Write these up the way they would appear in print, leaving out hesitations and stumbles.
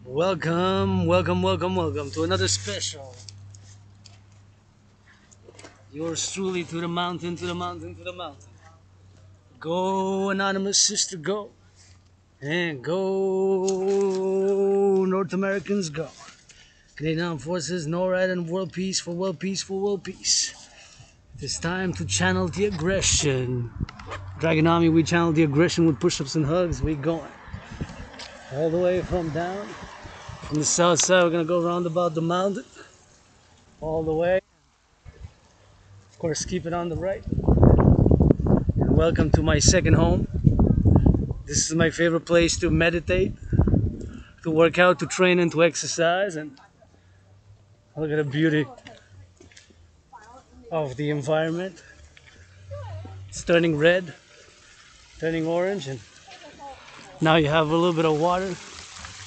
Welcome, welcome, welcome, welcome to another special. Yours truly, to the mountain, to the mountain, to the mountain. Go, anonymous sister, go. And go, North Americans, go. Canadian Armed Forces, NORAD, and world peace for world peace for world peace. It's time to channel the aggression. Dragon Army, we channel the aggression with push-ups and hugs. We going all the way from down. From the south side, we're gonna go around about the mountain, all the way. Of course, keep it on the right. And welcome to my second home. This is my favorite place to meditate, to work out, to train, and to exercise. And look at the beauty of the environment. It's turning red, turning orange, and now you have a little bit of water.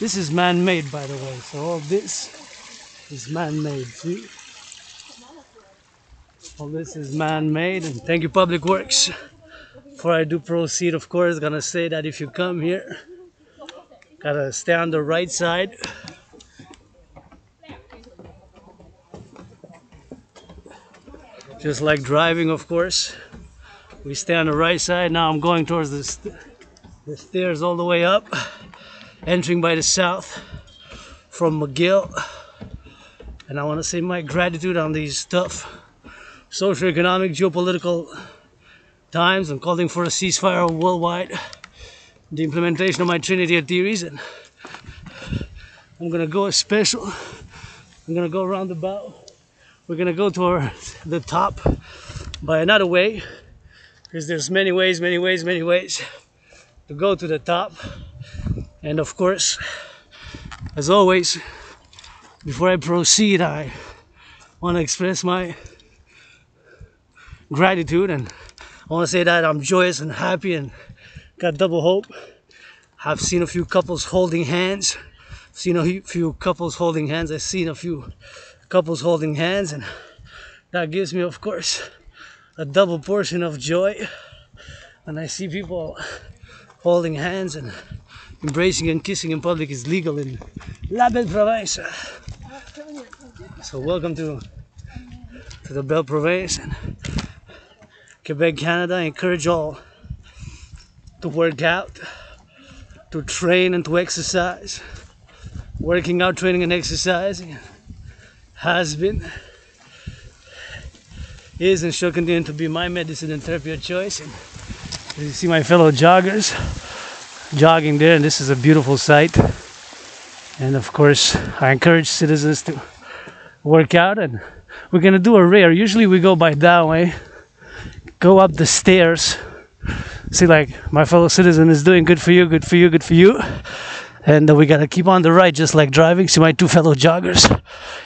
This is man-made, by the way, so all this is man-made, see? All this is man-made, and thank you, Public Works. Before I do proceed, of course, gonna say that if you come here, gotta stay on the right side. Just like driving, of course. We stay on the right side. Now I'm going towards the stairs all the way up. Entering by the south from McGill, and I want to say my gratitude on these tough socioeconomic, geopolitical times. I'm calling for a ceasefire worldwide, the implementation of my Trinity of theories, and I'm gonna go a special. I'm gonna go around about. We're gonna go to the top by another way, because there's many ways to go to the top. And of course, as always, before I proceed, I want to express my gratitude, and I want to say that I'm joyous and happy and got double hope. I've seen a few couples holding hands. I've seen a few couples holding hands, and that gives me, of course, a double portion of joy. And I see people holding hands, and embracing and kissing in public is legal in la belle province. So welcome to the belle province and Quebec, Canada. I encourage all to work out, to train and to exercise. Working out, training and exercising has been, is and shall continue to be my medicine and therapy of choice. And you see my fellow joggers jogging there, and this is a beautiful sight. And of course, I encourage citizens to work out, and we're gonna do a rare. Usually we go by that way, go up the stairs. See, like my fellow citizen is doing good for you, good for you, good for you. And we gotta keep on the right, just like driving. See my two fellow joggers.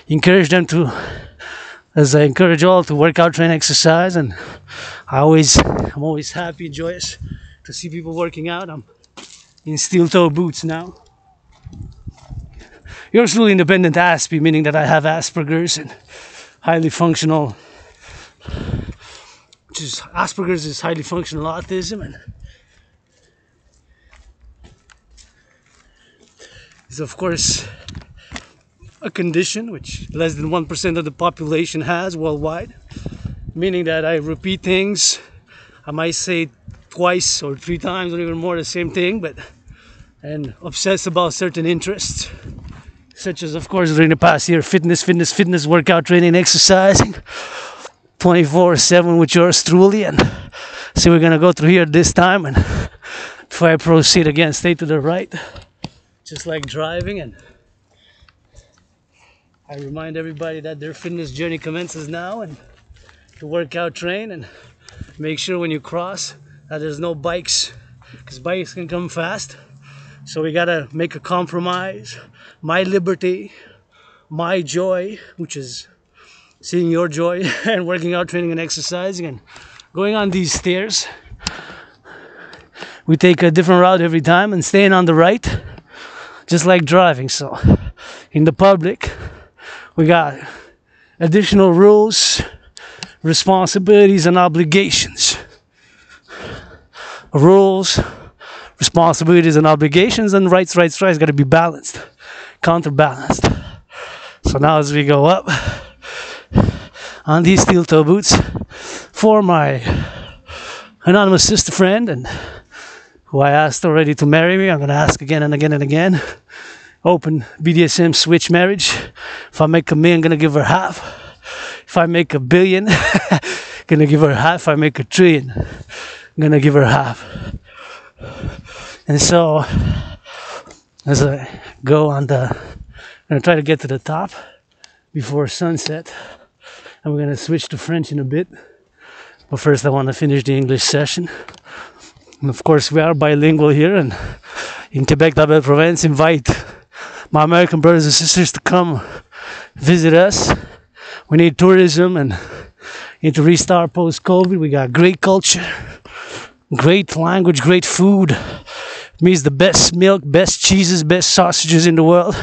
Encourage them to, as I encourage all, to work out, train, exercise. And I'm always happy, joyous to see people working out. I'm in steel-toe boots now. Yours truly, independent Aspie, meaning that I have Asperger's and highly functional, which is Asperger's is highly functional autism, and is of course a condition which less than 1% of the population has worldwide, meaning that I repeat things. I might say twice or three times or even more the same thing, and obsess about certain interests, such as, of course, during the past year, fitness, workout, training, exercising, 24/7 with yours truly. And so we're gonna go through here this time, and before I proceed again, stay to the right, just like driving. And I remind everybody that their fitness journey commences now, and to work out, train, and make sure when you cross that there's no bikes, because bikes can come fast. So we gotta make a compromise. My liberty, my joy, which is seeing your joy, and working out, training and exercising, and going on these stairs. We take a different route every time, and staying on the right, just like driving. So in the public, we got additional rules, responsibilities and obligations. Rules, responsibilities and obligations, and rights got to be balanced. counterbalanced. So now as we go up on these steel toe boots for my anonymous sister friend, and who I asked already to marry me, I'm gonna ask again and again and again. Open BDSM switch marriage. If I make $1 million, gonna give her half. If I make $1 billion, gonna give her half. If I make $1 trillion, gonna give her half. And so as I go on the, I'm gonna try to get to the top before sunset, and we're gonna switch to French in a bit. But first I want to finish the English session. And of course we are bilingual here, and in Quebec, la belle province, invite my American brothers and sisters to come visit us. We need tourism and need to restart post-COVID. We got great culture, great language, great food. It means the best milk, best cheeses, best sausages in the world.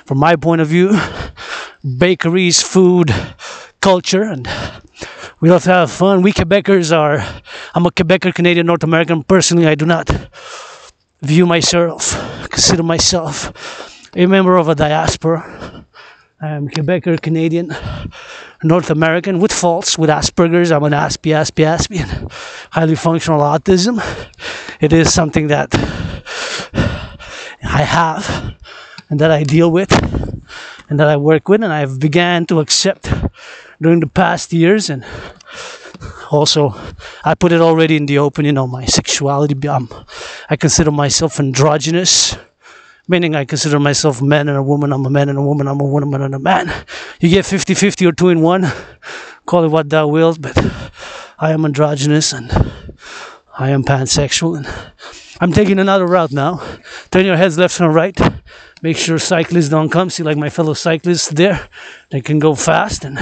From my point of view, bakeries, food, culture, and we love to have fun. We Quebecers are, I'm a Quebecer, Canadian, North American. Personally, I do not consider myself a member of a diaspora. I am Quebecer, Canadian, North American, with faults, with Asperger's. I'm an Aspie, and highly functional autism. It is something that I have and that I deal with and that I work with, and I've began to accept during the past years. And also, I put it already in the open, you know, my sexuality. I consider myself androgynous, meaning I consider myself a man and a woman. I'm a man and a woman. I'm a woman and a man. You get 50-50 or 2-in-1. Call it what thou wilt, but I am androgynous and I am pansexual. And I'm taking another route now. Turn your heads left and right. Make sure cyclists don't come. See, like my fellow cyclists there, they can go fast. And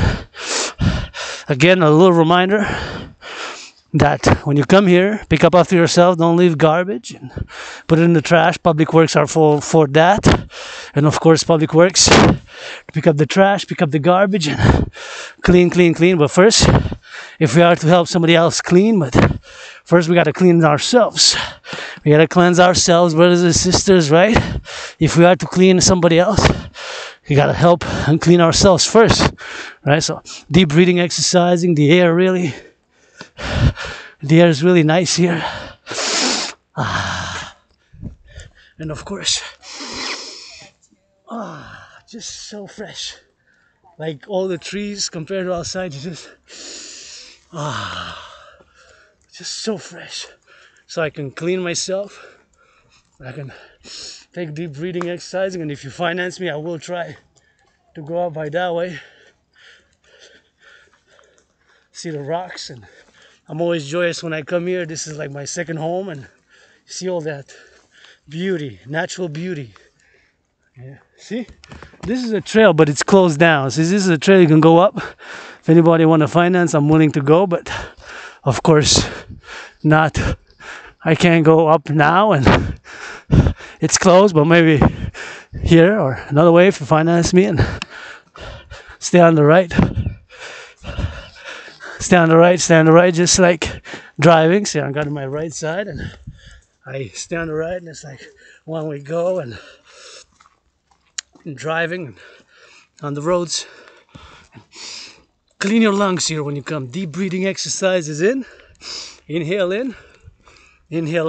again, a little reminder that when you come here, pick up after yourself. Don't leave garbage and put it in the trash. Public works are for that. And of course, public works, pick up the trash, pick up the garbage, and clean. But first, if we are to help somebody else clean, but first we got to clean ourselves. We got to cleanse ourselves, brothers and sisters, right? If we are to clean somebody else, we got to help and clean ourselves first, right? So deep breathing, exercising, the air is really nice here. And of course, just so fresh. Like all the trees compared to outside, just so fresh. So I can clean myself. I can take deep breathing, exercising, and if you finance me, I will try to go out by that way. See the rocks, and I'm always joyous when I come here. This is like my second home, and see all that beauty, natural beauty. Yeah. See, this is a trail, but it's closed down. So this is a trail you can go up. If anybody want to finance, I'm willing to go, but of course not. I can't go up now, and it's closed, but maybe here or another way if you finance me, and stay on the right. Stay on the right, just like driving. See, I got on my right side, and I stay on the right, and it's like one way go, and driving on the roads. Clean your lungs here when you come. Deep breathing exercises in, inhale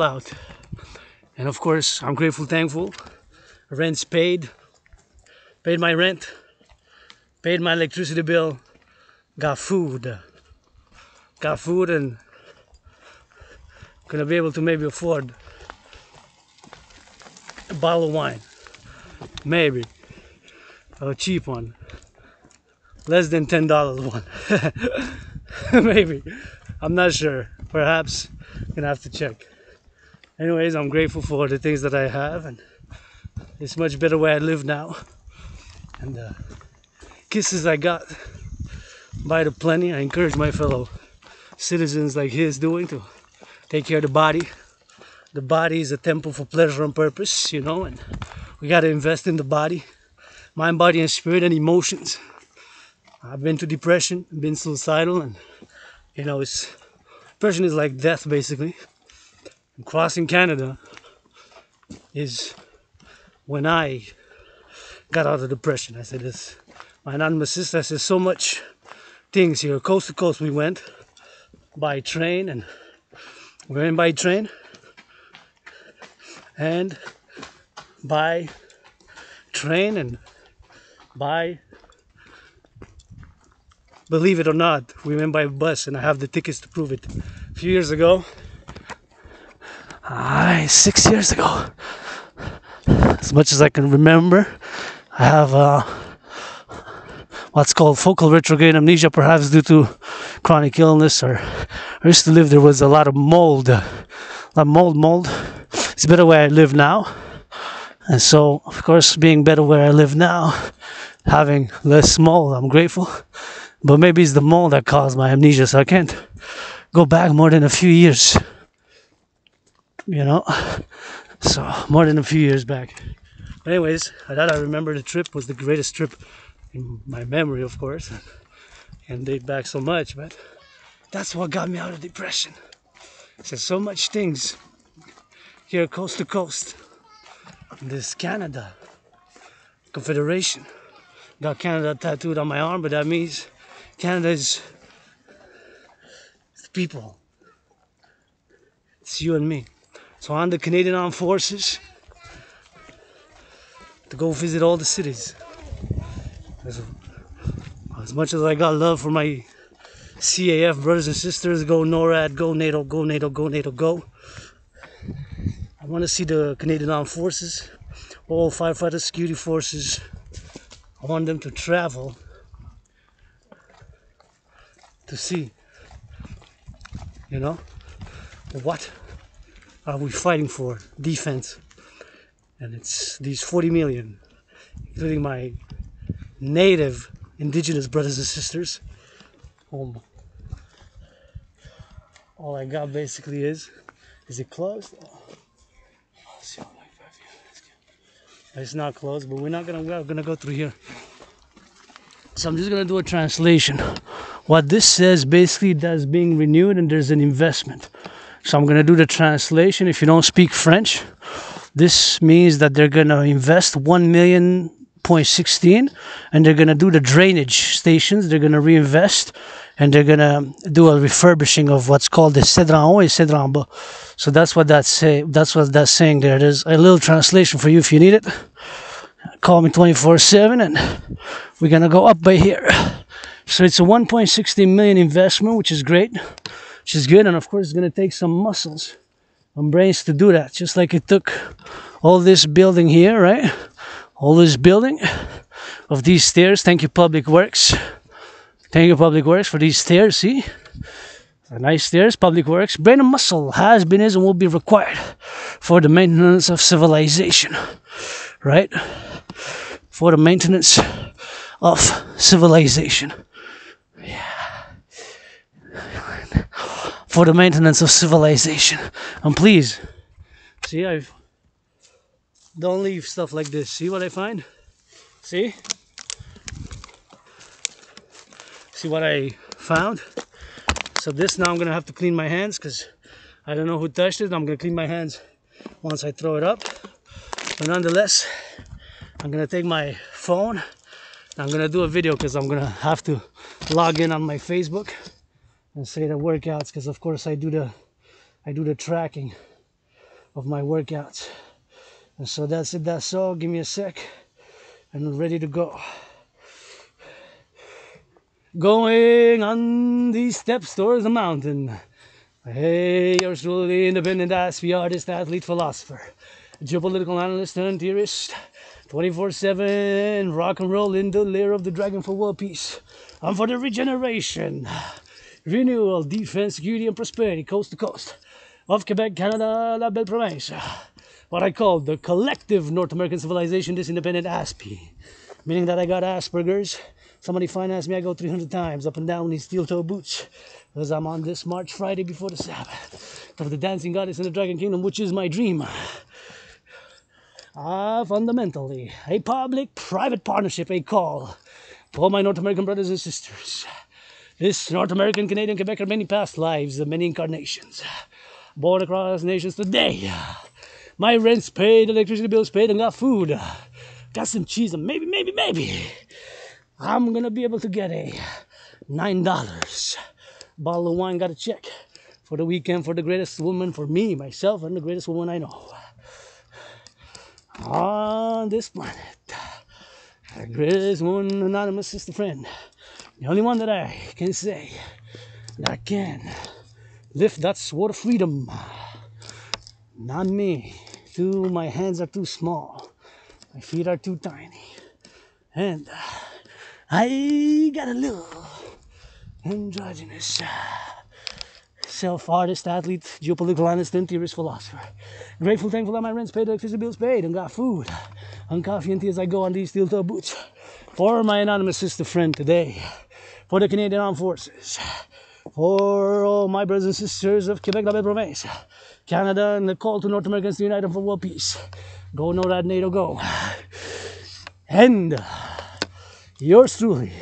out. And of course, I'm grateful, thankful. Rent's paid my rent, paid my electricity bill, got food, and gonna be able to maybe afford a bottle of wine, maybe a cheap one, less than $10 one. Maybe, I'm not sure, perhaps gonna have to check. Anyways, I'm grateful for the things that I have, and it's much better where I live now, and the kisses I got by the plenty. I encourage my fellow citizens like his doing to take care of the body. The body is a temple for pleasure and purpose, you know, and we got to invest in the body, mind, body, and spirit, and emotions. I've been to depression, been suicidal, and you know, depression is like death basically. And crossing Canada is when I got out of depression. I said, this, my anonymous sister, I said, so much things here. Coast to coast we went by train, and we went by train and by train and by, believe it or not, we went by bus, and I have the tickets to prove it. A few years ago, 6 years ago, as much as I can remember, I have what's called focal retrograde amnesia, perhaps due to chronic illness, or I used to live, there was a lot of mold. It's better where I live now, and so of course, being better where I live now, having less mold, I'm grateful. But maybe it's the mold that caused my amnesia, so I can't go back more than a few years, you know, so more than a few years back. But anyways, I thought I remember the trip was the greatest trip in my memory, of course, and date back so much, but that's what got me out of depression. There's so much things here, coast to coast. This Canada Confederation. Got Canada tattooed on my arm, but that means Canada is the people. It's you and me. So on the Canadian Armed Forces to go visit all the cities. As much as I got love for my CAF brothers and sisters, go NORAD, go NATO, go NATO, go NATO, go. I want to see the Canadian Armed Forces, all firefighter security forces. I want them to travel to see, you know, what are we fighting for? Defense. And it's these 40 million, including my native indigenous brothers and sisters. All I got basically is it closed? It's not closed, but we're gonna go through here. So I'm just gonna do a translation. What this says basically, that's being renewed and there's an investment. So I'm gonna do the translation. If you don't speak French, this means that they're gonna invest 1.16 million, and they're gonna do the drainage stations. They're gonna reinvest, and they're gonna do a refurbishing of what's called the Cette en haut et Cette en bas. So that's what that's saying. That's what that's saying there. There's a little translation for you if you need it. Call me 24/7, and we're gonna go up by here. So it's a 1.16 million investment, which is great, which is good, and of course it's gonna take some muscles and brains to do that. Just like it took all this building here, right? All this building of these stairs. Thank you, Public Works. Thank you, Public Works, for these stairs. See? Nice stairs, Public Works. Brain and muscle has been, is, and will be required for the maintenance of civilization. Right? For the maintenance of civilization. Yeah. For the maintenance of civilization. And please, see, don't leave stuff like this. See what I find? See? See what I found? So this, now I'm gonna have to clean my hands because I don't know who touched it. I'm gonna clean my hands once I throw it up. But nonetheless, I'm gonna take my phone. I'm gonna do a video because I'm gonna have to log in on my Facebook and say the workouts, because of course I do the tracking of my workouts. And so that's it. That's all. Give me a sec, and I'm ready to go. Going on these steps towards the mountain. Hey, yours truly, independent aspie, artist, athlete, philosopher, geopolitical analyst and theorist, 24/7, rock and roll in the lair of the dragon for world peace. I'm for the regeneration, renewal, defense, security, and prosperity, coast to coast, of Quebec, Canada, la belle province. What I call the collective North American civilization, this independent aspie. Meaning that I got Asperger's. Somebody financed me, I go 300 times up and down in these steel-toe boots. Because I'm on this March Friday before the Sabbath of the dancing goddess in the Dragon Kingdom, which is my dream. Fundamentally, a public-private partnership, a call to all my North American brothers and sisters. This North American, Canadian, Quebec are many past lives, of many incarnations. Born across nations today. My rent's paid, electricity bills paid, and got food got some cheese, and maybe, I'm gonna be able to get a $9 bottle of wine. Got a check for the weekend for the greatest woman, for me, myself, and the greatest woman I know on this planet. The greatest woman, anonymous sister friend. The only one that I can say that can lift that sword of freedom. Not me. My hands are too small. My feet are too tiny. And I got a little androgynous self-artist, athlete, geopolitical analyst, and theorist philosopher. Grateful, thankful that my rent's paid, electricity bills paid, and got food and coffee and tea as I go on these steel-toe boots. For my anonymous sister friend today. For the Canadian Armed Forces. For all my brothers and sisters of Quebec, la belle province. Canada, and the call to North Americans to unite for world peace. Go NORAD, NATO, go. And yours truly.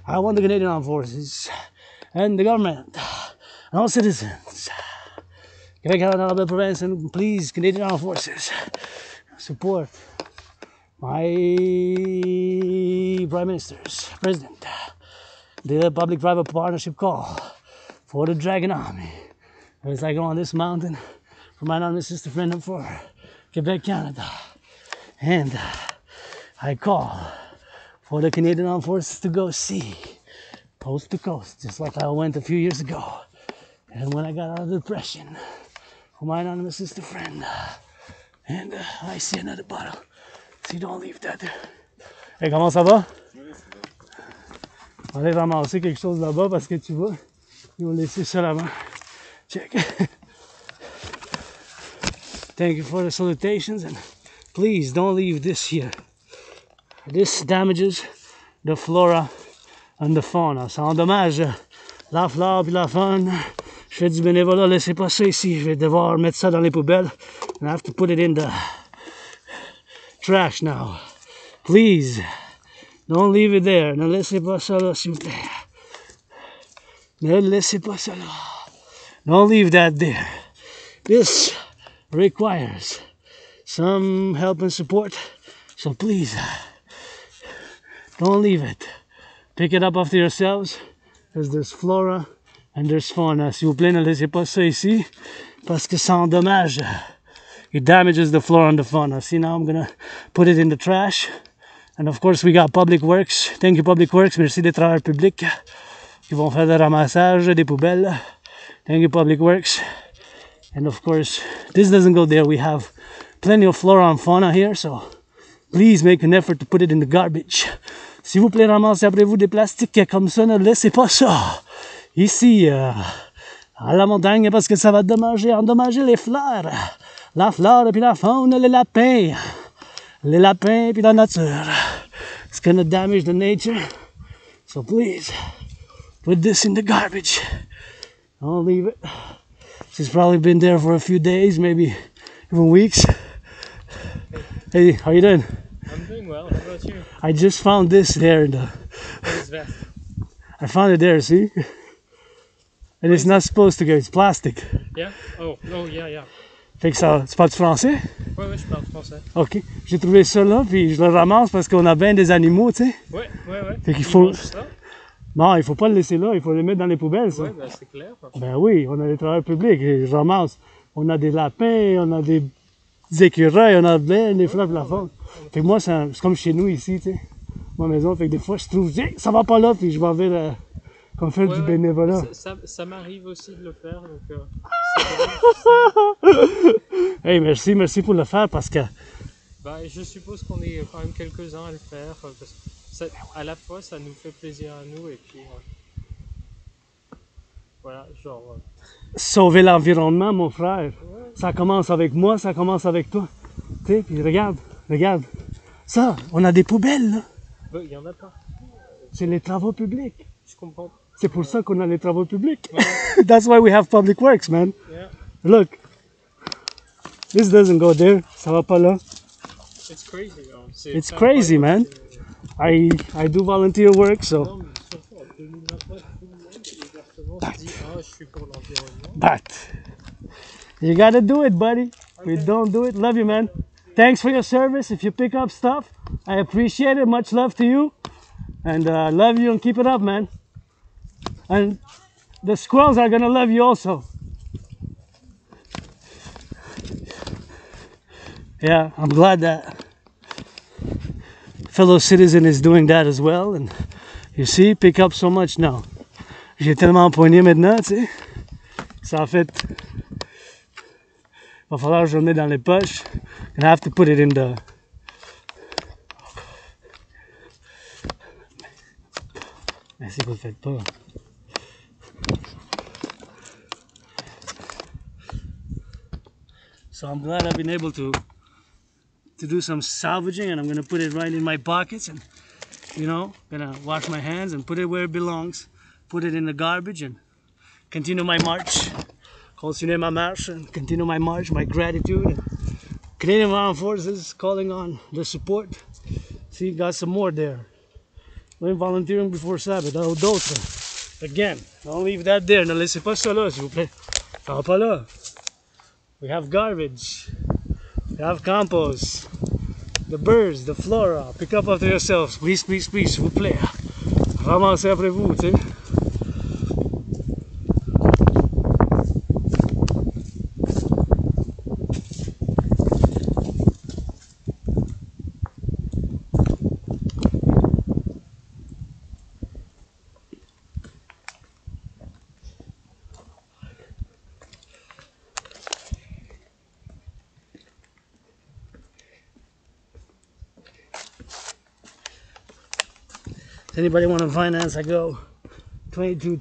I want the Canadian Armed Forces and the government and all citizens. Quebec, Canada, la belle province, and please, Canadian Armed Forces, support my Prime Minister's President. The public-private partnership call for the Dragon Army. As I go on this mountain for my anonymous sister friend and for Quebec, Canada. And I call for the Canadian Armed Forces to go see coast to coast, just like I went a few years ago. And when I got out of the depression, for my anonymous sister friend. And I see another bottle. So don't leave that. Hey, comment ça va? On va aller ramasser quelque chose là-bas parce que tu vois, ils vont laisser ça là-bas. Check. Thank you for the salutations, and please don't leave this here. This damages the flora and the fauna. Ça endommage la flore et la faune. Je fais du bénévolat, laissez pas ça ici. Je vais devoir mettre ça dans les poubelles. And I have to put it in the trash now. Please, don't leave it there. Ne laissez pas ça là, s'il vous plaît. Ne laissez pas ça là. Don't leave that there. This requires some help and support. So please, don't leave it. Pick it up after yourselves, because there's flora and there's fauna. S'il vous plaît, ne laissez pas ça ici, parce que ça endommage. It damages the flora and the fauna. See, now I'm gonna put it in the trash. And of course, we got Public Works. Thank you, Public Works. Merci des travailleurs publics qui vont faire le ramassage des poubelles. Thank you, Public Works. And of course, this doesn't go there. We have plenty of flora and fauna here, so please make an effort to put it in the garbage. S'il vous plaît, ramassez après vous des plastiques comme ça, ne laissez pas ça ici à la montagne parce que ça va endommager les fleurs. La flore et puis la faune, les lapins et puis la nature. It's gonna damage the nature, so please put this in the garbage. Don't leave it. She's probably been there for a few days, maybe even weeks. Hey, how you doing? I'm doing well. How about you? I just found this there in the... What is that? I found it there, see? And it's not supposed to go, it's plastic. Yeah? Oh, yeah. Fait que ça... Tu parles français? Ouais, je parle français. Ok. J'ai trouvé ça là, puis je le ramasse parce qu'on a bien des animaux, tu sais. Ouais. Fait qu'il faut... Ça? Non, il faut pas le laisser là, il faut le mettre dans les poubelles, ça. Ouais, ben c'est clair. Ben oui, on a des travailleurs publics, et je ramasse. On a des lapins, on a des écureuils, on a des fleurs de la faune. Fait que moi, c'est comme chez nous ici, tu sais, ma maison. Fait que des fois, je trouve, ça va pas là, puis je m'en vais comme faire du bénévolat. Ça m'arrive aussi de le faire, donc Hey, merci pour le faire, parce que... Bah, je suppose qu'on est quand même quelques-uns à le faire, parce que à la fois, ça nous fait plaisir à nous, et puis... voilà, genre... Sauver l'environnement, mon frère. Ouais. Ça commence avec moi, ça commence avec toi. Tu sais, puis regarde. Ça, on a des poubelles, là. Ben, il y en a pas. C'est les travaux publics. Je comprends. C'est pour ça qu'on a les travaux publics. Ouais. That's why we have public works, man. Yeah. Look. This doesn't go there. Ça va pas là. It's crazy, though. It's crazy, man. I do volunteer work, so... Non, mais surtout, en 2029, tout le monde, exactement, se dit « Ah, je suis pour l'environnement. » But you gotta do it, buddy. We don't do it. Love you, man. thanks for your service. If you pick up stuff, I appreciate it. Much love to you. And love you and keep it up, man. And the squirrels are gonna love you also. Yeah, I'm glad that fellow citizen is doing that as well. And you see, pick up so much now. J'ai tellement empoigné maintenant, tu sais. Ça en fait, va falloir que je le mette dans les poches. And I have to put it in the. Mais c'est que vous le faites pas. So I'm glad I've been able to do some salvaging, and I'm gonna put it right in my pockets, and you know, gonna wash my hands and put it where it belongs, put it in the garbage, and continue my march. Continuer ma marche and continue my march, my gratitude. And Canadian Armed Forces calling on the support. See, got some more there. We're volunteering before Sabbath. D'autres. Again, don't leave that there. Ne laissez pas ça là, s'il vous plaît. Ça va pas là. We have garbage. We have compost. The birds, the flora. Pick up after yourselves. Please, please, please, s'il vous plaît. Ramassez après vous, tu sais. If anybody want to finance, I go 300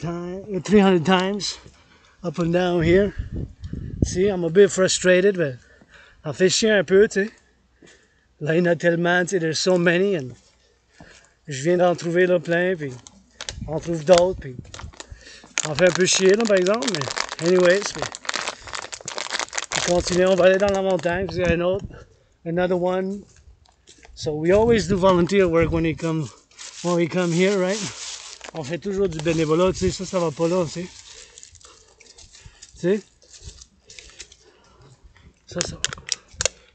times up and down here. See, I'm a bit frustrated, but ça fait chier un peu, tu sais. Là, il y en a tellement, tu sais, there's so many, and je viens d'en trouver là plein, puis on trouve d'autres, puis on fait un peu chier, là, par exemple, mais anyways, puis on continue, on va aller dans la montagne, puis il y a un autre, another one. So we always do volunteer work when we come here, right? On fait toujours du bénévolat, tu sais, ça va pas là, tu sais. Tu sais? Ça.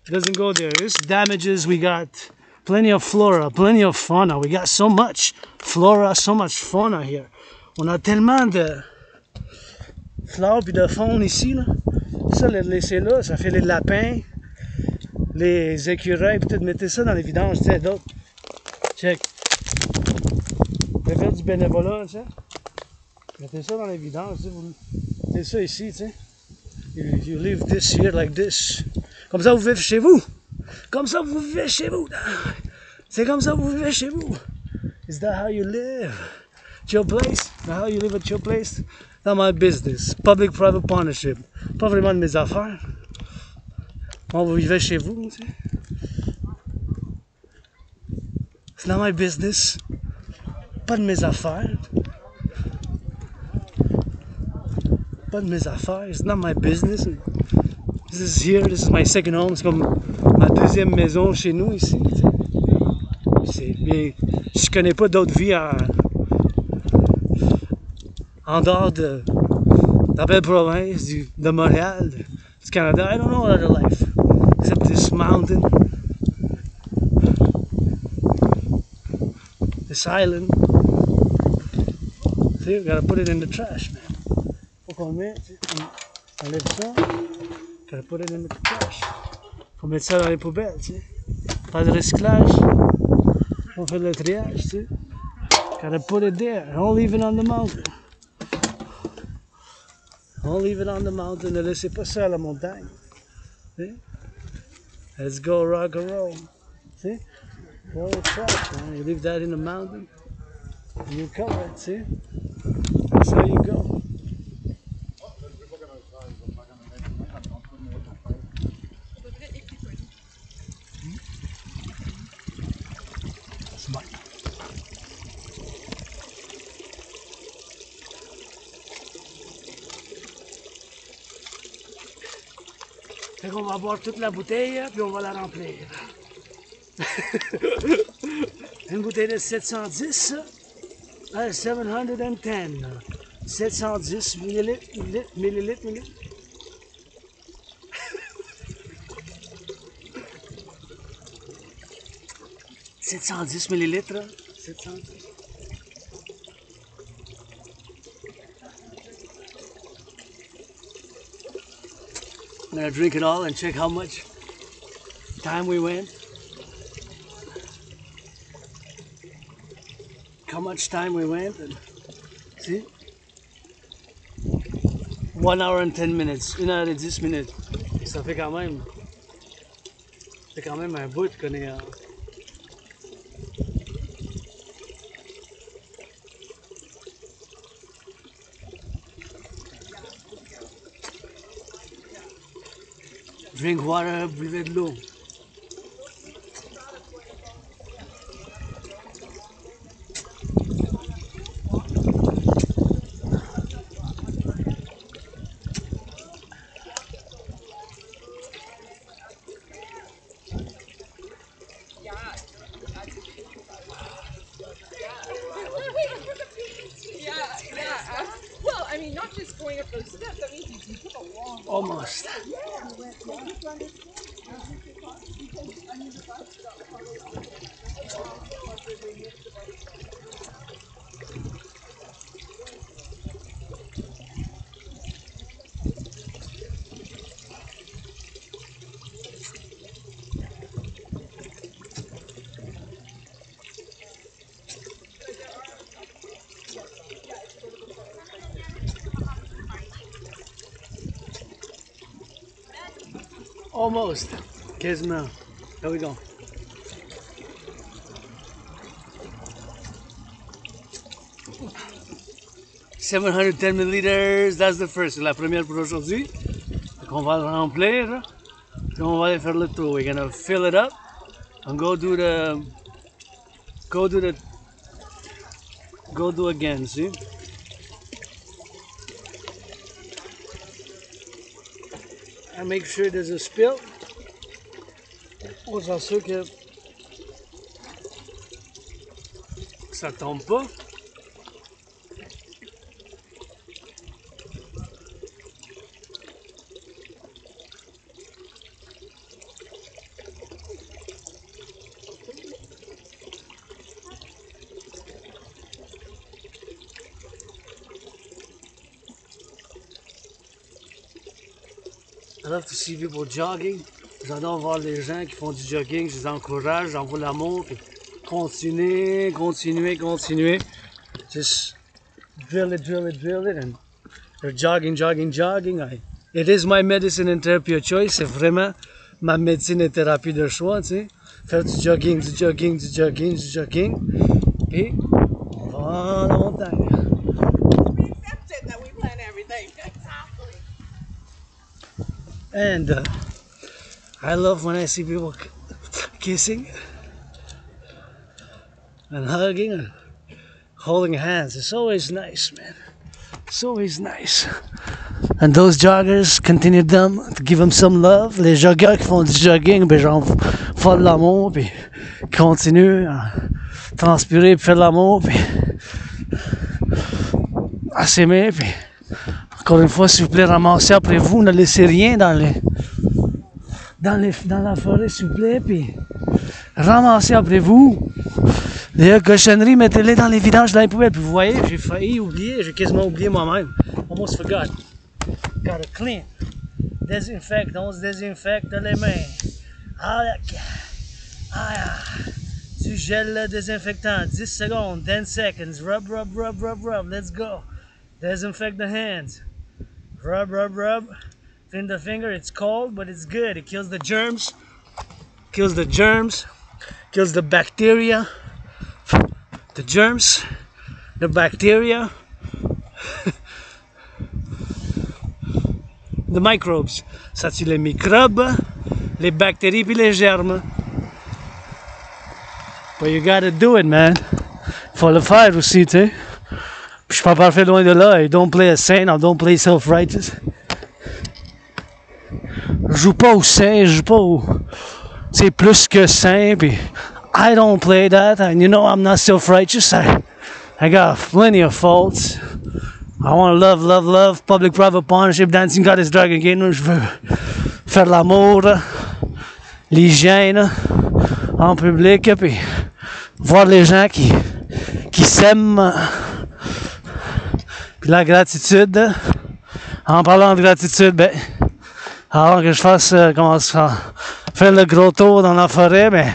It doesn't go there. This damages, we got plenty of flora, plenty of fauna. We got so much flora, so much fauna here. On a tellement de flore puis de faune ici, là. Ça, le laisser là, ça fait les lapins, les écureuils, puis tout, mettez ça dans les vidanges, tu sais, d'autres. Check. Vous faites du bénévolat, tu sais. Mettez ça dans les vidanges, tu sais. Vous mettez ça ici, tu sais. You leave this here like this. Comme ça, vous vivez chez vous. Comme ça, vous vivez chez vous. C'est comme ça, vous vivez chez vous. Is that how you live? At your place? Is that how you live at your place? Not my business. Public-private partnership. Pas vraiment de mes affaires. Bon, vous vivez chez vous, tu sais. It's not my business. Pas de mes affaires. Pas de mes affaires. It's not my business. This is here. This is my second home. C'est comme ma deuxième maison chez nous ici. Mais je connais pas d'autres vies en dehors de la belle province de Montréal, du Canada. I don't know other life except this mountain, this island. See, we gotta put it in the trash, man. Faut qu'on le mette, on enlève ça. Gotta put it in the trash. Faut mettre ça dans les poubelles, tu sais. Pas de recyclage. On fait le triage, tu sais. Gotta put it there. Don't leave it on the mountain. Don't leave it on the mountain. Ne laissez pas ça à la montagne. See? Let's go rock and roll. See? Throw the trash, man. You leave that in the mountain. And you cover it, see? That's how you go. Fait qu'on va boire toute la bouteille, puis on va la remplir. Une bouteille de 710, 710. 710 millilitres. 710 millilitres. 710. I'm gonna drink it all and check how much time we went. How much time we went and see? 1 hour and 10 minutes. 1 heure et 10 minutes. Ça fait quand même un bout qu'on est drink water, buvez de l'eau. Well, I mean, not just going up those steps. That means you took a long. Almost. Almost. Quasiment. There we go. $710 milliliters. That's the first. C'est la première pour aujourd'hui. Donc on va le remplir. Puis on va aller faire le tour. We're gonna fill it up and go do again. See? And make sure there's a spill. On s'assure que ça tombe pas. I love to see people jogging. J'adore voir les gens qui font du jogging. Je les encourage, j'envoie l'amour. Continuez. Just drill it. And they're jogging. It is my medicine and therapy of choice. C'est vraiment ma médecine et thérapie de choix, tu sais. Faire du jogging. Et on va à la montagne. We accepted that we plan everything. And I love when I see people kissing and hugging and holding hands. It's always nice, man. It's always nice. And those joggers, continue to give them some love. Les joggeurs qui font du jogging, ben genre, font de l'amour, puis continuent à transpirer, puis faire de l'amour, puis à s'aimer, puis encore une fois, s'il vous plaît, ramassez après vous, ne laissez rien dans la forêt, s'il vous plaît, puis ramassez après vous. Les cochonneries, mettez-les dans les vidanges, dans les poubelles. Puis vous voyez, j'ai failli oublier, j'ai quasiment oublié moi-même. Almost forgot. Gotta clean. Désinfecte, on se désinfecte les mains. Tu gèles le désinfectant, 10 secondes, 10 seconds. Rub. Let's go. Disinfect the hands. Rub. Clean the finger. It's cold, but it's good. It kills the germs. Kills the bacteria. The germs. The bacteria. The microbes. Ça tue les microbes, les bactéries puis les germes. But you gotta do it, man. Faut le faire aussi, tu sais. Je suis pas parfait loin de là. I don't play a saint, I don't play self-righteous. Je joue pas au saint, je joue pas au... C'est plus que saint, puis I don't play that, and you know I'm not self-righteous. I got plenty of faults. I want to love, public-private partnership, dancing goddess, dragon game. Je veux faire l'amour, l'hygiène en public, puis voir les gens qui s'aiment. Puis la gratitude. En parlant de gratitude, ben, avant que je fasse, commence à faire le gros tour dans la forêt, ben,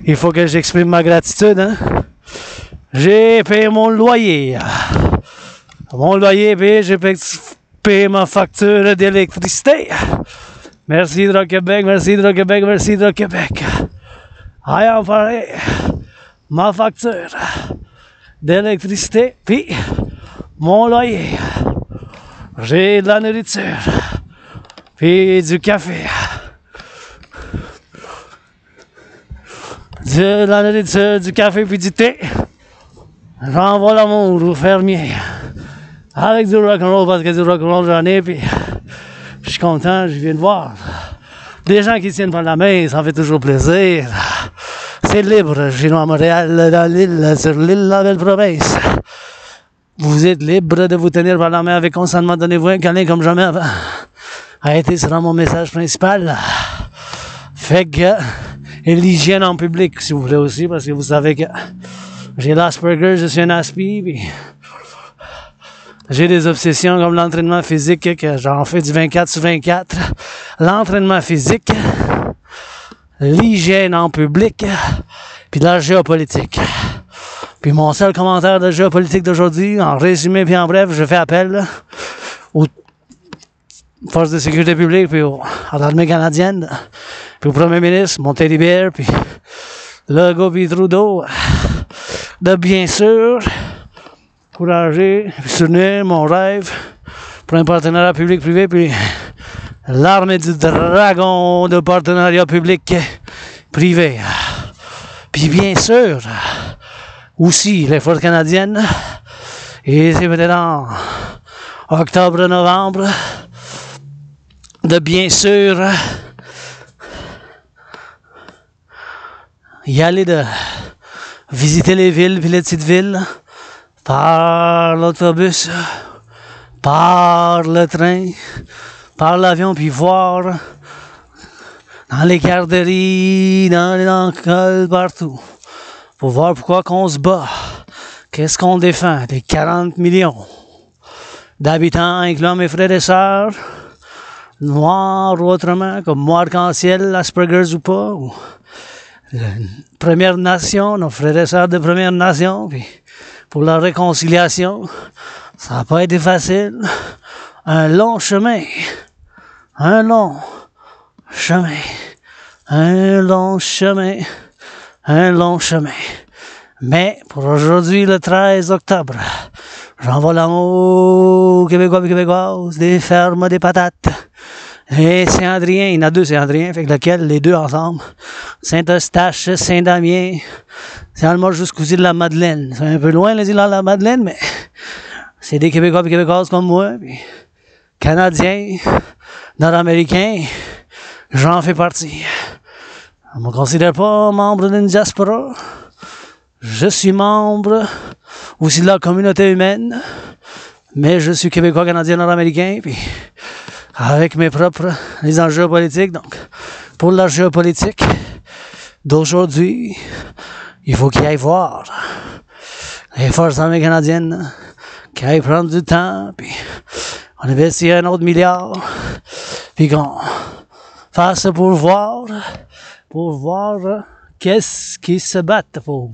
il faut que j'exprime ma gratitude, hein. J'ai payé mon loyer. Mon loyer est payé, j'ai payé ma facture d'électricité. Merci Hydro-Québec, merci Hydro-Québec, merci Hydro-Québec. I am payé ma facture d'électricité, puis mon loyer. J'ai de la nourriture, puis du café. De la nourriture, du café, puis du thé. J'envoie l'amour aux fermiers. Avec du rock&roll, parce que du rock&roll j'en ai, puis je suis content, je viens de voir. Des gens qui tiennent par la main, ça fait toujours plaisir. C'est libre, chez nous à Montréal, dans l'île, sur l'île, la belle province. Vous êtes libre de vous tenir par la main avec consentement, donnez-vous un câlin comme jamais avant. Arrêtez, ce sera mon message principal. Fait que, et l'hygiène en public, si vous voulez aussi, parce que vous savez que j'ai l'Asperger, je suis un aspi, puis j'ai des obsessions comme l'entraînement physique, que j'en fais du 24/24. L'entraînement physique, l'hygiène en public, puis la géopolitique. Puis mon seul commentaire de géopolitique d'aujourd'hui, en résumé puis en bref, je fais appel aux forces de sécurité publique, puis à l'armée canadienne, puis au premier ministre, mon teddy bear, puis Legault puis Trudeau, de bien sûr encourager, soutenir mon rêve pour un partenariat public-privé, puis l'armée du dragon de partenariat public-privé. Puis bien sûr, aussi les forces canadiennes, et c'est peut-être en octobre-novembre, de bien sûr y aller de visiter les villes puis les petites villes par l'autobus, par le train, par l'avion, puis voir dans les garderies, dans les écoles, partout, pour voir pourquoi qu'on se bat, qu'est-ce qu'on défend, les 40 millions d'habitants, incluant mes frères et sœurs, noirs ou autrement, comme moi, arc-en-ciel, Asperger's ou pas, ou Première Nation, nos frères et sœurs de Première Nation, puis pour la réconciliation, ça n'a pas été facile. Un long chemin, un long chemin, un long chemin, un long chemin. Mais pour aujourd'hui, le 13 octobre, j'envoie l'amour québécois et québécoises, des fermes, des patates. Et Saint-Adrien, il y en a deux Saint-Adrien, fait que lequel, les deux ensemble. Saint-Eustache, Saint-Damien, Saint-Alma jusqu'aux îles de la Madeleine. C'est un peu loin les îles de la Madeleine, mais c'est des Québécois et Québécoises comme moi, puis Canadiens, Nord-Américains, j'en fais partie. On ne me considère pas membre d'une diaspora. Je suis membre aussi de la communauté humaine, mais je suis Québécois, Canadien, Nord-Américain, puis avec mes propres les enjeux politiques. Donc, pour la géopolitique d'aujourd'hui, il faut qu'il aille voir les forces armées canadiennes, qu'il aille prendre du temps, puis on investit un autre milliard, puis qu'on fasse pour voir qu'est-ce qui se battent pour,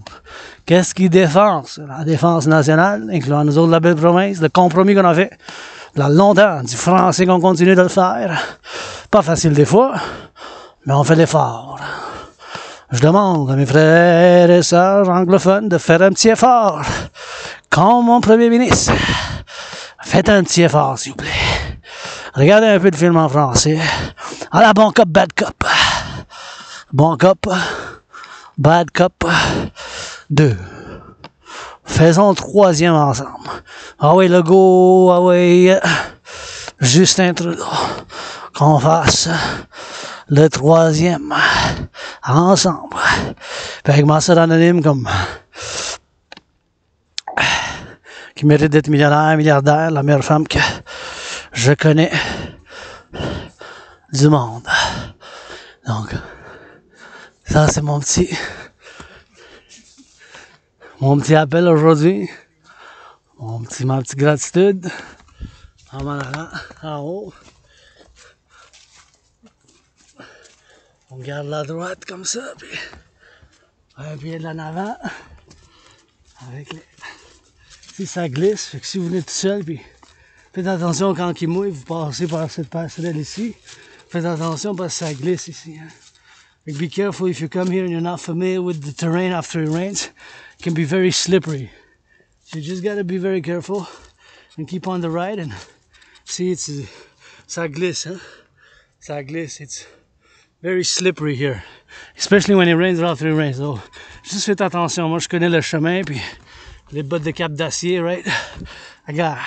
qu'est-ce qui défend la défense nationale, incluant nous autres de la belle province, le compromis qu'on a fait là longtemps, du français qu'on continue de le faire. Pas facile des fois, mais on fait l'effort. Je demande à mes frères et sœurs anglophones de faire un petit effort. Comme mon premier ministre, faites un petit effort, s'il vous plaît. Regardez un peu de film en français. À la bon cop, bad cop. Bon cop, bad cop 2. Faisons le troisième ensemble. Ah oui, Legault, ah oui, Justin Trudeau. Qu'on fasse le troisième ensemble. Puis avec ma soeur anonyme comme qui mérite d'être millionnaire, milliardaire, la meilleure femme que je connais du monde. Donc, ça c'est mon petit Mon petit appel aujourd'hui, ma petite gratitude, en m'en allant en haut. On garde la droite comme ça, puis un pied de l'en avant. Avec les... Si ça glisse, fait que si vous venez tout seul, puis faites attention quand il mouille, vous passez par cette passerelle ici. Faites attention parce que ça glisse ici. Hein. Like, be careful if you come here and you're not familiar with the terrain after it rains. It can be very slippery. So you just gotta be very careful and keep on the ride and see ça glisse, hein? Ça glisse, it's very slippery here. Especially when it rains or after it rains. So just faites attention, moi je connais le chemin puis les bottes de cap d'acier, right? I got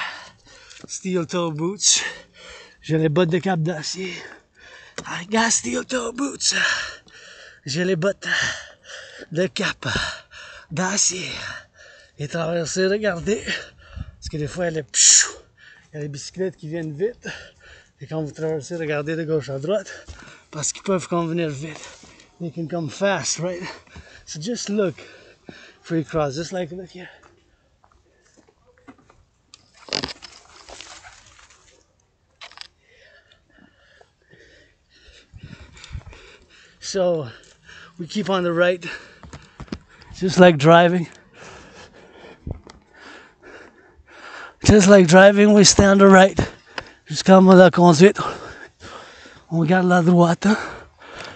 steel toe boots. J'ai les bottes de cap d'acier. I got steel toe boots. J'ai les bottes de cap d'acier. Et traverser, regardez. Parce que des fois, il y a les bicyclettes qui viennent vite. Et quand vous traversez, regardez de gauche à droite. Parce qu'ils peuvent convenir vite. They can come fast, right? So just look before you cross. Just like, look here. So we keep on the right, just like driving. Just like driving, we stay on the right. Juste comme la conduite, on garde la droite.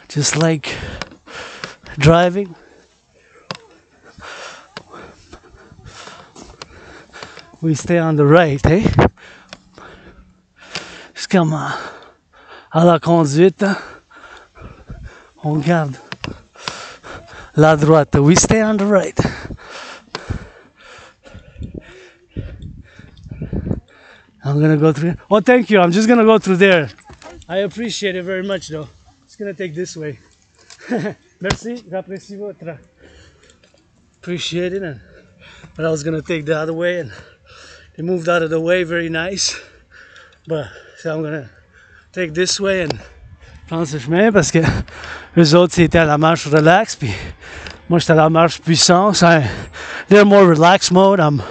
Just like driving. We stay on the right, eh? Juste comme à la conduite. On garde la droite. We stay on the right. I'm gonna go through. Oh, thank you. I'm just gonna go through there. I appreciate it very much, though. Just gonna take this way. Merci. J'apprécie votre. Appreciate it. But I was gonna take the other way, and they moved out of the way. Very nice. But so I'm gonna take this way and prendre ce chemin parce que eux autres c'était à la marche relax, puis moi j'étais à la marche puissance. They're more relaxed mode, I'm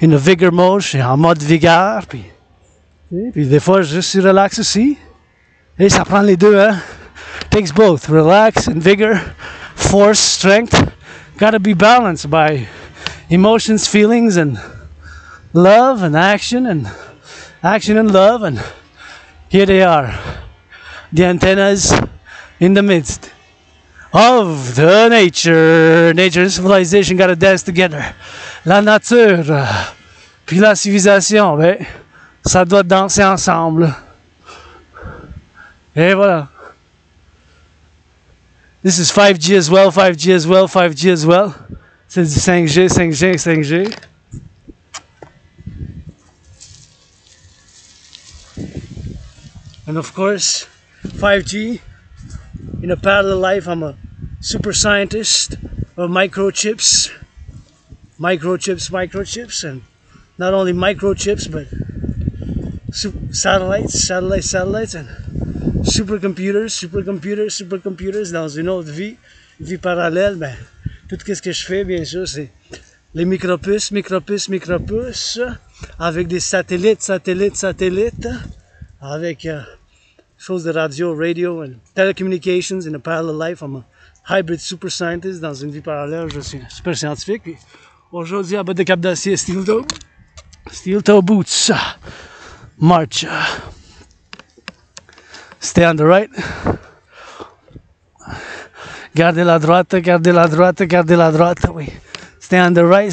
in a vigor mode, je suis en mode vigueur, puis des fois je suis relax aussi. Et ça prend les deux, hein. Takes both, relax and vigor, force, strength. Gotta be balanced by emotions, feelings, and love and action and love, and here they are. The antennas in the midst of the nature. Nature and civilization gotta dance together. La nature, puis la civilisation, ben, ça doit danser ensemble. Et voilà. This is 5G as well, 5G as well, 5G as well. C'est du 5G, 5G, 5G. And of course, 5G. In a parallel life, I'm a super scientist of microchips, and not only microchips, but satellites, and supercomputers dans une autre vie parallèle. Ben, tout ce que je fais, bien sûr, c'est les micropuces, avec des satellites, avec choses de radio and telecommunications in a parallel life. I'm a hybrid super scientist dans une vie parallèle. Je suis un super scientifique. Puis aujourd'hui, à bas de cap d'acier, steel toe boots, march. Stay on the right. Gardez la droite. Oui. Stay on the right.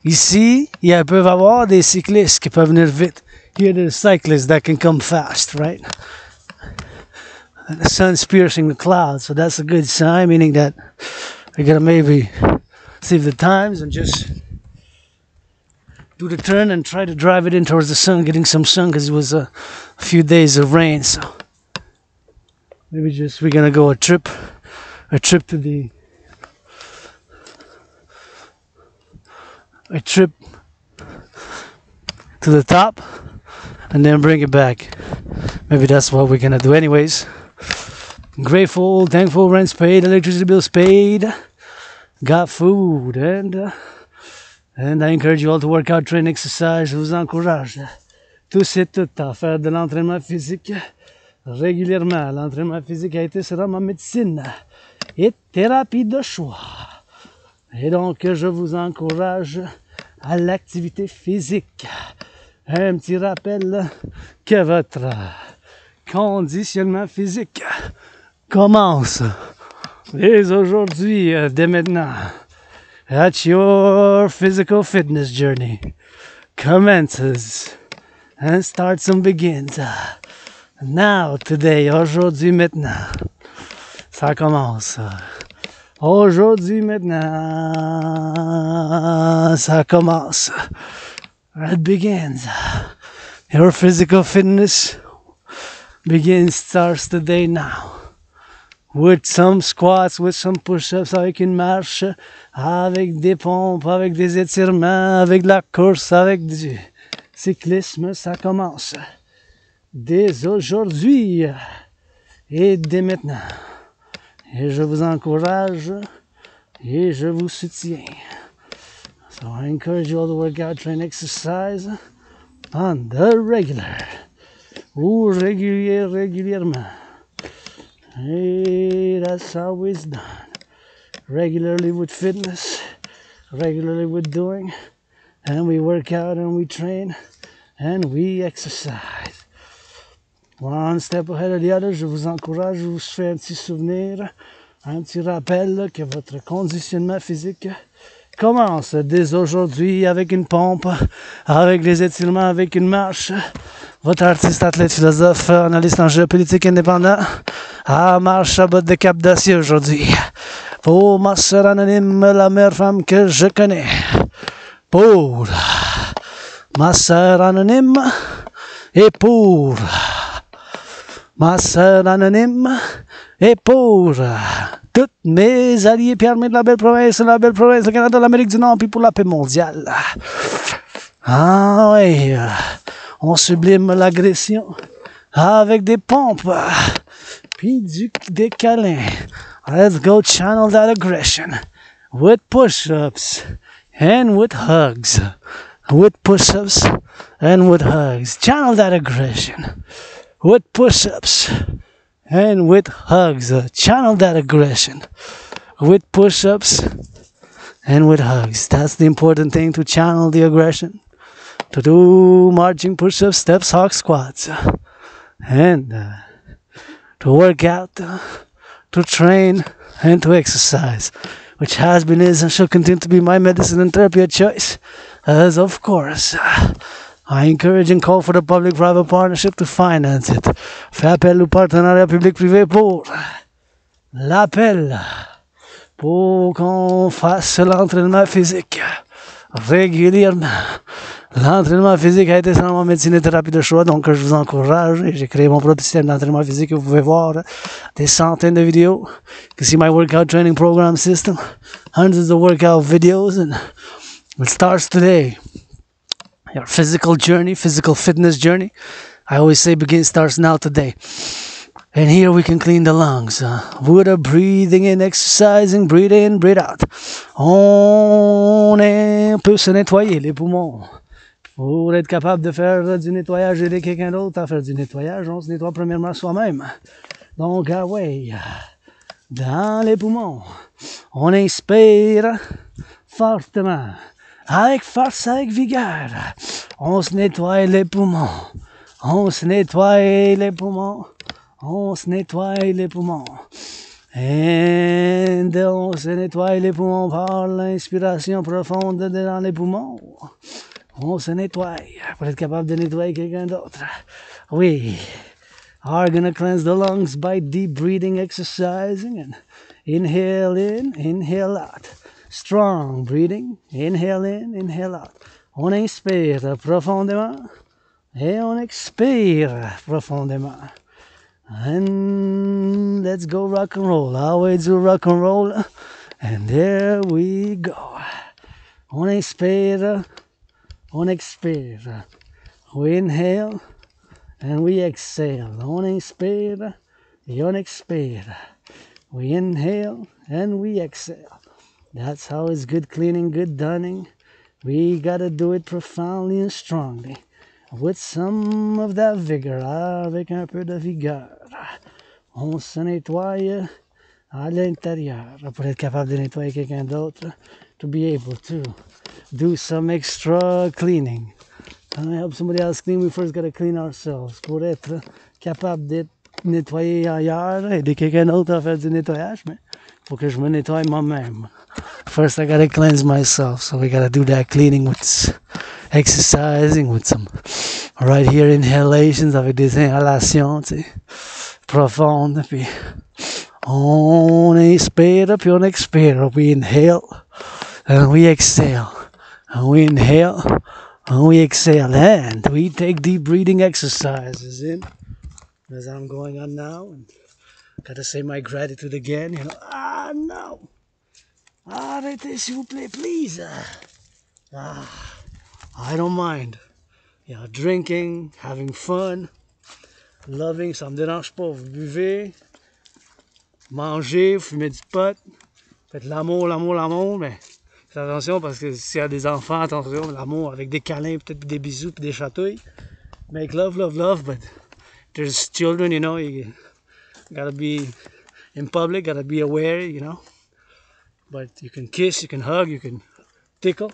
Ici, ils peuvent avoir des cyclistes qui peuvent venir vite. Here there's cyclists that can come fast, right? And the sun's piercing the clouds, so that's a good sign, meaning that I gotta maybe save the times and just do the turn and try to drive it in towards the sun, getting some sun because it was a few days of rain. So maybe we're gonna go a trip to the top. And then bring it back. Maybe that's what we're gonna do anyways. Grateful, thankful, rent's paid, electricity bills paid. got food, and I encourage you all to work out, train, exercise. Je vous encourage tous et toutes à faire de l'entraînement physique régulièrement. L'entraînement physique sera ma médecine et thérapie de choix. Et donc, je vous encourage à l'activité physique. Un petit rappel que votre conditionnement physique commence dès aujourd'hui, dès maintenant. That your physical fitness journey commences and starts and begins. Now, today, aujourd'hui, maintenant. Ça commence. Aujourd'hui, maintenant, ça commence. It begins. Your physical fitness starts today now. With some squats, with some push-ups, avec une marche, avec des pompes, avec des étirements, avec de la course, avec du cyclisme, ça commence. Dès aujourd'hui et dès maintenant. Et je vous encourage et je vous soutiens. So I encourage you all to work out, train, exercise on the regular. Ou régulièrement. Hey, that's how it's done. Regularly with fitness, regularly with doing, and we work out and we train and we exercise. One step ahead of the other, je vous encourage, je vous fais un petit souvenir, un petit rappel que votre conditionnement physique commence dès aujourd'hui avec une pompe, avec les étirements, avec une marche. Votre artiste, athlète, philosophe, analyste en géopolitique indépendant, à marche à botte de cap d'acier aujourd'hui. Pour ma soeur anonyme, la meilleure femme que je connais. Pour ma soeur anonyme et pour ma soeur anonyme et pour tous mes alliés puis armés de la belle province, le Canada, l'Amérique du Nord, puis pour la paix mondiale. Ah oui, on sublime l'agression avec des pompes, puis des câlins. Let's go channel that aggression with push-ups and with hugs. With push-ups and with hugs. Channel that aggression with push-ups and with hugs. Channel that aggression with push-ups and with hugs. That's the important thing, to channel the aggression. To do marching push-ups, steps, hawk squats. And to work out, to train, and to exercise. Which has been, is, and shall continue to be my medicine and therapy of choice. As of course, I encourage and call for the public-private partnership to finance it. Fais appel au partenariat public-privé pour l'appel, pour qu'on fasse l'entraînement physique régulièrement. L'entraînement physique a été seulement médecine et thérapie de choix, donc je vous encourage. J'ai créé mon propre système d'entraînement physique. Vous pouvez voir des centaines de vidéos. You can see my workout training program system, hundreds of workout videos, and it starts today. Your physical journey, physical fitness journey, I always say starts now today. And here we can clean the lungs with a breathing in, exercising, breathe in, breathe out. On peut se nettoyer les poumons. Pour être capable de faire du nettoyage, aider quelqu'un d'autre à faire du nettoyage, on se nettoie premièrement soi-même. Donc, ah ouais, dans les poumons, on inspire fortement, avec force, avec vigueur. On se nettoie les poumons, on se nettoie les poumons, on se nettoie les poumons. Et on se nettoie les poumons par l'inspiration profonde dans les poumons. On se nettoie pour être capable de nettoyer quelqu'un d'autre. We are going to cleanse the lungs by deep breathing, exercising, and inhale in, inhale out. Strong breathing, inhale in, inhale out. On inspire profondément et on expire profondément. And let's go rock and roll. Always do rock and roll. And there we go. On inspire. On expire. We inhale and we exhale. On inspire et on expire. We inhale and we exhale. That's how it's good cleaning, good dunning. We gotta do it profoundly and strongly. With some of that vigor, avec un peu de vigueur. On se nettoie à l'intérieur pour être capable de nettoyer quelqu'un d'autre. To be able to do some extra cleaning. Quand on help somebody else clean, we first gotta clean ourselves. Pour être capable d'être nettoyer ailleurs, aider quelqu'un d'autre à faire du nettoyage, mais faut que je me nettoie moi-même. First, I gotta cleanse myself, so we gotta do that cleaning with exercising, with some right here inhalations, avec des inhalations, tu sais, profondes, puis on inspire, puis on expire, we inhale, and we exhale, and we inhale, and we exhale, and we take deep breathing exercises in, as I'm going on now, and gotta say my gratitude again, you know, no. Arrêtez s'il vous plaît, please. I don't mind. Yeah, drinking, having fun, loving, ça me dérange pas. Vous buvez, mangez, fumez du pot, faites l'amour, mais faites attention parce que s'il y a des enfants, attention, l'amour avec des câlins, peut-être des bisous, puis des chatouilles. Make love, love, love, but there's children, you know, you gotta be in public, gotta be aware, you know. But you can kiss, you can hug, you can tickle.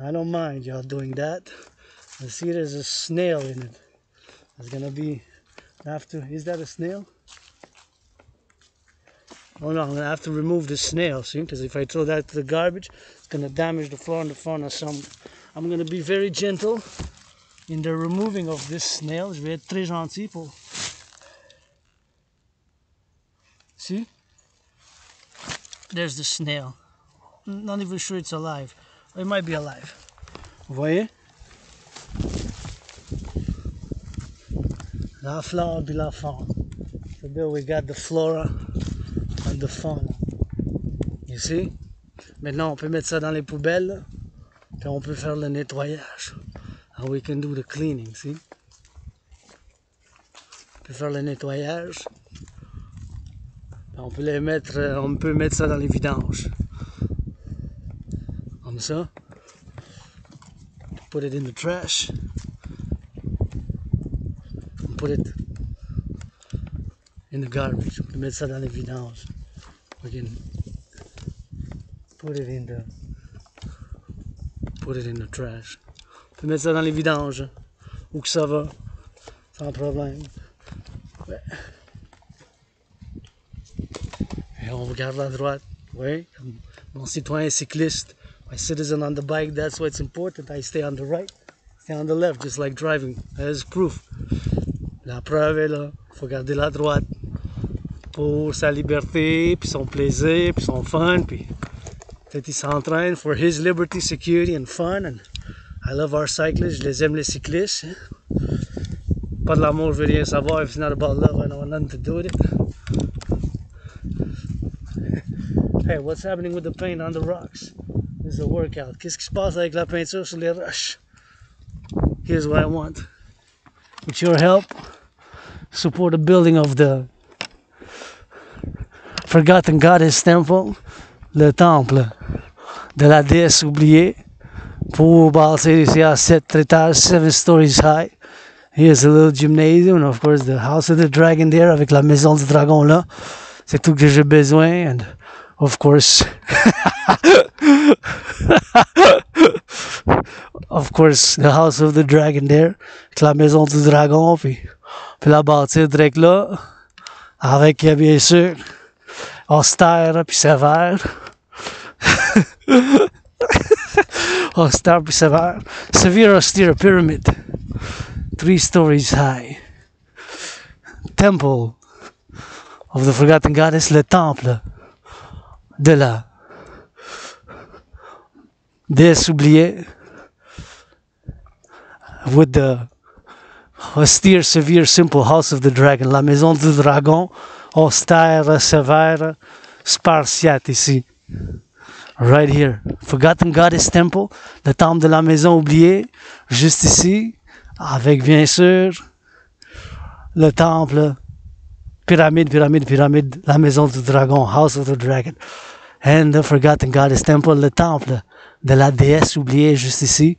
I don't mind y'all doing that. I see there's a snail in it. It's gonna be after. Is that a snail? Oh no, I'm gonna have to remove the snail, see? Because if I throw that to the garbage, it's gonna damage the floor and the fauna some. I'm gonna be very gentle in the removing of this snail. Je vais être très gentil pour. See? There's the snail. Not even sure it's alive. It might be alive. Vous voyez? La flore puis la faune. So there we got the flora and the fauna. You see? Maintenant, on peut mettre ça dans les poubelles. Puis on peut faire le nettoyage. And we can do the cleaning, see? On peut faire le nettoyage. On peut mettre ça dans les vidanges. Comme ça. Put it in the trash. Put it in the garbage. On peut mettre ça dans les vidanges. We can put it in the trash. On peut mettre ça dans les vidanges. Où que ça va. Sans problème. Ouais. Et on regarde à droite, oui, comme mon citoyen cycliste, my citizen on the bike, that's what's important. I stay on the right, stay on the left, just like driving. There's proof. La preuve est là, il faut garder la droite pour sa liberté, puis son plaisir, puis son fun, puis peut-être il s'entraîne for his liberty, security and fun. And I love our cyclists, je les aime les cyclistes. Pas de l'amour, je veux rien savoir. If it's not about love, I don't want nothing to do with it. Hey, what's happening with the paint on the rocks? This is a workout. Qu'est-ce qui se passe avec la peinture sur les roches? Here's what I want. With your help, support the building of the Forgotten Goddess Temple, le temple de la déesse oubliée, pour bâtir ici à 7 étages, 7 stories high. Here's a little gymnasium, and of course the House of the Dragon there, avec la maison du dragon là. C'est tout que j'ai besoin, and of course, the House of the Dragon there, avec la maison du dragon, puis la bâtir direct là, avec bien sûr austère puis sévère. Austère puis sévère. Severe austere pyramid, 3 stories high. Temple of the Forgotten Goddess, le temple de la déesse oubliée, with the austere, severe, simple House of the Dragon, la maison du dragon, austère, sévère, spartiate ici. Right here. Forgotten Goddess Temple, le temple de la maison oubliée, juste ici, avec bien sûr le temple, pyramide, la maison du dragon, House of the Dragon. And the Forgotten Goddess Temple, le temple de la déesse oubliée juste ici.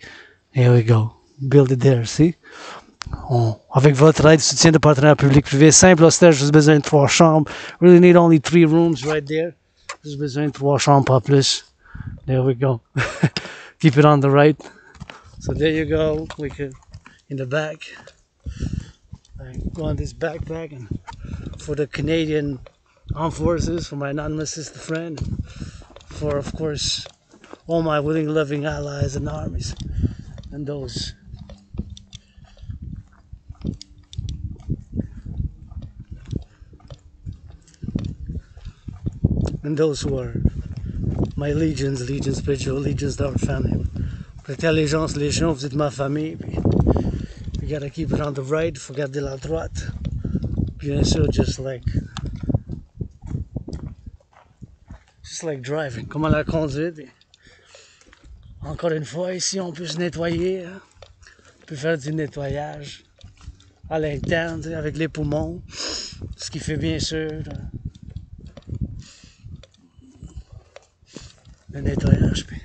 Here we go. Build it there, see? Avec votre aide, soutien de partenariat public-privé, simple, austère, juste besoin de 3 chambres. Really need only 3 rooms right there. Juste besoin de 3 chambres, pas plus. There we go. Keep it on the right. So there you go. We could, in the back, I go on this backpack and for the Canadian Armed Forces, for my anonymous sister friend, for, of course, all my willing, loving allies and armies, and those who are my legions, spiritual legions to our family. Prêtez Allegiance LegionZ, vous êtes ma famille. Puis, you gotta keep it on the right, faut garder la droite. Bien sûr, just like driving, comment la conduite. Et encore une fois, ici, on peut se nettoyer. Hein? On peut faire du nettoyage à l'interne, avec les poumons. Ce qui fait bien sûr le nettoyage. Puis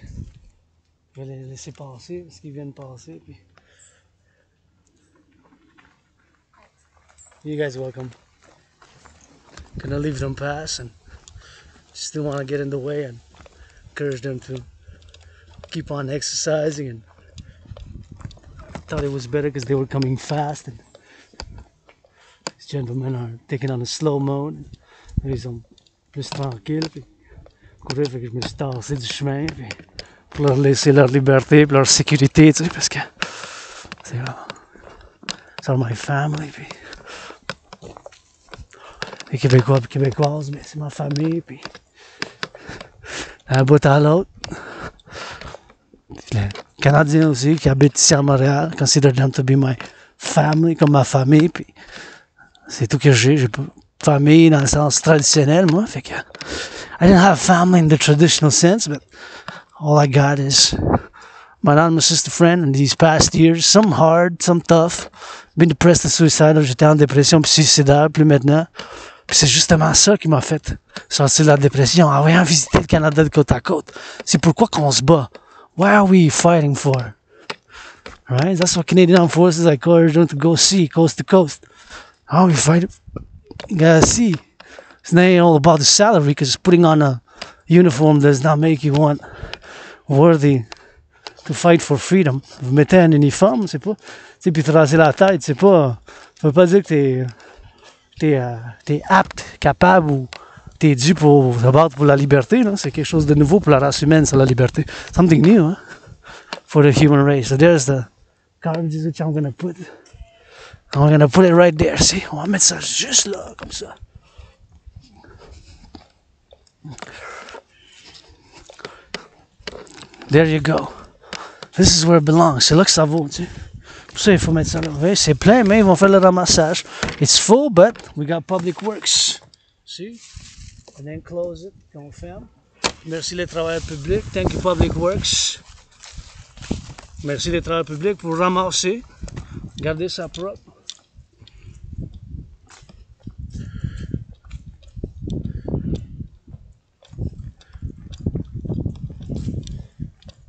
je vais les laisser passer parce qu'ils viennent passer. Puis you guys welcome. Gonna leave them pass and still want to get in the way and encourage them to keep on exercising. And thought it was better because they were coming fast and these gentlemen are taking on a slow mode. Ils sont plus tranquilles. Puis courir, fait que je me suis tassé du chemin puis pour leur laisser leur liberté et leur sécurité, tu sais, parce que c'est are my family. Puis les Québécois et Québécoises, mais c'est ma famille. Puis d'un bout à l'autre. Les Canadiens aussi qui habitent ici à Montréal, consider them to be my family, comme ma famille. Puis c'est tout que j'ai. J'ai pas famille dans le sens traditionnel, moi. Fait que I didn't have family in the traditional sense, but all I got is my anonymous sister friend in these past years. Some hard, some tough. Been depressed and suicidal. J'étais en dépression puis suicidaire, plus maintenant. Puis c'est justement ça qui m'a fait sortir de la dépression, en voyant visiter le Canada de côte à côte. C'est pourquoi qu'on se bat. What are we fighting for? Right? That's what Canadian Armed Forces encourage them to go see, coast to coast. How we fight? You gotta see. It's not all about the salary, because putting on a uniform does not make you worthy to fight for freedom. Vous mettez un uniforme, c'est pas, tu sais, puis tracer la tête, c'est pas, ça veut pas dire que t'es apte, capable ou t'es dû pour te battre pour la liberté, là. C'est quelque chose de nouveau pour la race humaine, c'est la liberté. Something new, hein, for the human race. So there's the cartridges which I'm gonna put it right there, see? On va mettre ça juste là, comme ça. There you go. This is where it belongs. C'est là que ça vaut, tu sais. Pour ça, il faut mettre ça là. Oui, c'est plein, mais ils vont faire le ramassage. It's full, but we got public works. See? And then close it. Puis on ferme. Merci les travailleurs publics. Thank you, public works. Merci les travailleurs publics pour ramasser. Gardez ça propre.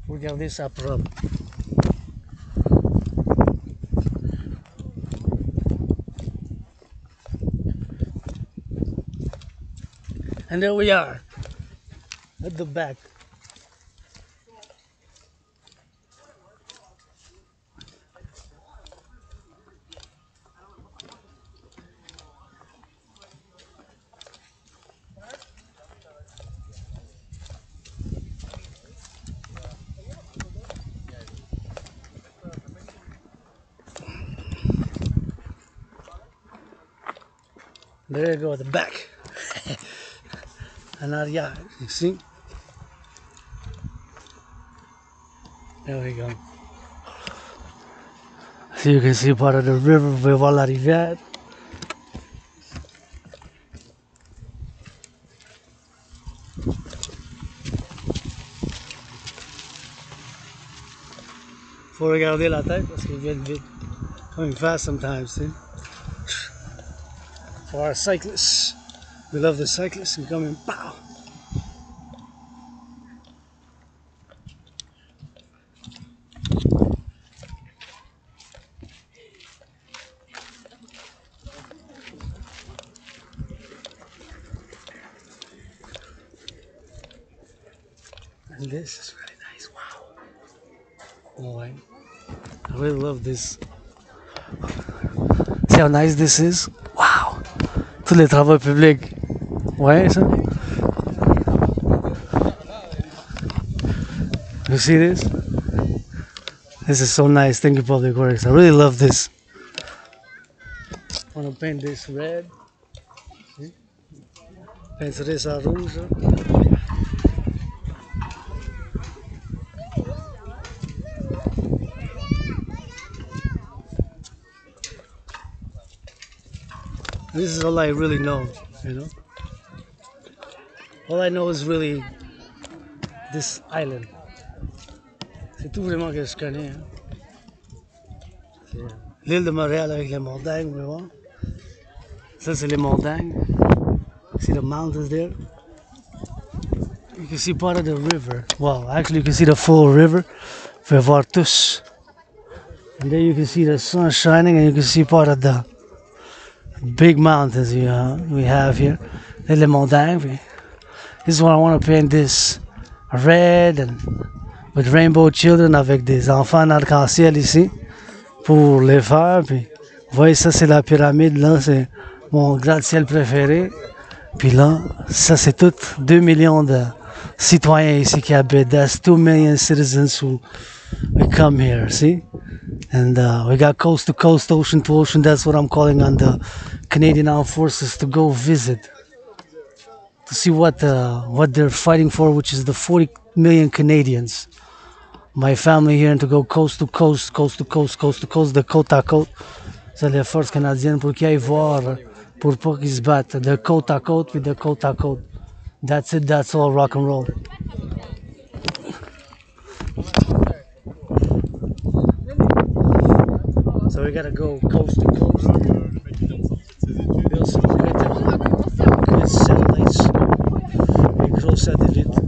Pour garder ça propre. And there we are, at the back. There you go, at the back. And arrière, you see? There we go. So you can see part of the river, vous pouvez voir la rivière. Faut regarder la tête parce qu'ils viennent vite. Coming fast sometimes, see? For our cyclists. We love the cyclists and come in, pow! And this is really nice. Wow. Oh, I really love this. See how nice this is? Wow. Tous les travaux publics. Ouais, ça. You see this? This is so nice. Thank you, Public Works. I really love this. I want to paint this red. See? Paint this rouge. This is all I really know, you know? All I know is really this island. C'est tout vraiment que je connais. Hein? L'île de Montréal avec les montagnes, vous pouvez voir. Ça, c'est les montagnes. See the mountains there? You can see part of the river. Well, actually you can see the full river. Vous pouvez voir tous. And then you can see the sun shining and you can see part of the big mountains we have here. Les montagnes. This is what I want to paint this red and with rainbow children avec des enfants en arc-en-ciel ici pour les faire. Puis, vous voyez, ça c'est la pyramide, là c'est mon gratte-ciel préféré. Puis là, ça c'est tout 2 millions de citoyens ici qui habitent. That's 2 million citizens who come here, see? And we got coast to coast, ocean to ocean. That's what I'm calling on the Canadian Armed Forces to go visit. To see what they're fighting for, which is the 40 million Canadians. My family here, and to go coast to coast, coast to coast, coast to coast, de côte à côte. C'est les forces canadiennes pour qu'ils aillent voir, pour pas qu'ils se battent, de côte à côte, puis de côte à côte. That's it, that's all rock and roll. So we gotta go coast to coast. Build some good satellites. Les gros satellites.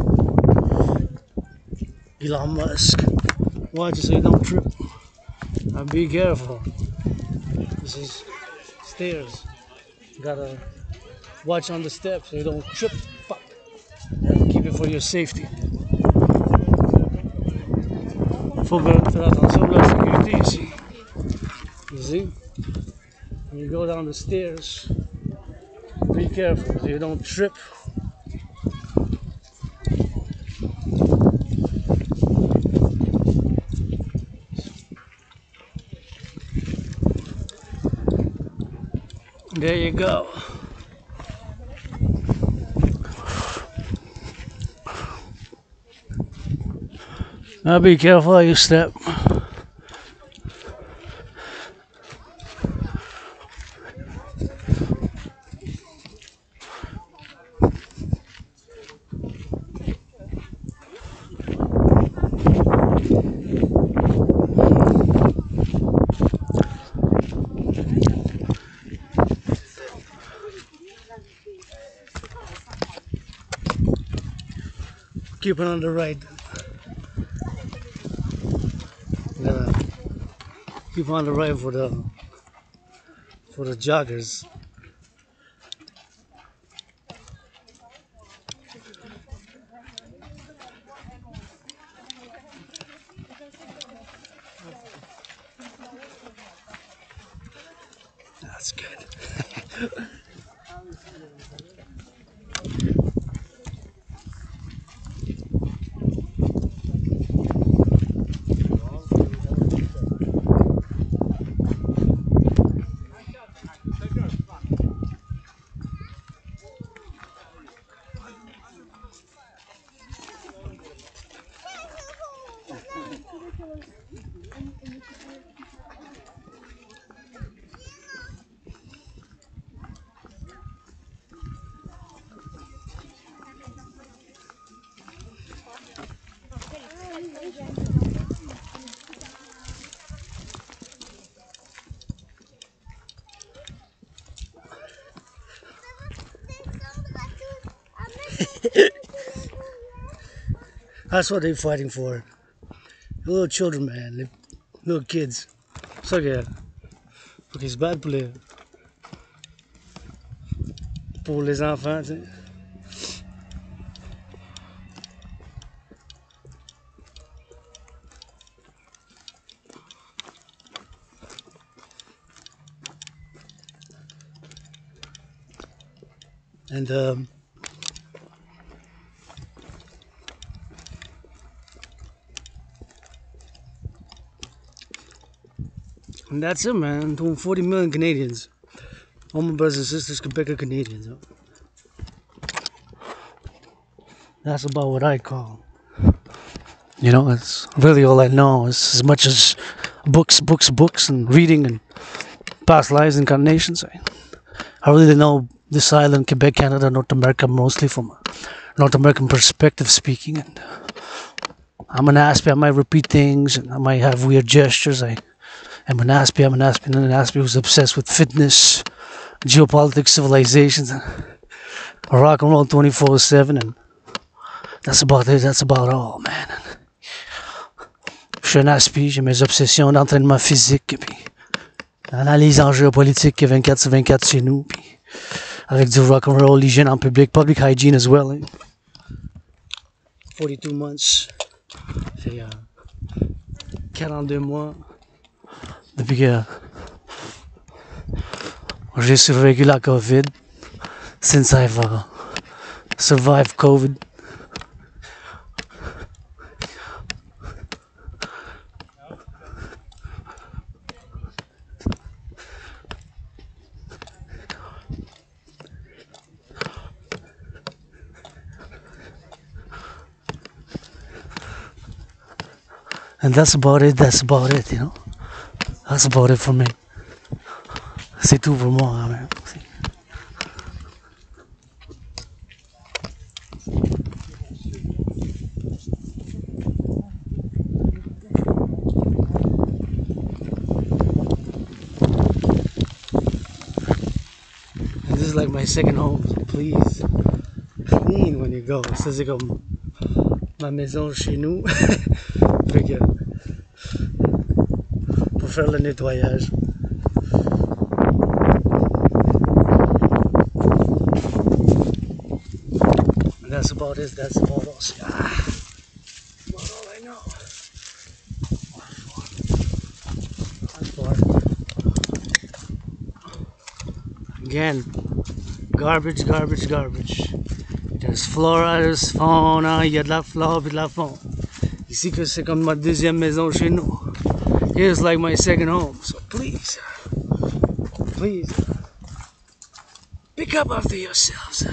Elon Musk. Watch it so you don't trip. And be careful. This is stairs. You gotta watch on the steps so you don't trip. Fuck. Keep it for your safety. Faut faire attention à la sécurité ici. You see? When you go down the stairs, be careful so you don't trip. There you go. Now be careful how you step. Keep it on the right. Keep on the right for the joggers. That's good. That's what they're fighting for. The little children, man. The little kids. So yeah. Faut qu'ils se battent pour les enfants, tu sais. And and that's it, man. Doing 40 million Canadians. All my brothers and sisters, Quebec are Canadians. Huh? That's about what I call. You know, it's really all I know. It's as much as books, and reading and past lives, incarnations. I really know this island, Quebec, Canada, North America, mostly from a North American perspective speaking. And I'm an Aspie. I might repeat things, and I might have weird gestures. I'm an Aspie, and an Aspie who's obsessed with fitness, geopolitics, civilizations, and rock and roll 24/7, and that's about it. That's about all, man. Je suis un Aspie, j'ai mes obsessions d'entraînement physique, puis analyse en géopolitique 24/24 chez nous, puis avec du rock and roll, l'hygiène en public, public hygiene as well. Eh? 42 months, fait 42 mois depuis que j'ai survécu la COVID. Since I've survived COVID. And that's about it, you know. That's about it for me. C'est tout pour moi, hein, man. And this is like my second home, so please clean when you go. Ça c'est comme ma maison chez nous. Fait que, pour faire le nettoyage. And that's about it, that's about all. That's about all I know. That's far. Again, garbage. There's flora, there's fauna, il y a de la flore et de la faune. Ici que c'est comme ma deuxième maison chez nous. Here's like my second home. So please, pick up after yourselves.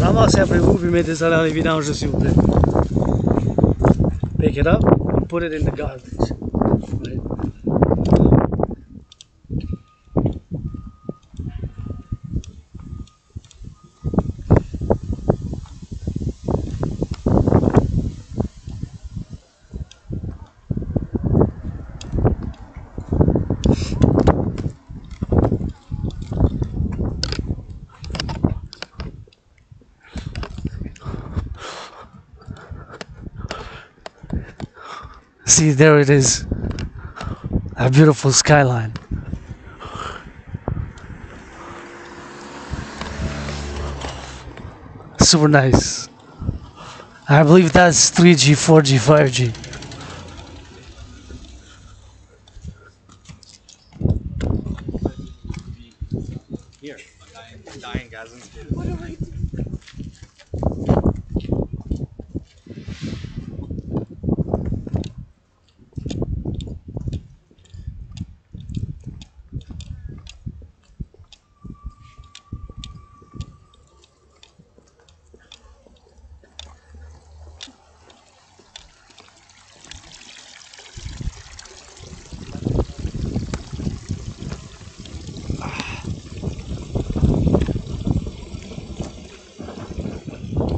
Ramassez après vous puis mettez ça dans les vidanges s'il vous plaît. Pick it up and put it in the garbage. Right? See, there it is. A beautiful skyline. Super nice. I believe that's 3G, 4G, 5G. Here, dying gasms.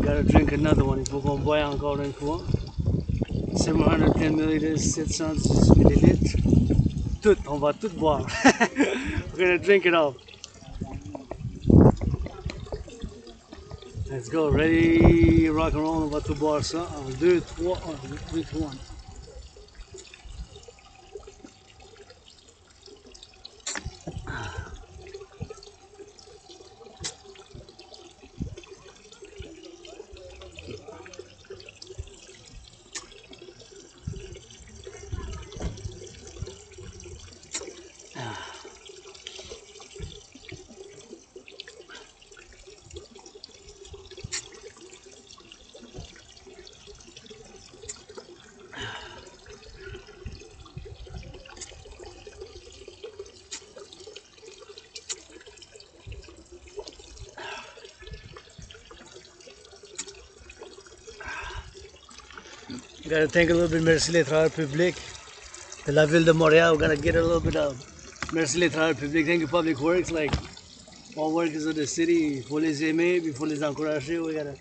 Gotta drink another one. Il faut qu'on boive encore une fois. 710 milliliters, 710 millilitres. Tout, on va tout boire. We're gonna drink it all. Let's go, ready, rock and roll, on va tout boire ça. 1, 2, 3, 1, 2, 3, 1. Gotta thank a little bit Merci les travailleurs publics de la ville de Montréal. We're gonna get a little bit of Merci les travailleurs publics. Thank you Public Works, like all workers of the city. Il faut les aimer, il faut les encourager. We gotta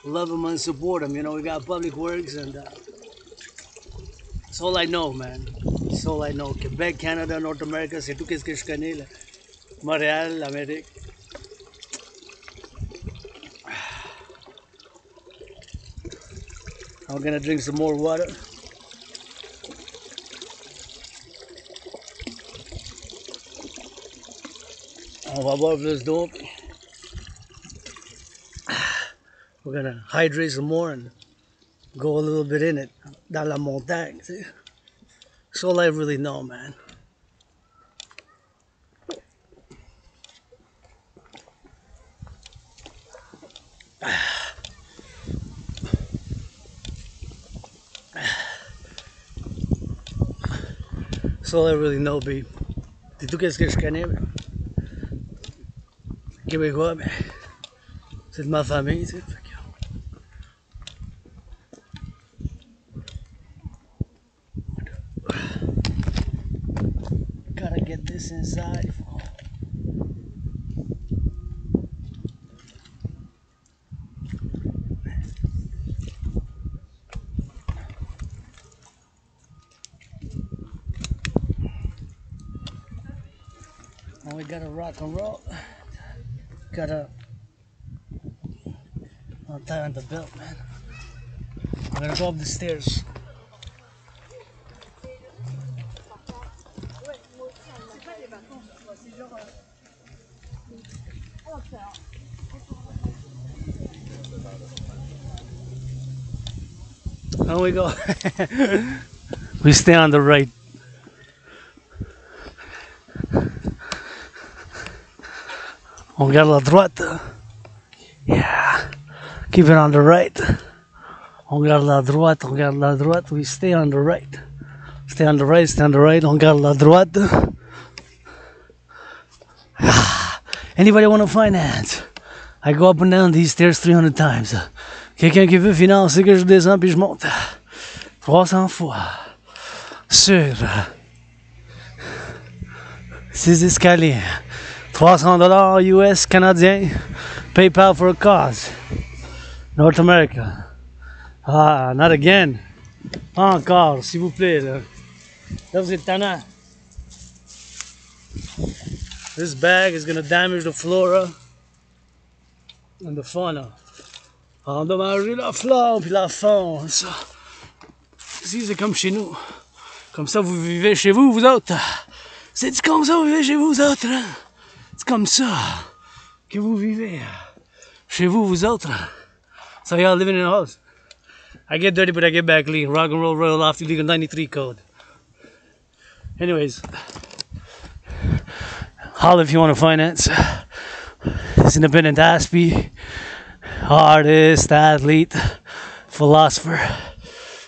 love them and support them. You know, we got Public Works and that's all I know, man. That's all I know. Québec, Canada, North America, c'est tout ce que je connais. Là. Montréal, l'Amérique. I'm gonna drink some more water. On va boire plus d'eau. We're gonna hydrate some more and go a little bit in it. Dans la montagne, see? That's all I really know, man. That's all I really know, B. C'est tout ce que je connais, mais Québécois, mais c'est de ma famille, tu sais. Gotta get this inside. And we gotta rock and roll. Gotta untie on the belt, man. I'm gonna go up the stairs. Here we go. We stay on the right. On regarde la droite. Yeah. Keep it on the right. On regarde la droite, on regarde la droite. We stay on the right. Stay on the right, stay on the right. On regarde la droite. Anybody want to finance? I go up and down these stairs 300 times. Quelqu'un qui veut financer que je descends puis je monte 300 fois sur ces escaliers. $300 US canadien. PayPal for a cause. North America. Ah, not again. Pas encore, s'il vous plaît. Là, vous êtes tannant. This bag is gonna damage the flora and the fauna. Endommager la flore puis la faune. Ça. Ici, c'est comme chez nous. Comme ça, vous vivez chez vous, vous autres. C'est comme ça, vous vivez chez vous, vous autres. Hein? C'est comme ça que vous vivez chez vous, vous autres. So y'all living in a house. I get dirty, but I get back clean. Rock and roll, royal lofty, legal 93 code. Anyways, holla if you want to finance. This independent Aspie, artist, athlete, philosopher,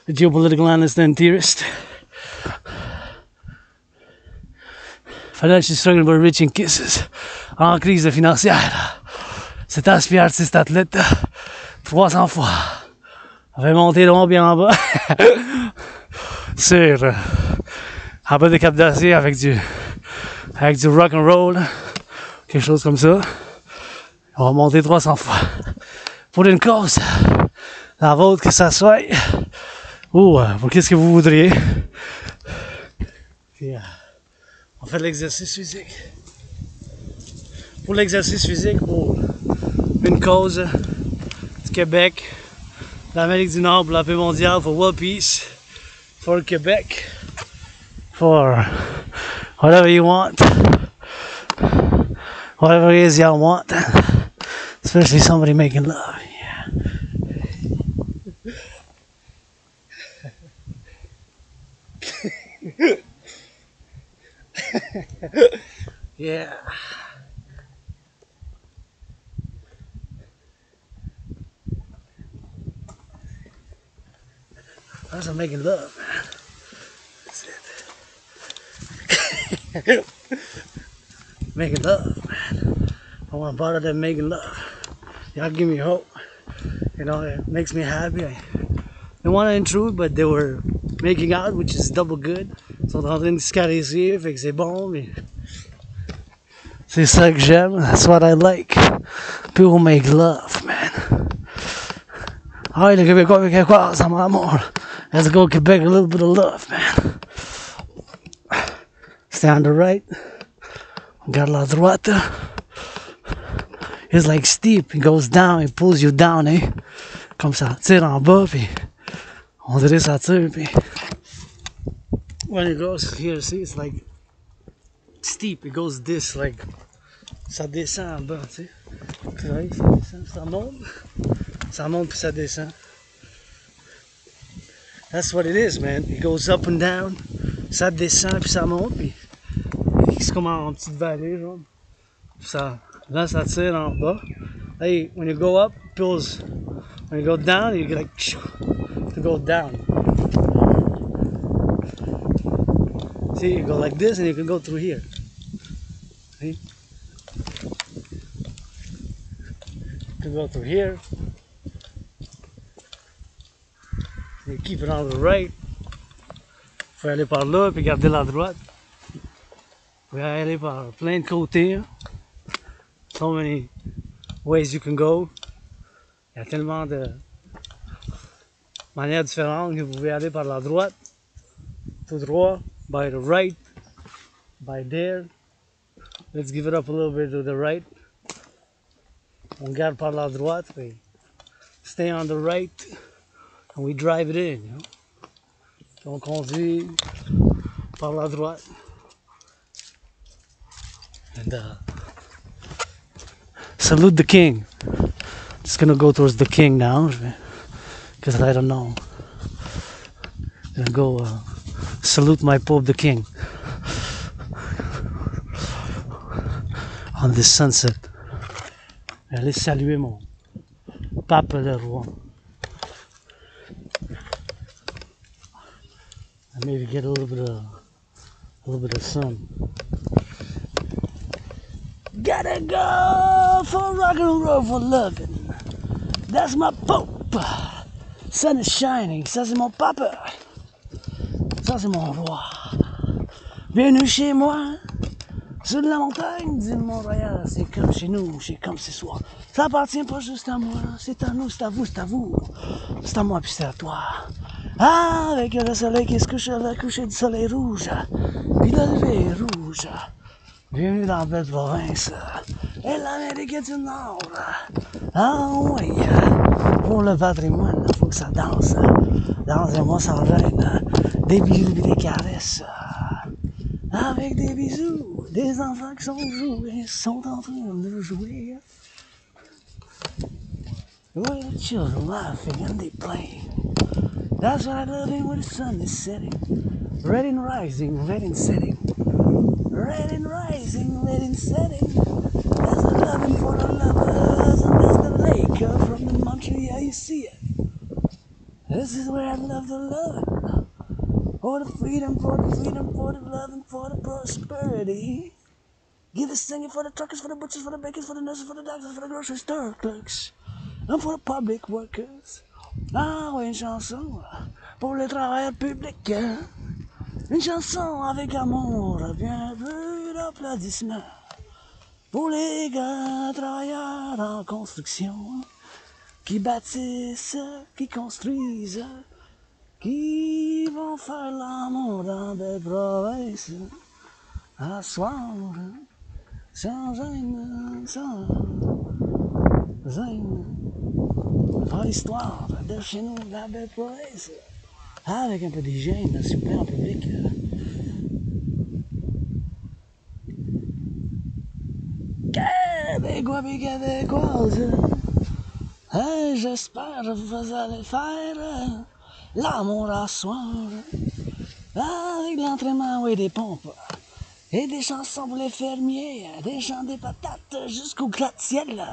a geopolitical analyst and theorist. Financially struggling but rich in kisses. En crise financière. Cet Aspie artiste athlète 300 fois. Avait monté long bien en bas. Sur en bas de Cap d'Acier avec du rock and roll. Quelque chose comme ça. On va monter 300 fois. Pour une cause. La vôtre que ça soit. Ou pour qu'est-ce que vous voudriez. Puis, on fait de l'exercice physique. Pour l'exercice physique, pour une cause du Québec, l'Amérique du Nord, pour la paix mondiale, for world peace, for Québec, for whatever you want, whatever it is y'all want, especially somebody making love. Yeah. Yeah. That's a making love, man. That's it. Making love, man. I want to part of that making love. Y'all give me hope. You know, it makes me happy. I don't want to intrude, but they were making out, which is double good. Ils sont en train de se caresser, fait que c'est bon. Mais c'est ça que j'aime. That's what I like. People make love, man. Ah ouais, le Québécois avec Québécois, ça m'amour. Let's go Québec, a little bit of love, man. Stay on the right. Got la droite. It's like steep. It goes down, it pulls you down, eh? Comme ça tire en bas, puis on dirait ça tire, puis when it goes here, see, it's like steep. It goes this, like ça descend en bas, tu sais. Tu vois, ça descend, ça monte, puis ça descend. That's what it is, man. It goes up and down, ça descend, puis ça monte, puis c'est comme en petite vallée, genre. Ça, là, ça tire en bas. Hey, when you go up, it pulls. When you go down, you get like to go down. See, you go like this, and you can go through here. See? You can go through here. You keep it on the right. Faut aller par là, puis garder la droite. Faut aller par plein de côtés. Hein. So many ways you can go. Il y a tellement de manières différentes que vous pouvez aller par la droite, tout droit, by the right, by there. Let's give it up a little bit to the right. On garde par la droite, puis stay on the right, and we drive it in. You know? On conduit par la droite. And salute the king. Just gonna go towards the king now, because I don't know. Gonna go salute my Pope the King on this sunset. Aller saluer mon Pape le Roi. And maybe get a little bit of sun. Gotta go for rock and roll for loving. That's my Pope. Sun is shining. Ça c'est mon papa. Ça c'est mon roi. Bienvenue chez moi. Sur la montagne du Mont-Royal. C'est comme chez nous. C'est comme ce soir. Ça appartient pas juste à moi. C'est à nous, c'est à vous, c'est à vous. C'est à moi puis c'est à toi. Ah, avec le soleil qui se couche à la coucher du soleil rouge. Puis le lever rouge. Bienvenue dans la belle province. Et l'Amérique du Nord. Ah oui. Pour le patrimoine, il faut que ça danse. Dansez-moi sans gêne. Des bisous et des caresses. Avec des bisous. Des enfants qui sont en train de jouer. With the children laughing and they playing. That's what I love in when the sun is setting. Red and rising, red and setting. Red and rising, red and setting. There's a loving for the lovers, and there's the lake from the Montreal, you see it. This is where I love the love. For the freedom, for the love, and for the prosperity. Give a singing for the truckers, for the butchers, for the bakers, for the nurses, for the doctors, for the grocery store clerks. And for the public workers. Ah oui, une chanson pour les travailleurs publics. Une chanson avec amour, bien peu d'applaudissements. Pour les gars travailleurs en construction, qui bâtissent, qui construisent, qui vont faire l'amour dans des provinces. À soir, sans gêne, sans gêne. Faire l'histoire de chez nous, de la belle province. Avec un peu d'hygiène, s'il vous plaît, en public. Québécois et Québécoises, j'espère que vous allez faire l'amour à soir. Avec l'entraînement, oui, des pompes. Et des chansons pour les fermiers, des chants des patates jusqu'au gratte-ciel.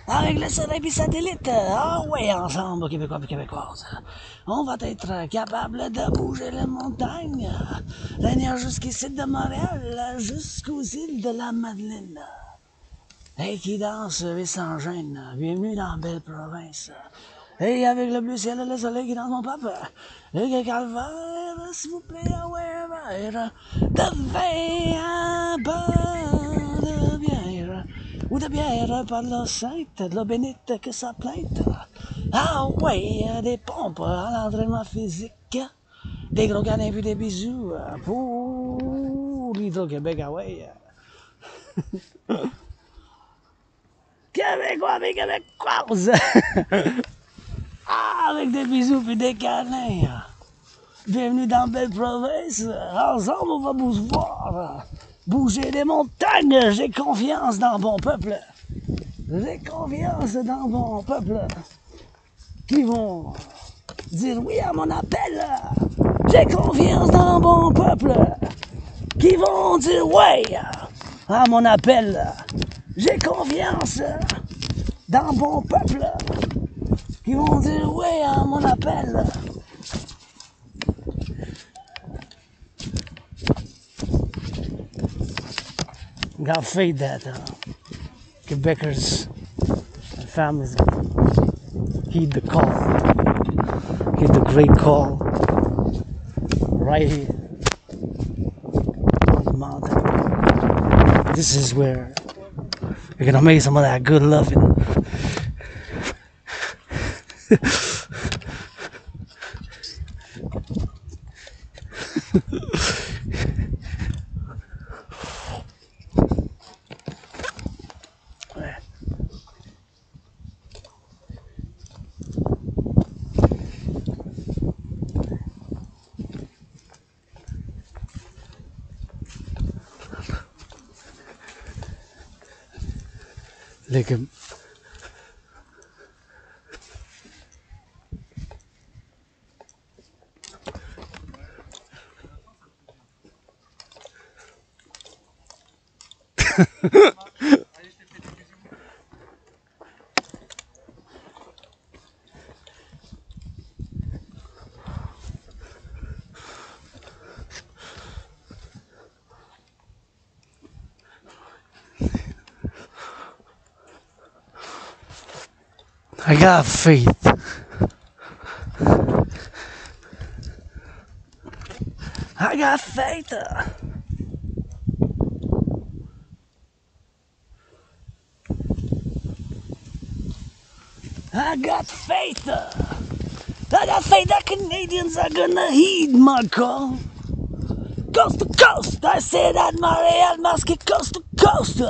Avec le soleil et satellite, ah ouais, ensemble, Québécois et Québécoises. On va être capable de bouger les montagnes, venir jusqu'ici de Montréal, jusqu'aux îles de la Madeleine. Et qui danse et sans gêne, bienvenue dans la belle province. Et avec le bleu ciel et le soleil qui danse mon papa. Et que calvaire, s'il vous plaît, ouais, verre de vin, un peu de bière. Ou de bière par l'eau sainte, de l'eau bénite que ça plainte. Ah ouais, des pompes à l'entraînement physique. Des gros câlins puis des bisous pour l'Hydro-Québec, ah ouais. Québécois, mais québécoises! Ah, avec des bisous puis des câlins. Bienvenue dans Belle Province. Ensemble, on va voir. Bouger les montagnes. J'ai confiance dans mon peuple. J'ai confiance dans mon peuple. Qui vont dire oui à mon appel. J'ai confiance dans mon peuple. Qui vont dire ouais à mon appel. J'ai confiance dans mon peuple. Qui vont dire ouais à mon appel. Got faith that Quebecers and families heed the call, heed the great call right here on the mountain. This is where we're gonna make some of that good loving. Like a I got faith. I got faith. I got faith. I got faith that Canadians are gonna heed my call. Coast to coast, I say that Montreal must get coast to coast.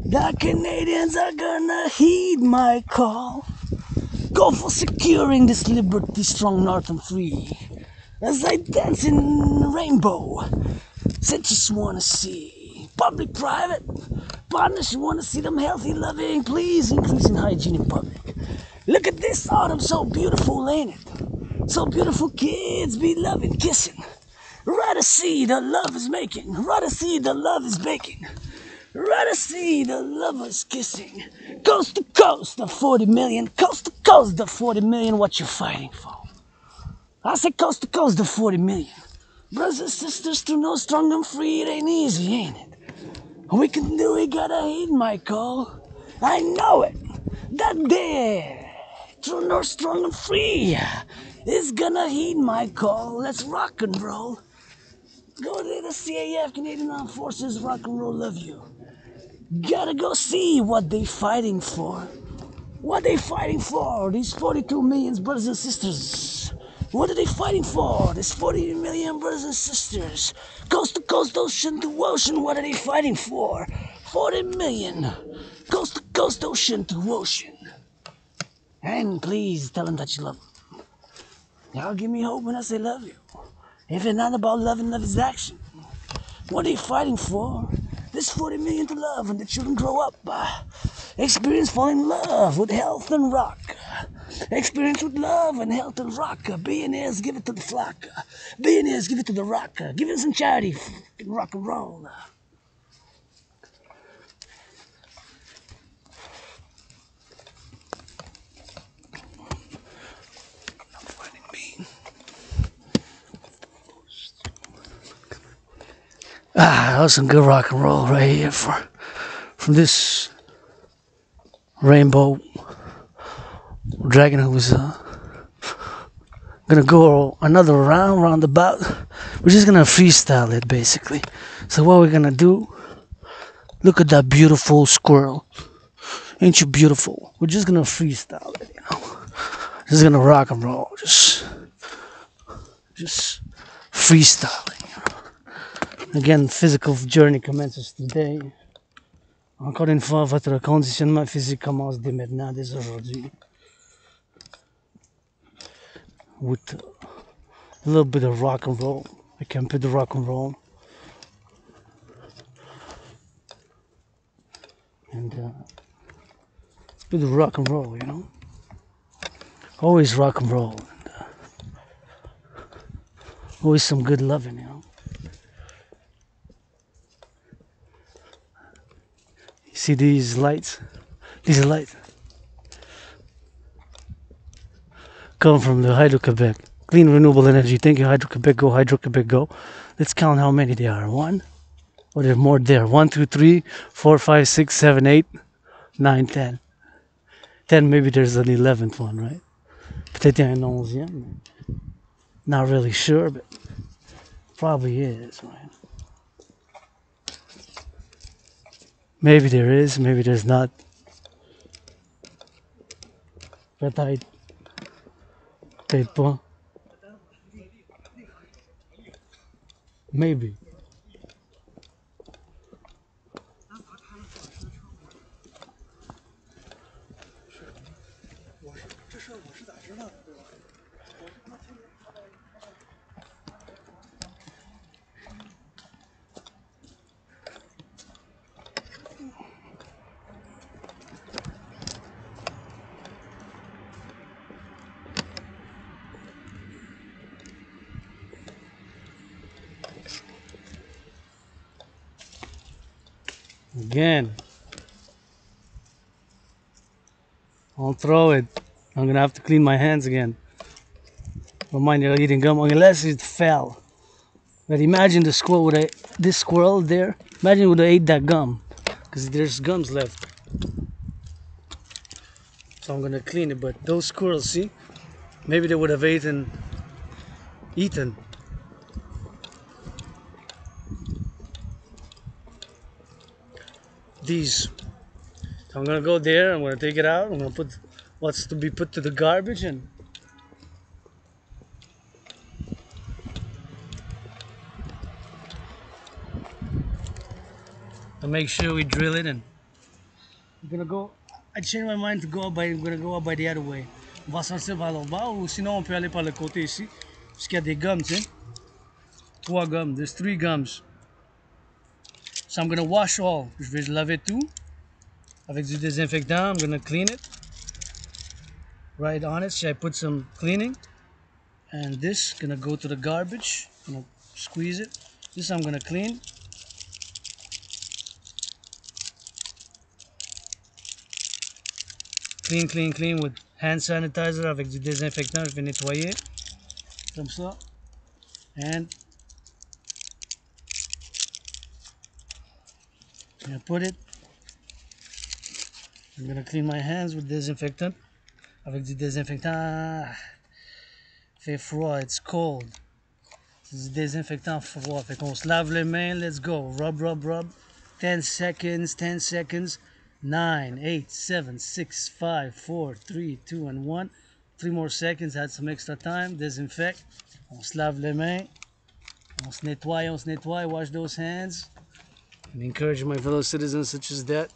The Canadians are gonna heed my call. Go for securing this liberty, strong north and free. As I dance in the rainbow, said just wanna see public, private partners. You wanna see them healthy, loving, please increasing hygiene in public. Look at this autumn, so beautiful, ain't it? So beautiful, kids be loving, kissing. Rather see the love is making, rather see the love is baking. Rather see the lovers kissing. Coast to coast, the 40 million. Coast to coast, the 40 million. What you fighting for? I say coast to coast, the 40 million. Brothers and sisters, to know strong and free, it ain't easy, ain't it? We can do it, gotta heed my call. I know it. That day, true north, strong and free, is gonna heed my call. Let's rock and roll. Go to the CAF, Canadian Armed Forces, rock and roll, love you. Gotta go see what they fighting for. What they fighting for? These 42 million brothers and sisters. What are they fighting for? These 40 million brothers and sisters. Coast to coast, ocean to ocean. What are they fighting for? 40 million. Coast to coast, ocean to ocean. And please tell them that you love them. Y'all give me hope when I say love you. If it's not about love and love is action. What are they fighting for? There's 40 million to love and the children grow up. Experience falling in love with health and rock. Experience with love and health and rock. Billionaires give it to the flock. Billionaires give it to the rock. Give it some charity. Rock and roll. That was some good rock and roll right here from this rainbow dragon who's gonna go another roundabout. We're just gonna freestyle it basically. So what we're gonna do, look at that beautiful squirrel. Ain't you beautiful? We're just gonna freestyle it, you know. Just gonna rock and roll. Just freestyling. Again, physical journey commences today. Encore une fois, votre conditionnement physique commence dès maintenant, dès aujourd'hui. With a little bit of rock and roll. I can put the rock and roll. And let's put the rock and roll, you know. Always rock and roll. And, always some good loving, you know. See these lights? These lights come from the Hydro-Quebec. Clean renewable energy. Thank you, Hydro-Quebec. Go, Hydro-Quebec, go. Let's count how many there are. One. Or there are more there. 1, 2, 3, 4, 5, 6, 7, 8, 9, 10. 10, maybe there's an 11th one, right? Peut-être un 11e. Not really sure, but probably is, right? Maybe there is, maybe there's not. Peut-être pas. Maybe. Again, I'll throw it. I'm gonna have to clean my hands again. Don't mind you're eating gum unless it fell. But imagine the squirrel this squirrel there. Imagine would have ate that gum, because there's gums left. So I'm gonna clean it. But those squirrels, see, maybe they would have eaten. These. So I'm gonna go there, I'm gonna take it out, I'm gonna put what's to be put to the garbage and make sure we drill it. And I'm gonna go, I changed my mind to go up I'm gonna go up by the other way. On va sortir par l'autre bord, ou sinon on peut aller par le côté ici, puisqu'il y a des gums, tu sais. 3 gums, there's 3 gums. So I'm gonna wash all. Je vais laver tout avec du désinfectant. I'm gonna clean it right on it. So I put some cleaning, and this gonna go to the garbage. I'm gonna squeeze it. This I'm gonna clean. Clean with hand sanitizer avec du désinfectant. Je vais nettoyer comme ça. And I'm gonna put it. I'm gonna clean my hands with disinfectant. Avec du désinfectant. Fait froid, it's cold. C'est du désinfectant froid. Fait qu'on se lave les mains. Let's go. Rub. 10 seconds. 9, 8, 7, 6, 5, 4, 3, 2, and 1. 3 more seconds. Add some extra time. Disinfect. On se lave les mains. On se nettoie. Wash those hands. And encourage my fellow citizens such as that.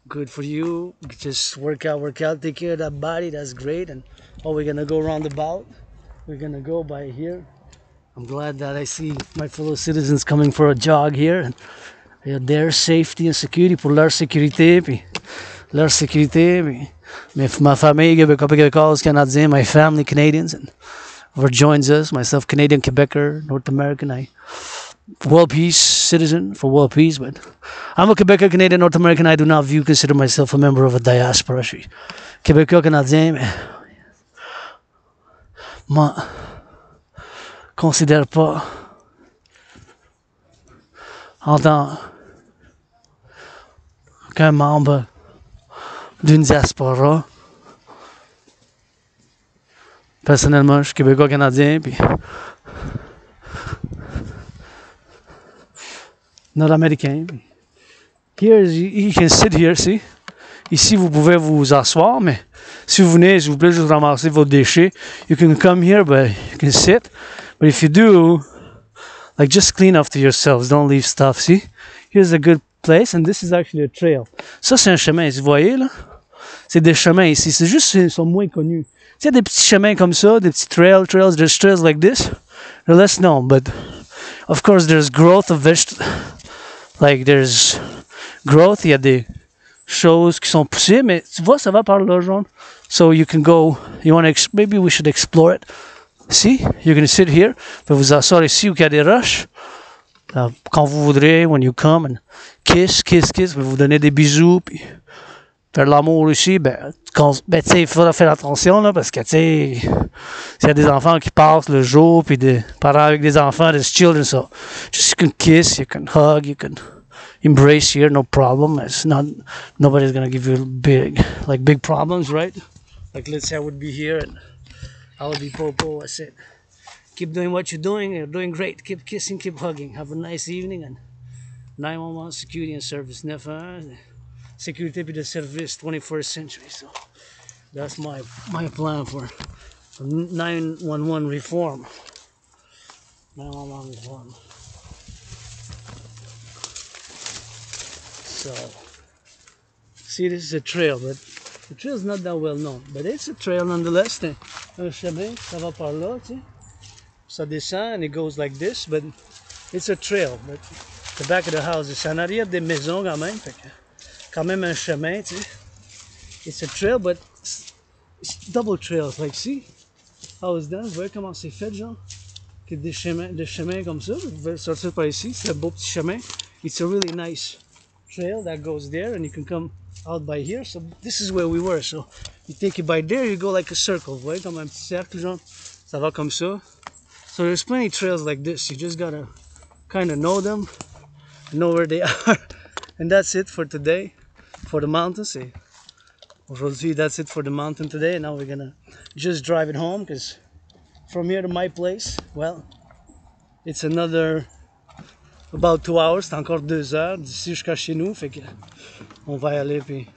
Good for you. Just work out. Take care of that body. That's great. And we're gonna go roundabout. We're gonna go by here. I'm glad that I see my fellow citizens coming for a jog here. And their safety and security, pour leur sécurité. Puis leur sécurité. Ma famille, Québécoise, Canadien, my family, Canadians, and whoever joins us, myself, Canadian, Quebecer, North American, world peace citizen for world peace, but I'm a Quebecer, Canadian, North American. I do not consider myself a member of a diaspora. Je suis Québécois, Canadien, mais moi, considère pas en tant qu'un membre d'une diaspora. Personnellement, je suis Québécois, Canadien, puis Nord-Américain. Here, you can sit here, see? Ici, vous pouvez vous asseoir, mais si vous venez, s'il vous plaît, juste ramasser vos déchets, you can come here, but you can sit. But if you do, like, just clean after yourselves. Don't leave stuff, see? Here's a good place, and this is actually a trail. Ça, c'est un chemin, vous voyez, là? C'est des chemins ici. C'est juste qu'ils sont moins connus. Tu sais, des petits chemins comme ça, des petits trails, there's trails like this. They're less known, but of course, there's growth of vegetables. Like, there's growth, il y a des choses qui sont poussées, mais tu vois, ça va par là, genre. So you can go, maybe we should explore it. See, you're going to sit here, vous vous asseoir ici où il y a des roches. Quand vous voudrez, when you come, and kiss, vous donner des bisous, puis faire l'amour aussi, tu sais, il faudra faire attention, là, parce que, tu sais, s'il y a des enfants qui passent le jour, puis des parents avec des enfants, there's children, so just you can kiss, you can hug, you can embrace here, no problem. Nobody's gonna give you big problems, right? Like, let's say I would be here, and I would be Popo, I said, keep doing what you're doing great, keep kissing, keep hugging, have a nice evening, and 911 security and service, 911, sécurité puis de service, 21st century. So that's my plan for 911 reform. 911 reform. So, see, this is a trail, but the trail is not that well known, but it's a trail nonetheless. C'est un chemin, ça va par là, tu sais. Ça descend and it goes like this, but it's a trail. But the back of the house, c'est en arrière des maisons quand même, fait que quand même un chemin, tu sais. It's a trail, but it's double trails. Like, see how it's done? Vous voyez comment c'est fait, genre? Que des chemins comme ça. Vous pouvez sortir par ici. C'est un beau petit chemin. It's a really nice trail that goes there, and you can come out by here. So this is where we were. So you take it by there, you go like a circle. Vous voyez, comme un petit cercle, genre. Ça va comme ça. So there's plenty of trails like this. You just gotta kind of know them, know where they are. And that's it for today. For the mountains, aujourd'hui, that's it for the mountain today. And now we're gonna just drive it home, because from here to my place, well, it's another about 2 hours. C'est encore 2 heures d'ici jusqu'à chez nous. Fait que on va y aller, puis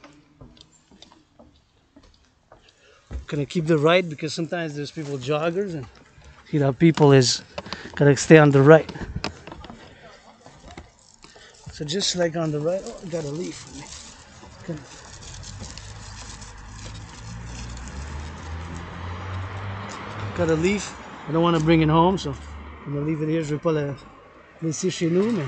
gonna keep the right, because sometimes there's people joggers, and you know, people is gotta stay on the right. So just like on the right, I got a leaf for me. Okay. Got a leaf. I don't want to bring it home, so I'm gonna leave it here. Je vais pas le laisser chez nous, mais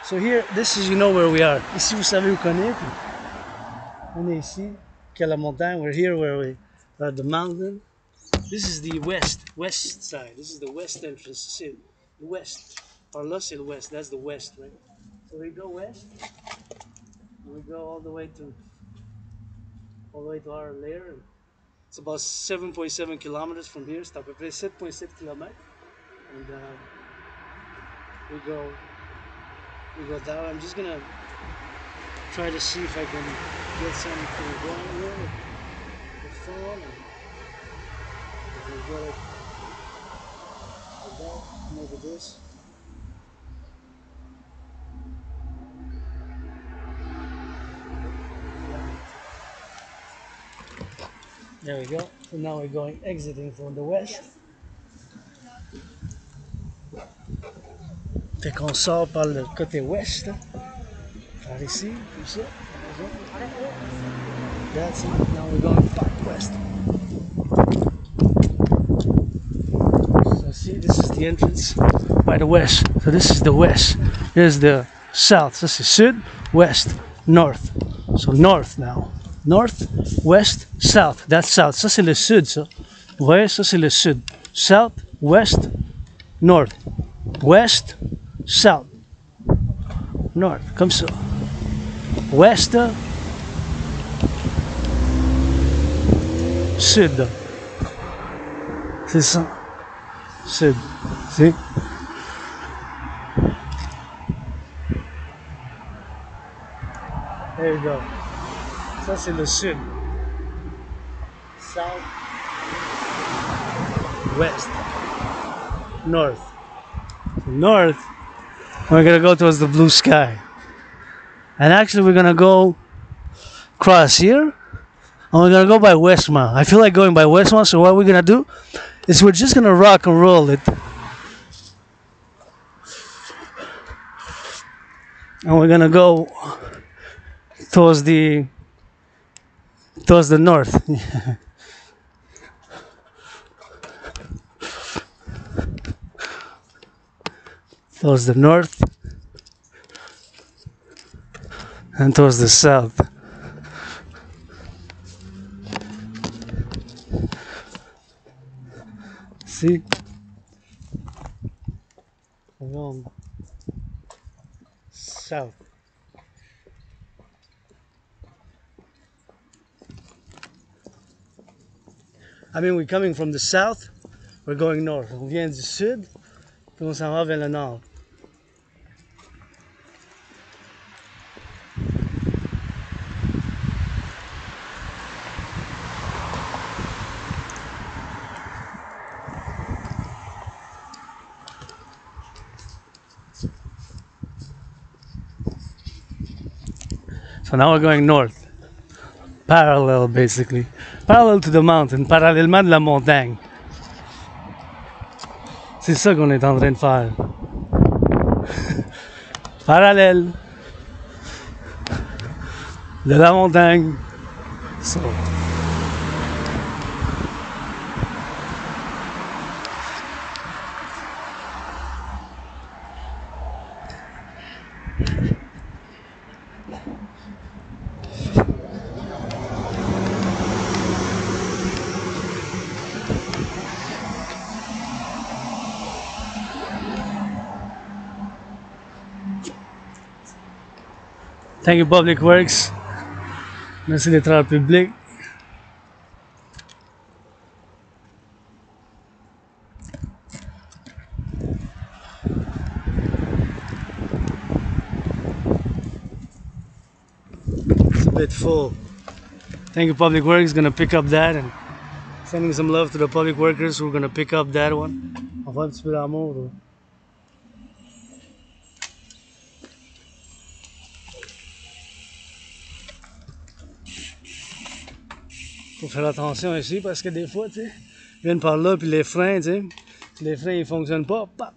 so here, this is, you know where we are. Ici, vous savez où qu'on est. On est ici, qu'à la montagne. We're here where we are at the mountain. This is the west side. This is the west entrance. See, the west. Par là, c'est l'ouest. That's the west, right? So we go west. And we go all the way to our lair. It's about 7.7 kilometers from here. C'est à peu près 7.7 kilomètres. And we go down. I'm just gonna try to see if I can get something going here with the phone. And we get it like that, maybe this. There we go. So now we're going exiting from the west. Fait qu'on sort par le côté ouest, par ici, comme ça. That's it. Now we're going back west. So see, this is the the entrance by the west. So this is the west. Here's the south. Ça c'est sud, west, north. So north now. North, west, south. That's south. Ça c'est le sud, ça. Vous voyez, ça c'est le sud. South, west, north. West, south. North, comme ça. West, sud. C'est ça. Sud. See? There you go. Ça c'est le sud. South, west, north. North, we're gonna go towards the blue sky. And actually we're gonna go across here. And we're gonna go by Westmount. I feel like going by Westmount, so what we're gonna do is we're just gonna rock and roll it. And we're gonna go towards the north. Towards the north and towards the south. See? Along south. I mean, we're coming from the south, we're going north. On vient du sud, puis on s'en va vers le nord. So now we're going north, parallel basically, parallel to the mountain, parallèlement de la montagne. C'est ça qu'on est en train de faire. Parallèle de la montagne. So. Thank you, Public Works. Merci les travailleurs publics. It's a bit full. Thank you, Public Works. Gonna pick up that and sending some love to the public workers who are gonna pick up that one. On va un petit peu d'amour. Faut faire attention ici parce que des fois, tu sais, ils viennent par là puis les freins, tu sais, les freins ils fonctionnent pas, pap.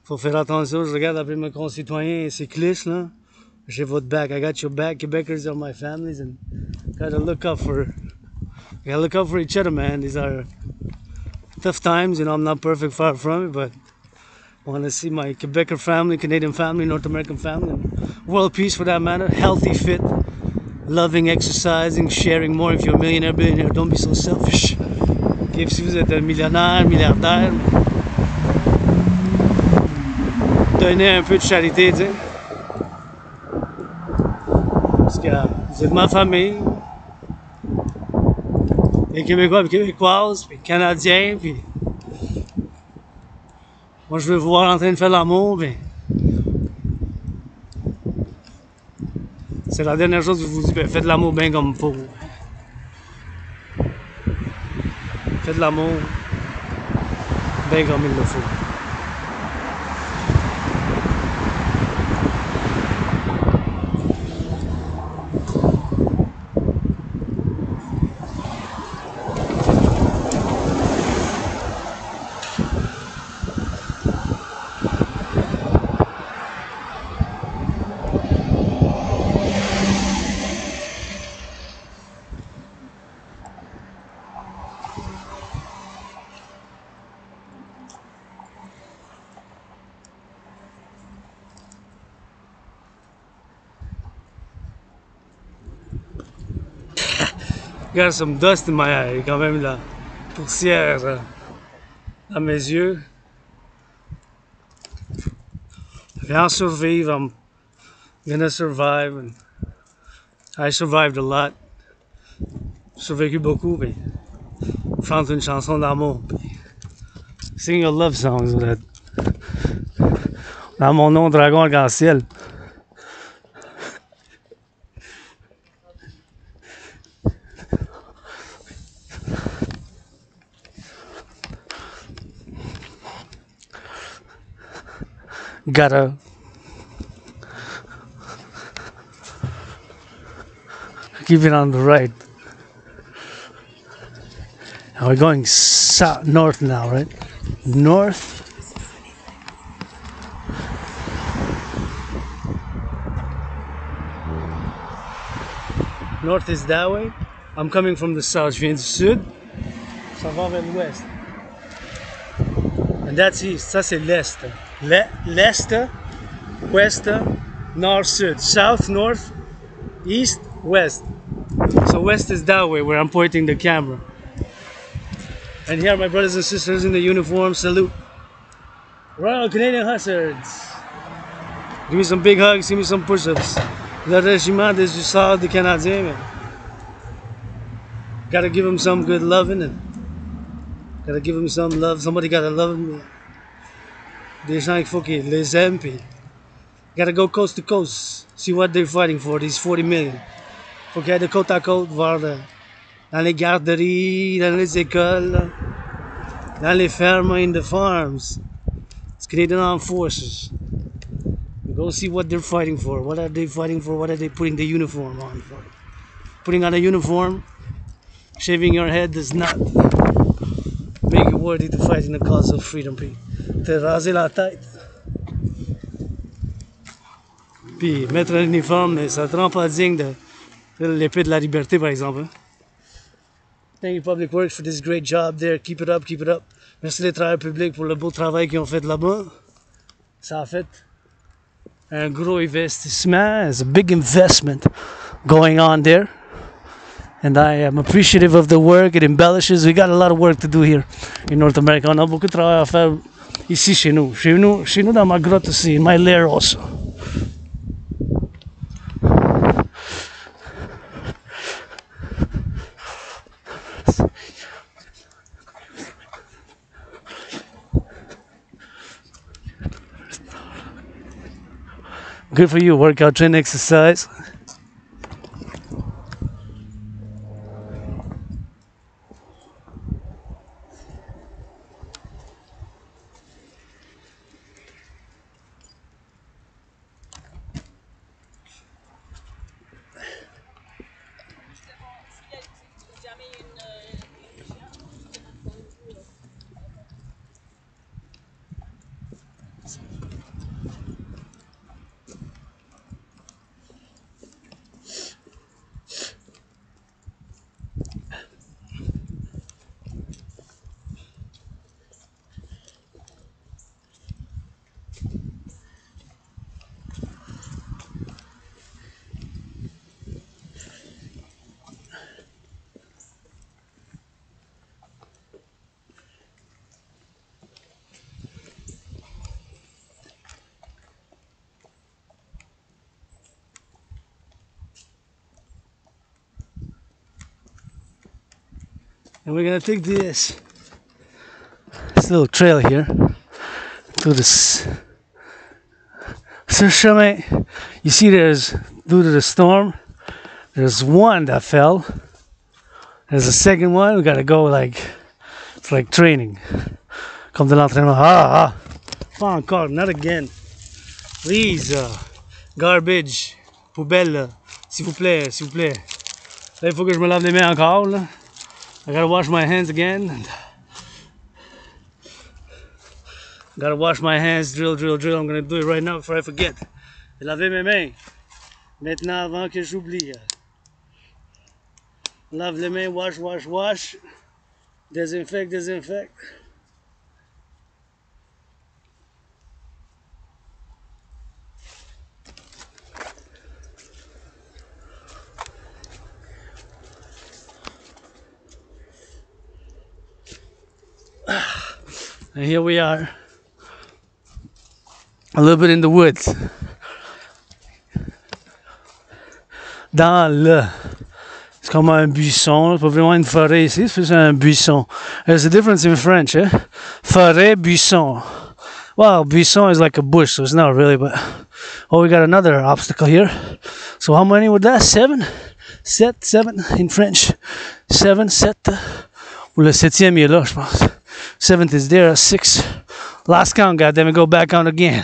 Faut faire attention. Je regarde après mes concitoyens cyclistes là. J'ai votre back. I got your back. Quebecers are my families and gotta look out for each other, man. These are tough times, you know. I'm not perfect, far from it, but I want to see my Quebecer family, Canadian family, North American family, and world peace for that matter. Healthy, fit, loving, exercising, sharing more. If you're a millionaire, billionaire, don't be so selfish. Okay, si vous êtes un millionnaire, milliardaire, donnez un peu de charité, tu sais. Parce que vous êtes ma famille. Les Québécois et Québécoises, puis Canadiens, puis moi je veux vous voir en train de faire l'amour, puis c'est la dernière chose que je vous dis, ben, faites l'amour bien comme il faut. Faites l'amour bien comme il le faut. Got some dust in my eye. Il y a quand même la poussière à mes yeux. I'll survive. I'm gonna survive. And I survived a lot. Survécu beaucoup. Puis chante une chanson d'amour. Sing a love song. So that dans mon nom, dragon arc-en-ciel. Gotta keep it on the right. Now we're going south, north now, right? North. North is that way. I'm coming from the south. Je viens du sud. Ça va vers l'ouest. And that's east. Ça c'est l'est. L'est, ouest, north, sud. South, north, east, west. So west is that way where I'm pointing the camera. And here my brothers and sisters in the uniform salute. Royal Canadian Hussards. Give me some big hugs, give me some push-ups. Le régiment des hussards des Canadiens, man. Gotta give them some good loving and gotta give them some love. Somebody gotta love them. Des gens qu'il faut qu'ils les aiment. Puis gotta go coast to coast. See what they're fighting for, these 40 million. Faut qu'ils aillent de côte à côte voir dans les garderies, dans les écoles, dans les fermes, in the farms. It's Canadian Armed Forces. Go see what they're fighting for. What are they fighting for? What are they putting the uniform on for? Putting on a uniform, shaving your head does not make you worthy to fight in the cause of freedom. Puis te raser la tête. Puis mettre un uniforme, ça te rend pas digne de l'épée de la liberté, par exemple. Hein? Thank you, Public Works, for this great job there. Keep it up, keep it up. Merci les travailleurs publics pour le beau travail qu'ils ont fait là-bas. Ça a fait un gros investissement. There's a big investment going on there. And I am appreciative of the work. It embellishes. We got a lot of work to do here in North America. On a beaucoup de travail à faire ici chez nous. Chez nous dans ma grotte aussi, in my lair also. Good for you, workout, train, exercise. And we're gonna take this little trail here to this chemin. You see, there's, due to the storm, there's one that fell. There's a second one. We gotta go like, it's like training. Comme de l'entraînement. Pas encore, not again. Please, garbage, poubelle, s'il vous plaît, s'il vous plaît. Là, il faut que je me lave les mains encore, là. I gotta wash my hands again. Gotta wash my hands, drill. I'm gonna do it right now before I forget. Laver mes mains. Maintenant, avant que j'oublie. Lave les mains, wash. Désinfecte. And here we are, a little bit in the woods. Dans le... C'est comme un buisson, pas vraiment une forêt ici, c'est un buisson. There's a difference in French, eh? Forêt, buisson. Well, buisson is like a bush, so it's not really, but... Oh, we got another obstacle here. So how many were that? 7? Cette, 7 in French. 7, Cette. Ou le 7e, il est là, je pense. 7th is there, 6. Last count, goddamn it, go back on again.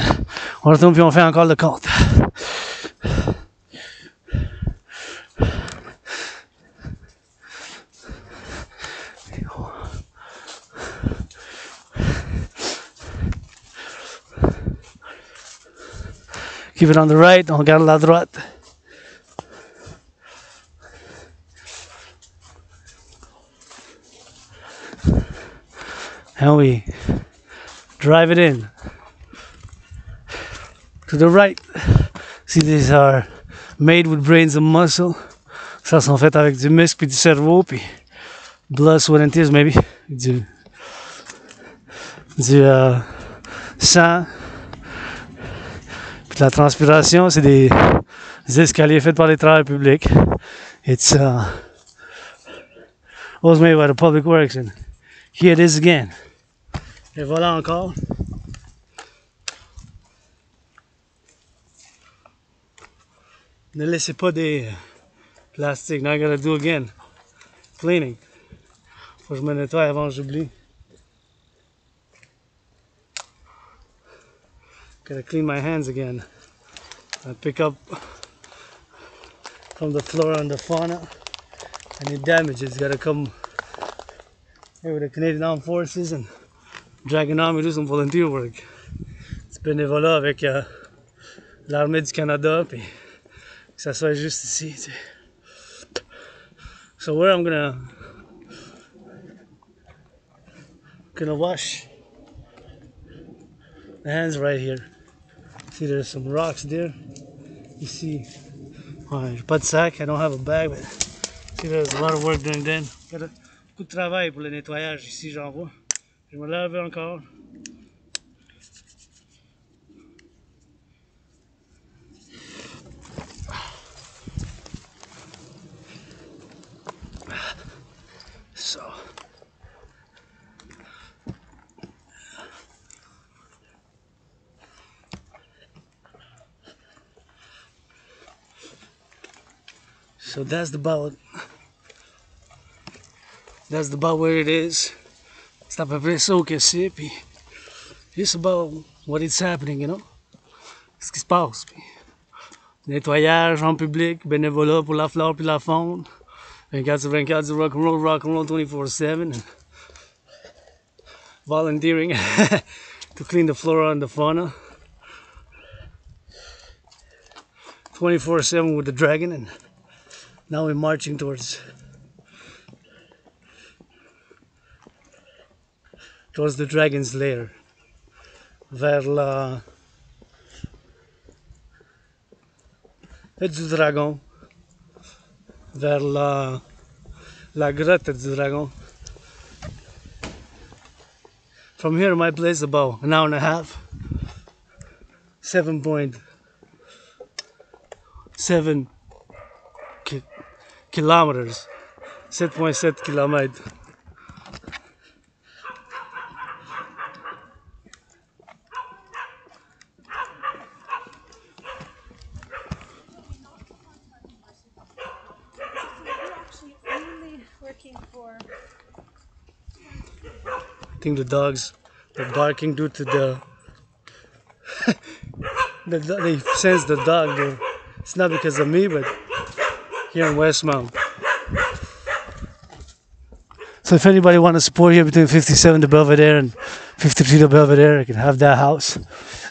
On retourne puis on fait encore le compte. Keep it on the right, on regarde la droite. And we drive it in. To the right. See, these are made with brains and muscle. Ça sont faits avec du muscle puis du cerveau puis blood, sweat and tears maybe. Du sang. Puis la transpiration, c'est des escaliers faits par les travailleurs publics. It's was made by the Public Works and here it is again. Et voilà encore. Ne laissez pas des plastiques. Now I gotta do again. Cleaning. Faut que je me nettoie avant que j'oublie. Gotta clean my hands again. I pick up from the flora and the fauna. Any damages gotta come here with the Canadian Armed Forces and Dragon Army do some volunteer work. C'est bénévolat avec l'armée du Canada, puis que ça soit juste ici. T'sais. So where I'm gonna wash the hands right here. See, there's some rocks there. You see, j'ai pas de sac. I don't have a bag, but see, there's a lot of work doing then. Beaucoup de travail pour le nettoyage ici, j'en vois. Je vais me laver encore. So that's about where it is. C'est à peu près ça que c'est, puis just about what is happening, you know. Ce qui se passe. Puis, nettoyage en public, bénévolat pour la flore puis la faune. 24/24 du Rock&Roll 24/7. Volunteering to clean the flora and the fauna. 24/7 with the dragon, and now we're marching towards the dragon's lair, vers la tête du dragon, vers la grotte du dragon. From here to my place about an hour and a half, 7.7 kilometers, 7.7 kilomètres. I think the dogs are barking due to they sense the dog there. It's not because of me, but here in Westmount. So if anybody wants to support here between 57 to Belvedere and 53 to Belvedere, I can have that house.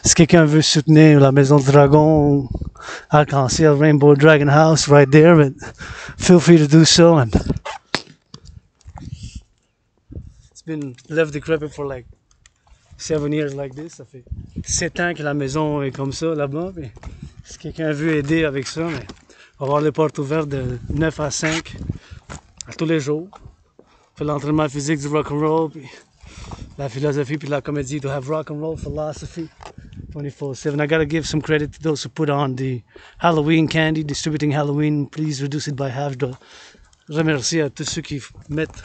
Si quelqu'un veut soutenir la Maison du Dragon, Arc-en-Ciel, Rainbow Dragon House right there, but feel free to do so. And it's been left decrepit for like 7 years like this. Ça fait 7 ans que la maison est comme ça là-bas. Puis, si quelqu'un veut aider avec ça, mais on va avoir les portes ouvertes de 9 à 5 à tous les jours. On fait l'entraînement physique du Rock&Roll, puis la philosophie puis la comédie, to have rock and roll philosophy 24/7. I gotta give some credit to those who put on the Halloween candy, distributing Halloween. Please reduce it by half. Je dois remercier à tous ceux qui mettent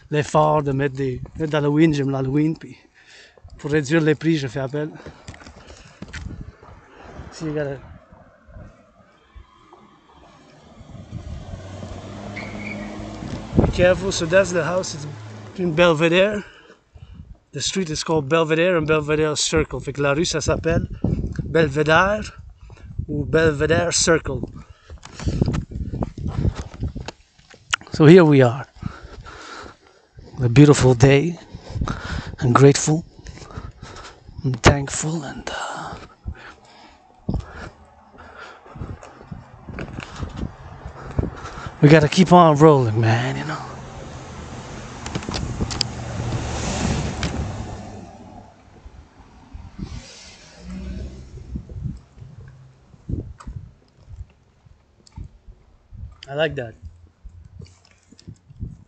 l'effort de mettre d'Halloween. J'aime l'Halloween. Puis pour réduire les prix, je fais appel. So you gotta. Be careful. So that's the house. It's in Belvedere. The street is called Belvedere and Belvedere Circle. Fait que la rue, ça s'appelle Belvedere ou Belvedere Circle. So here we are. A beautiful day. I'm grateful. I'm thankful and we gotta keep on rolling, man, you know. I like that.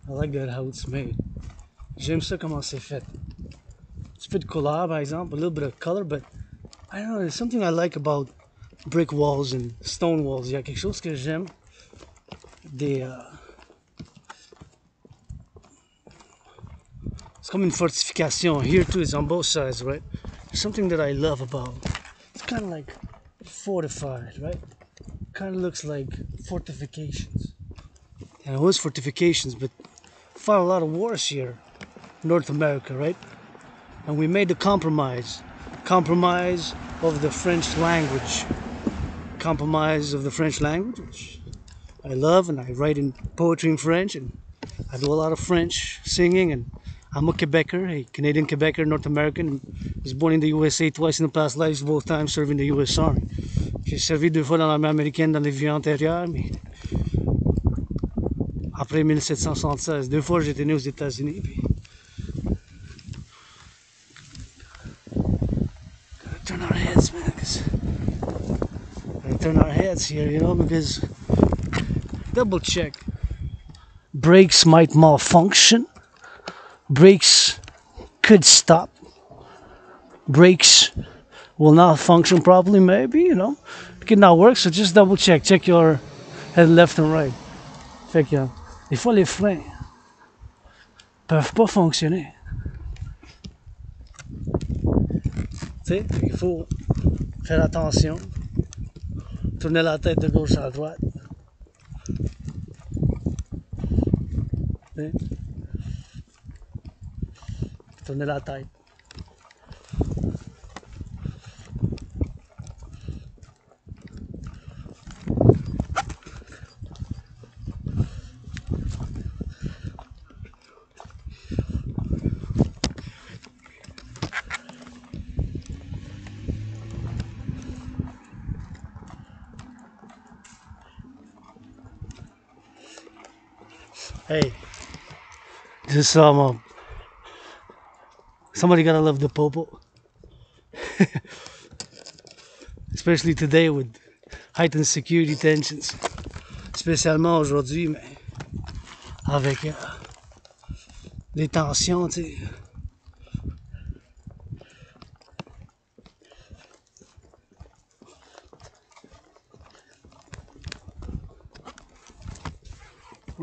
I like that how it's made. J'aime ça comment c'est fait. It's a bit couleur, par exemple, a little bit of color, but I don't know, there's something I like about brick walls and stone walls. Il y a quelque chose que j'aime des... It's comme une fortification. Here too, it's on both sides, right? There's something that I love about. It's kind of like fortified, right? Kind of looks like fortifications. And it was fortifications, but fought a lot of wars here, North America, right? And we made the compromise of the French language. Compromise of the French language, which I love, and I write in poetry in French, and I do a lot of French singing, and I'm a Quebecer, a Canadian Quebecer, North American. I was born in the USA twice in the past lives, both times serving the US Army. J'ai servi 2 fois dans l'armée américaine dans les vies antérieures, mais après 1776, 2 fois j'étais né aux États-Unis. Puis... Gotta turn our heads, man, gotta turn our heads here, you know, because double check. Brakes might malfunction. Brakes could stop. Brakes will not function properly, maybe, you know. It could not work, so just double check. Check your head left and right. Fait que, des fois, les freins peuvent pas fonctionner. Tu sais, il faut faire attention. Tourner la tête de gauche à droite. Tu sais. Tourner la tête. Hey, just somebody gotta love the popo. Especially today with heightened security tensions. Spécialement aujourd'hui, mais avec les tensions, tu sais.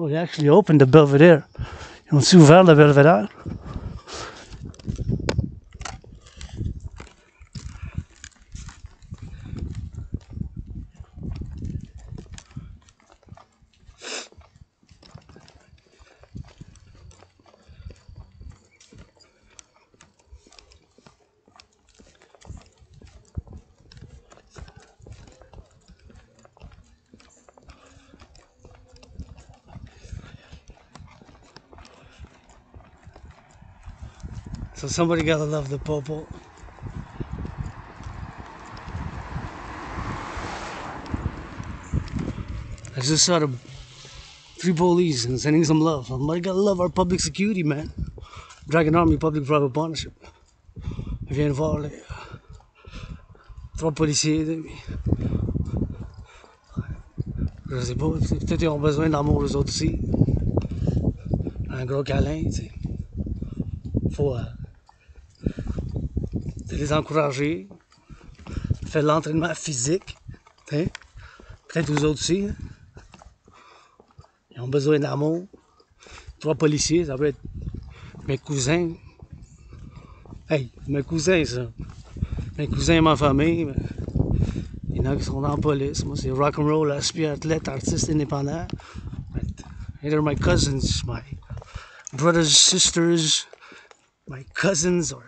Oh, they actually opened the Belvedere. Ils ont ouvert le Belvedere. So somebody gotta love the popo. I just saw the 3 police and sending some love. Somebody gotta love our public security, man. Dragon Army Public-Private Partnership. Je viens de voir les 3 policiers. Je sais pas, peut-être ils ont besoin d'amour eux autres aussi. Un gros câlin, tu sais. Faut de les encourager, faire de l'entraînement physique. Peut-être vous autres aussi. Hein? Ils ont besoin d'amour. 3 policiers, ça peut être mes cousins. Hey, mes cousins, ça. Mes cousins et ma famille. Il y en a qui sont dans la police. Moi, c'est Rock&Roll, aspirant, athlète, artiste indépendant. Either my cousins, my brothers, sisters, my cousins, or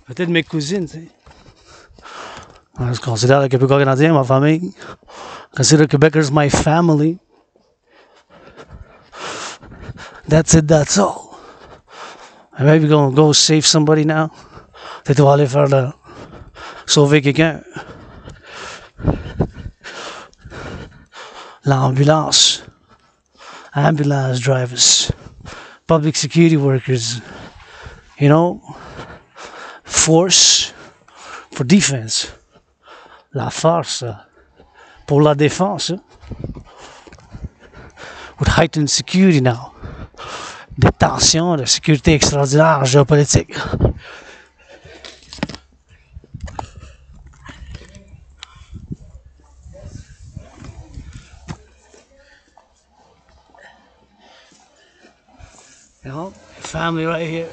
peut-être mes cousines, tu sais. Je considère le Québécois canadien ma famille. I consider Quebecers my family. That's it, that's all. I maybe gonna go save somebody now. Peut-être on va aller faire le... sauver quelqu'un. L'ambulance. Ambulance drivers. Public security workers. You know, force for defense. La force pour la défense. With heightened security now. Des tensions de sécurité extraordinaire géopolitique. You know, family right here.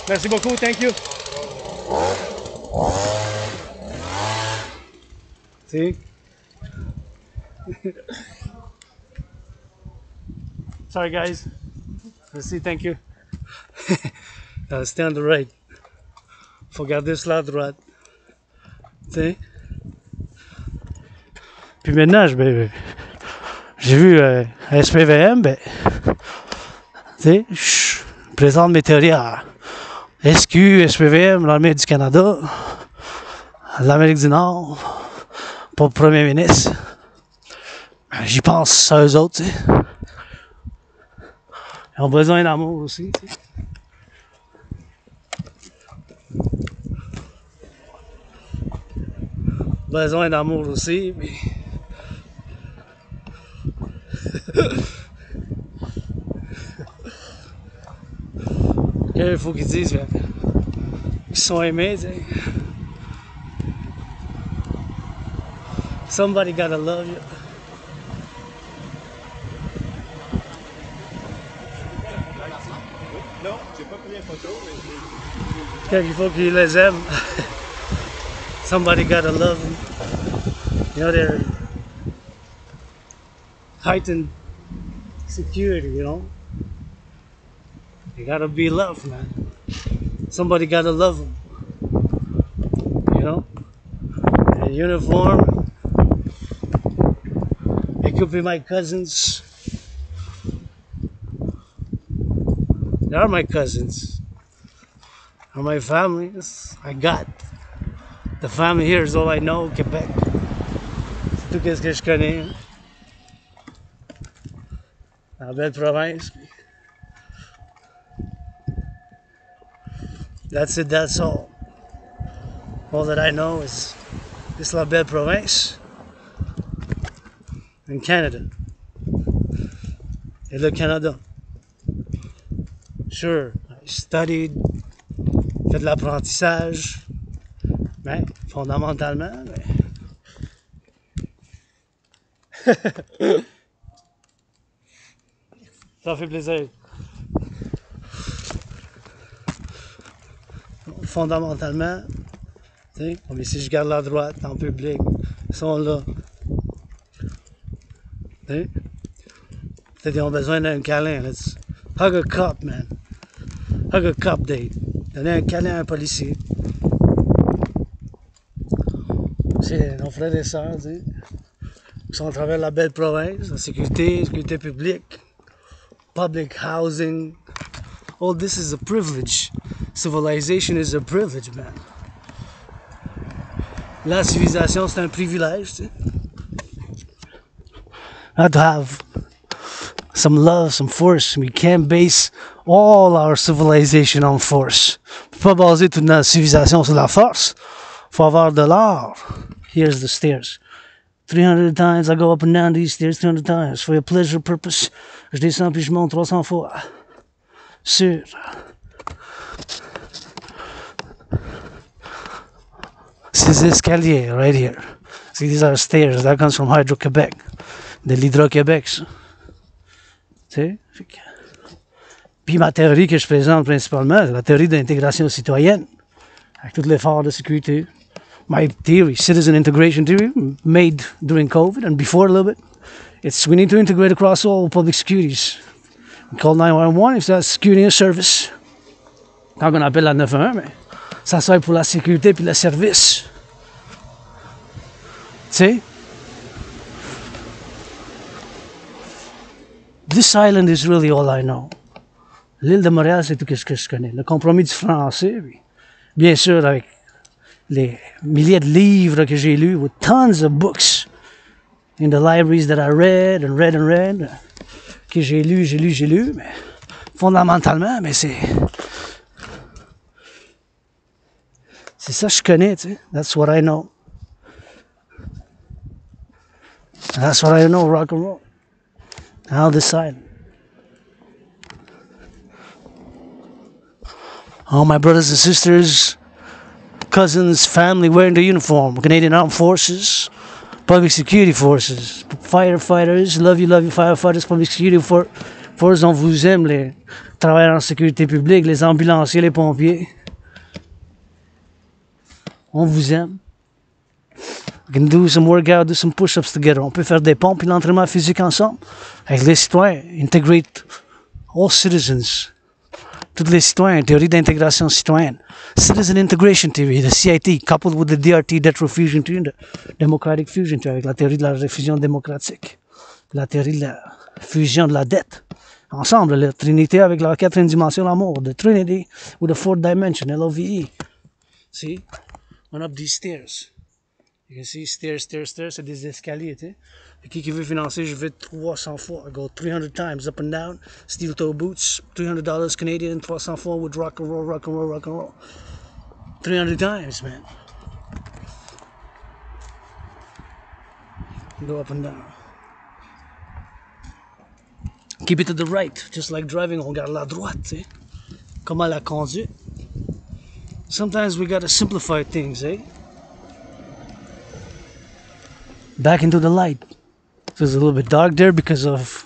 Merci beaucoup, thank you. See? Sorry guys. Merci, thank you. Stay on the right. Faut garder sur la droite. Tu sais? Puis maintenant, j'ai vu SPVM, ben, tu sais, je présente mes théories à SQ, SPVM, l'Armée du Canada, l'Amérique du Nord, pour le Premier ministre. J'y pense à eux autres, tu sais. Ils ont besoin d'amour aussi, tu sais. Besoin d'amour aussi, mais... Il faut qu'ils disent qu'ils sont aimés, tu sais. Somebody gotta love you. Non, j'ai pas pris la photo, mais Il faut qu'ils les aiment. Somebody gotta love them. You know, they're heightened security, you know. They gotta be loved, man. Somebody gotta love them. You know? A uniform. It could be my cousins. They are my cousins. They're my family. I got. The family here is all I know, Québec. C'est tout ce que je connais. La belle province. That's it, that's all. All that I know is this la belle province in Canada. Et le Canada. Sure, I studied, fait de l'apprentissage, mais fondamentalement, ça fait plaisir. Fondamentalement, tu sais, comme si je garde la droite en public, ils sont là. Tu sais, peut-être qu'ils ont besoin d'un câlin. Let's hug a cop, man. Hug a cop day. Donner un câlin à un policier. C'est nos frères et sœurs, tu sais, qui sont à travers la belle province, la sécurité publique, public housing. All this is a privilege. Civilization is a privilege, man. La civilisation, c'est un privilège, tu sais. Not to have some love, some force. We can't base all our civilization on force. On peut pas baser toute notre civilisation sur la force. Faut avoir de l'art. Here's the stairs. 300 times I go up and down these stairs 300 times for a pleasure purpose. Je descends puis je monte 300 fois. Sûr. Ces escaliers right here. See, these are stairs. That comes from Hydro-Québec. De l'Hydro-Québec, ça. Tu sais? Puis ma théorie que je présente principalement, c'est la théorie d'intégration citoyenne. Avec tout l'effort de sécurité. My theory, citizen integration theory, made during COVID and before a little bit. It's we need to integrate across all public securities. We call 911 if that's security and service. Quand on appelle la 911, mais ça sert pour la sécurité puis le service. Tu sais? This island is really all I know. L'île de Montréal, c'est tout ce que je connais. Le compromis du français, puis bien sûr avec les milliers de livres que j'ai lus, with tons of books in the libraries that I read, que j'ai lu, mais fondamentalement, mais c'est ça que je connais, tu sais. That's what I know. That's what I know, rock and roll. Now this side. All my brothers and sisters, cousins, family wearing the uniform. Canadian Armed Forces, Public Security Forces, firefighters, love you firefighters, Public Security Forces, on vous aime, les travailleurs en sécurité publique, les ambulanciers, les pompiers. On vous aime. We can do some workout, do some push-ups together. On peut faire des pompes et l'entraînement physique ensemble. Avec les citoyens, integrate all citizens. Tous les citoyens, théorie d'intégration citoyenne. Citizen Integration Theory, the CIT, coupled with the DRT, Debt Fusion Theory, the Democratic Fusion Theory, avec la théorie de la refusion démocratique, la théorie de la fusion de la dette. Ensemble, la Trinité avec la quatrième dimension, l'amour, the Trinity with the fourth dimension, LOVE. See? Went up these stairs. You can see stairs, c'est des escaliers, tu sais. Qui veut financer, je vais 300 fois. I go 300 times up and down. Steel toe boots, $300 Canadian, 300 fois with rock and roll. 300 times, man. Go up and down. Keep it to the right, just like driving, on regarde la droite, tu sais. Comment la conduite. Sometimes we gotta simplify things, eh? Back into the light. It was a little bit dark there because of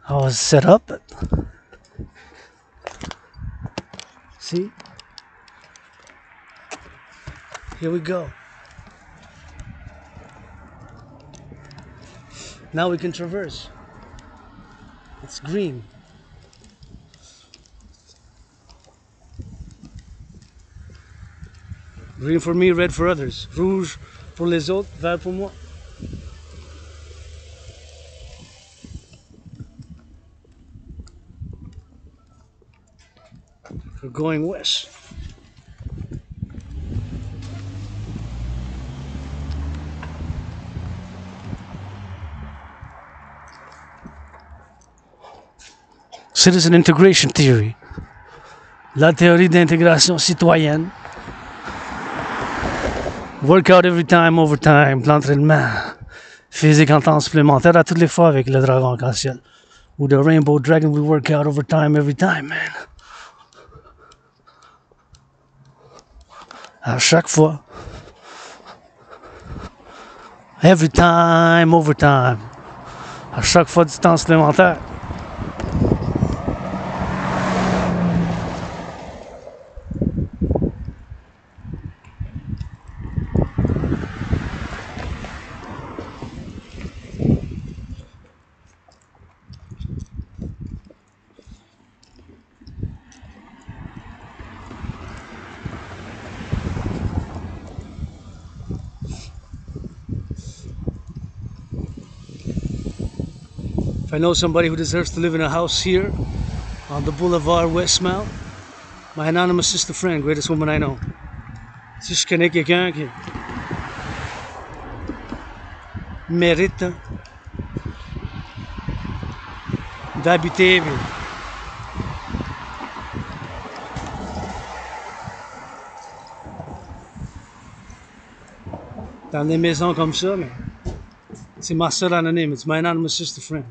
how I was set up. But see? Here we go. Now we can traverse. It's green. Green for me, red for others. Rouge pour les autres, vert pour moi. We're going west. Citizen Integration Theory. La théorie d'intégration citoyenne. Workout every time, overtime, l'entraînement physique en temps supplémentaire à toutes les fois avec le dragon arc-en-ciel. Ou the Rainbow Dragon, we work out overtime every time, man. À chaque fois. Every time, overtime. À chaque fois du temps supplémentaire. If I know somebody who deserves to live in a house here on the boulevard Westmount, my anonymous sister friend, greatest woman I know. Si je connais quelqu'un qui mérite d'habiter. Puis dans des maisons comme ça, mais c'est ma soeur anonyme. It's my anonymous sister friend.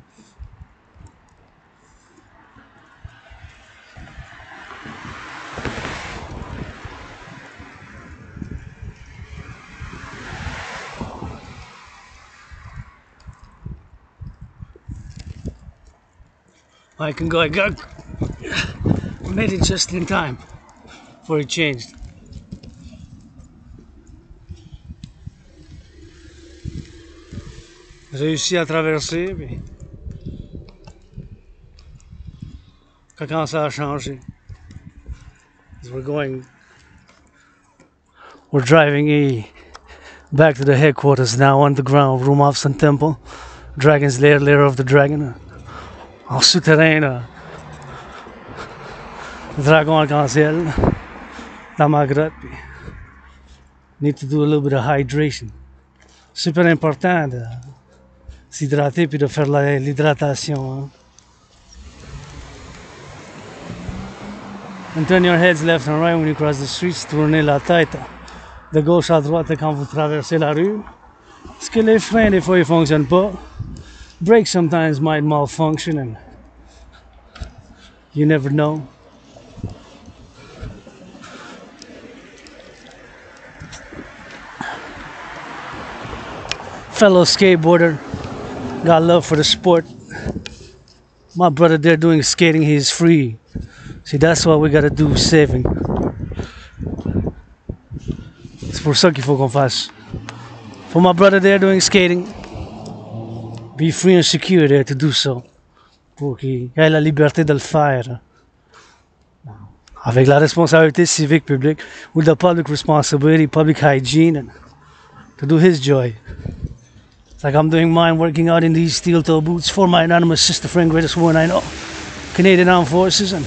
I can go. I made it just in time before it changed. J'ai réussi à traverser, puis ça commence à changer. We're driving back to the headquarters now, underground, room of Sun Temple, Dragon's Lair of the Dragon. En souterrain, là. Le dragon arc-en-ciel dans ma grotte. Puis need to do a little bit of hydration. Super important de s'hydrater puis de faire l'hydratation. Hein. And turn your heads left and right when you cross the streets. Tournez la tête de gauche à droite quand vous traversez la rue. Parce que les freins, des fois, ils fonctionnent pas. Brakes sometimes might malfunction and you never know. Fellow skateboarder, got love for the sport. My brother there doing skating, he's free. See, that's what we gotta do, saving. C'est pour ça qu'il faut qu'on fasse. For my brother there doing skating, be free and secure there to do so. Pour qu'il ait la liberté de le faire. Avec la responsabilité civique publique, with the public responsibility, public hygiene, and to do his joy. It's like I'm doing mine, working out in these steel toe boots for my anonymous sister friend, greatest woman I know, Canadian Armed Forces, and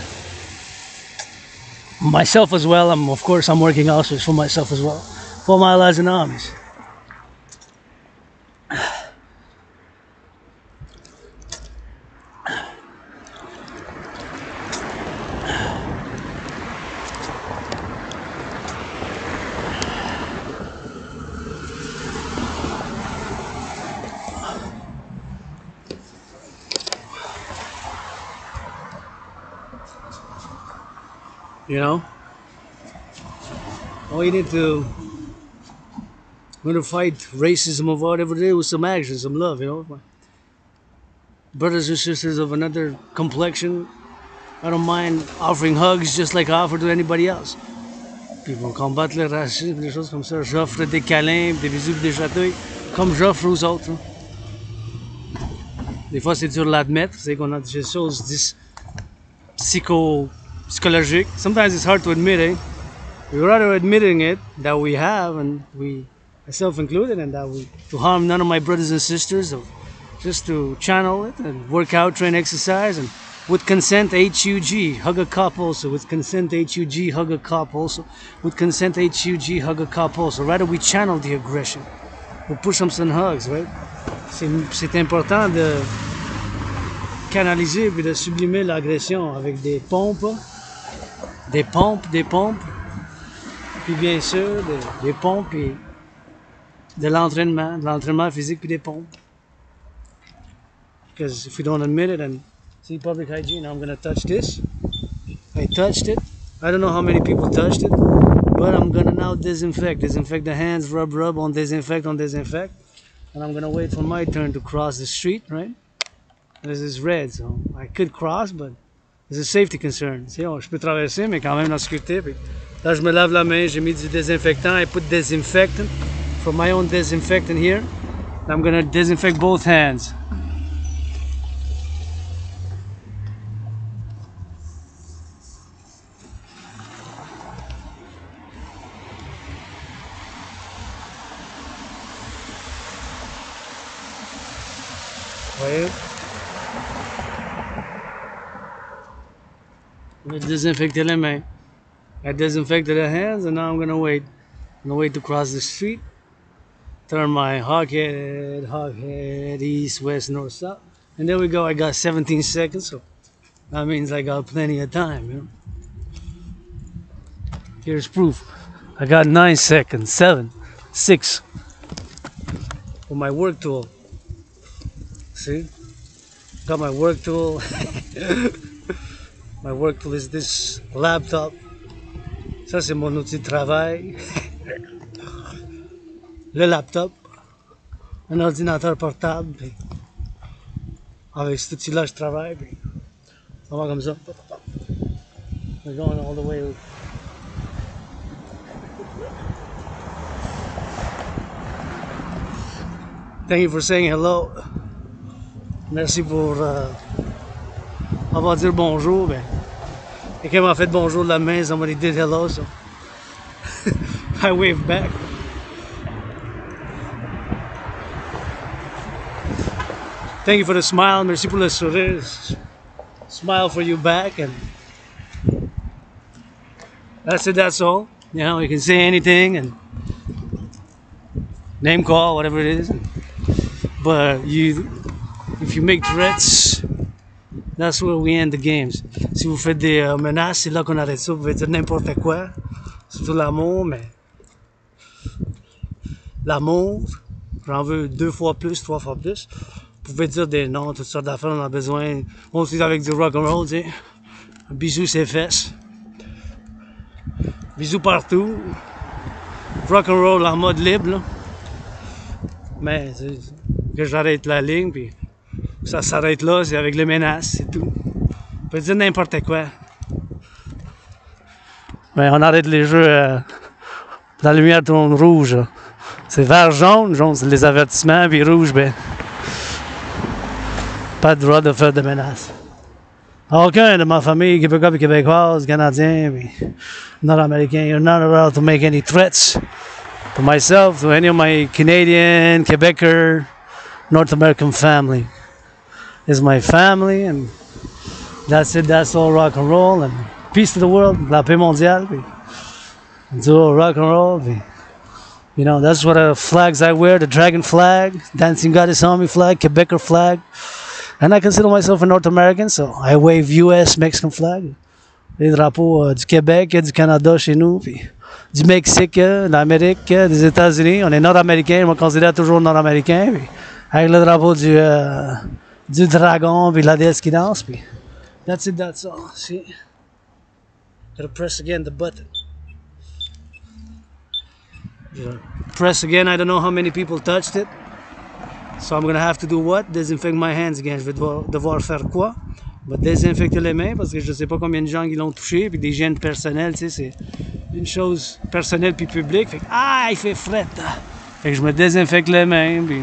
myself as well. Of course, I'm working out for myself as well, for my allies and armies. You know, all you need to, when to fight racism or whatever it is, with some action, some love, you know. Brothers and sisters of another complexion, I don't mind offering hugs just like I offer to anybody else. Puis vont combattre le racisme, des choses comme ça. J'offre des câlins, des bisous, des chatouilles, comme j'offre aux autres. Hein. Des fois, c'est dur de l'admettre, c'est qu'on a des choses psychologique. Sometimes it's hard to admit it. We'd rather admitting it that we have, and we, myself included, and that we to harm none of my brothers and sisters, or just to channel it and work out, train, exercise, and with consent, HUG, hug a cop also. With consent, HUG, hug a cop also. With consent, HUG, hug a cop also. Rather, we channel the aggression. We push them some hugs, right? C'est important de canaliser et de sublimer l'agression avec des pompes. Des pompes, puis bien sûr des pompes et de l'entraînement physique puis des pompes. Because if we don't admit it, and see public hygiene, I'm gonna touch this. I touched it. I don't know how many people touched it, but I'm gonna now disinfect the hands, rub on disinfect, and I'm gonna wait for my turn to cross the street, right? This is red, so I could cross, but c'est un safety concern. Je peux traverser, mais quand même dans la sécurité. Puis là, je me lave la main, j'ai mis du désinfectant. I put disinfectant from my own disinfectant here. And I'm gonna disinfect both hands. Voyez? I'm gonna disinfect les mains. I disinfected the hands, and now I'm gonna wait. I'm gonna wait to cross the street. Turn my hog head, east, west, north, south. And there we go, I got 17 seconds, so that means I got plenty of time, you know. Here's proof. I got 9 seconds, 7, 6 for my work tool. See? Got my work tool. My work tool is this laptop. Ça, c'est mon outil de travail. Le laptop. Un ordinateur portable. Puis avec cet outil-là, je travaille. Puis on va comme ça. We're going all the way. Thank you for saying hello. Merci pour avoir dit bonjour. Ben, quelqu'un m'a fait bonjour de la main. Somebody did hello, so I waved back. Thank you for the smile. Merci pour le sourire. Smile for you back, and that's it. That's all. You know, you can say anything and name call, whatever it is. But if you make threats, that's where we end the games. Si vous faites des menaces, c'est là qu'on arrête ça. Vous pouvez dire n'importe quoi. Surtout l'amour, mais l'amour, j'en veux 2 fois plus, 3 fois plus. Vous pouvez dire des noms, toutes sortes d'affaires, on a besoin. On aussi avec du rock-and-roll, tu sais. Un bisou ses fesses. Bisous partout. Rock-and-roll en mode libre, là. Mais que j'arrête la ligne, puis ça s'arrête là, c'est avec les menaces, c'est tout. On peut dire n'importe quoi. Mais on arrête les jeux, la lumière tourne rouge. C'est vert, jaune, jaune c'est les avertissements, puis rouge, ben, pas de droit de faire de menaces. Aucun de ma famille, québécois et québécoise, canadien, puis nord-américain, you're not allowed to make any threats to myself, to any of my Canadian, Quebecer, North American family. It's my family, and that's it, that's all rock and roll, and peace to the world, la paix mondiale, puis do all rock and roll, puis, you know, that's what flags I wear, the dragon flag, dancing goddess army flag, Quebecer flag, and I consider myself a North American, so I wave US, Mexican flag, les drapeaux du Québec, du Canada chez nous, puis du Mexique, de l'Amérique, des États-Unis. On est nord-américain, je me considère toujours nord-américain. Puis avec le drapeau du dragon, puis la déesse qui danse. Puis that's it, that's all. See? Gotta press again the button. Press again, I don't know how many people touched it. So I'm gonna have to do what? Disinfect my hands again. Je vais devoir faire quoi? Désinfecter les mains parce que je sais pas combien de gens qui l'ont touché, puis des gènes personnels, tu sais, c'est une chose personnelle puis publique. Fait que, il fait fret. Fait que je me désinfecte les mains, puis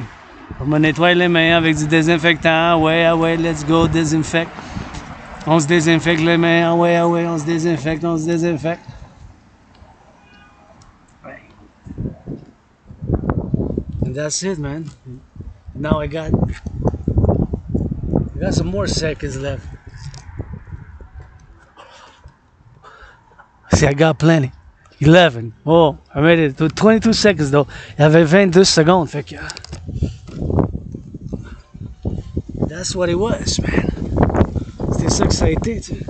je me nettoie les mains avec du désinfectant. Ouais, let's go, désinfecte. On se désinfecte les mains. Ouais, on se désinfecte. Ouais. And that's it, man. Now I got some more seconds left. See, I got plenty. 11. Oh, I made it to 22 seconds though. Il y avait 22 secondes. Fait que, that's what it was, man. C'était ça que ça a été, tu sais.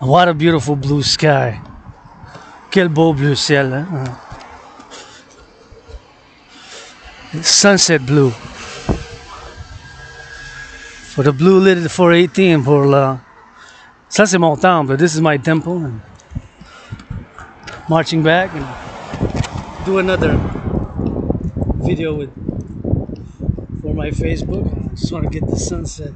What a beautiful blue sky. Quel beau bleu ciel, hein? Sunset blue. For the blue lit 418 pour la... Ça c'est mon temple. This is my temple. And marching back and do another video for my Facebook. I just want to get the sunset.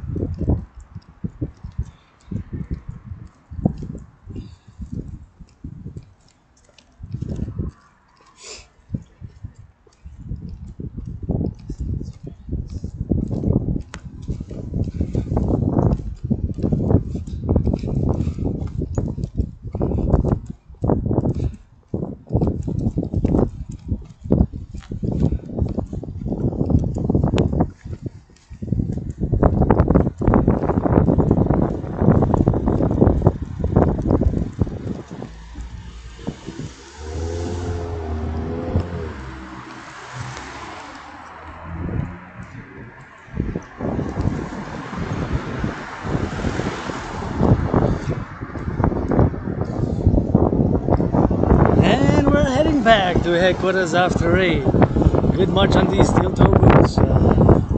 back to headquarters after raid. Good march on these steel-toe boots.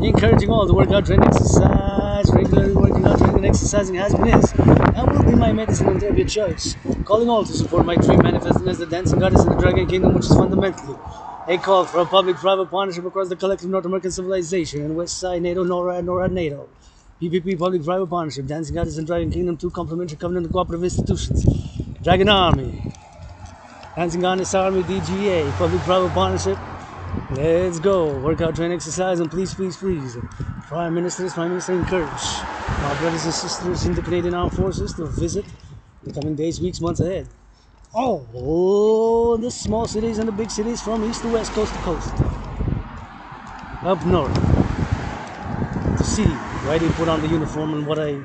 Encouraging all to work out, train, exercise. Regularly working out, training, and exercising has been is and will be my medicine and therapy of choice. Calling all to support my dream, manifesting as the dancing goddess in the Dragon Kingdom, which is fundamentally a call for a public-private partnership across the collective North American civilization and West Side NATO, NORAD, NATO. PPP, public-private partnership, dancing goddess and Dragon Kingdom, two complementary covenant and cooperative institutions. Dragon Army, dancing goddess Army, DGA, public-private partnership. Let's go. Workout, train, exercise, and please, please, please. Prime Minister encourage my brothers and sisters in the Canadian Armed Forces to visit the coming days, weeks, months ahead. Oh, the small cities and the big cities from east to west, coast to coast. Up north, to see why they put on the uniform and what I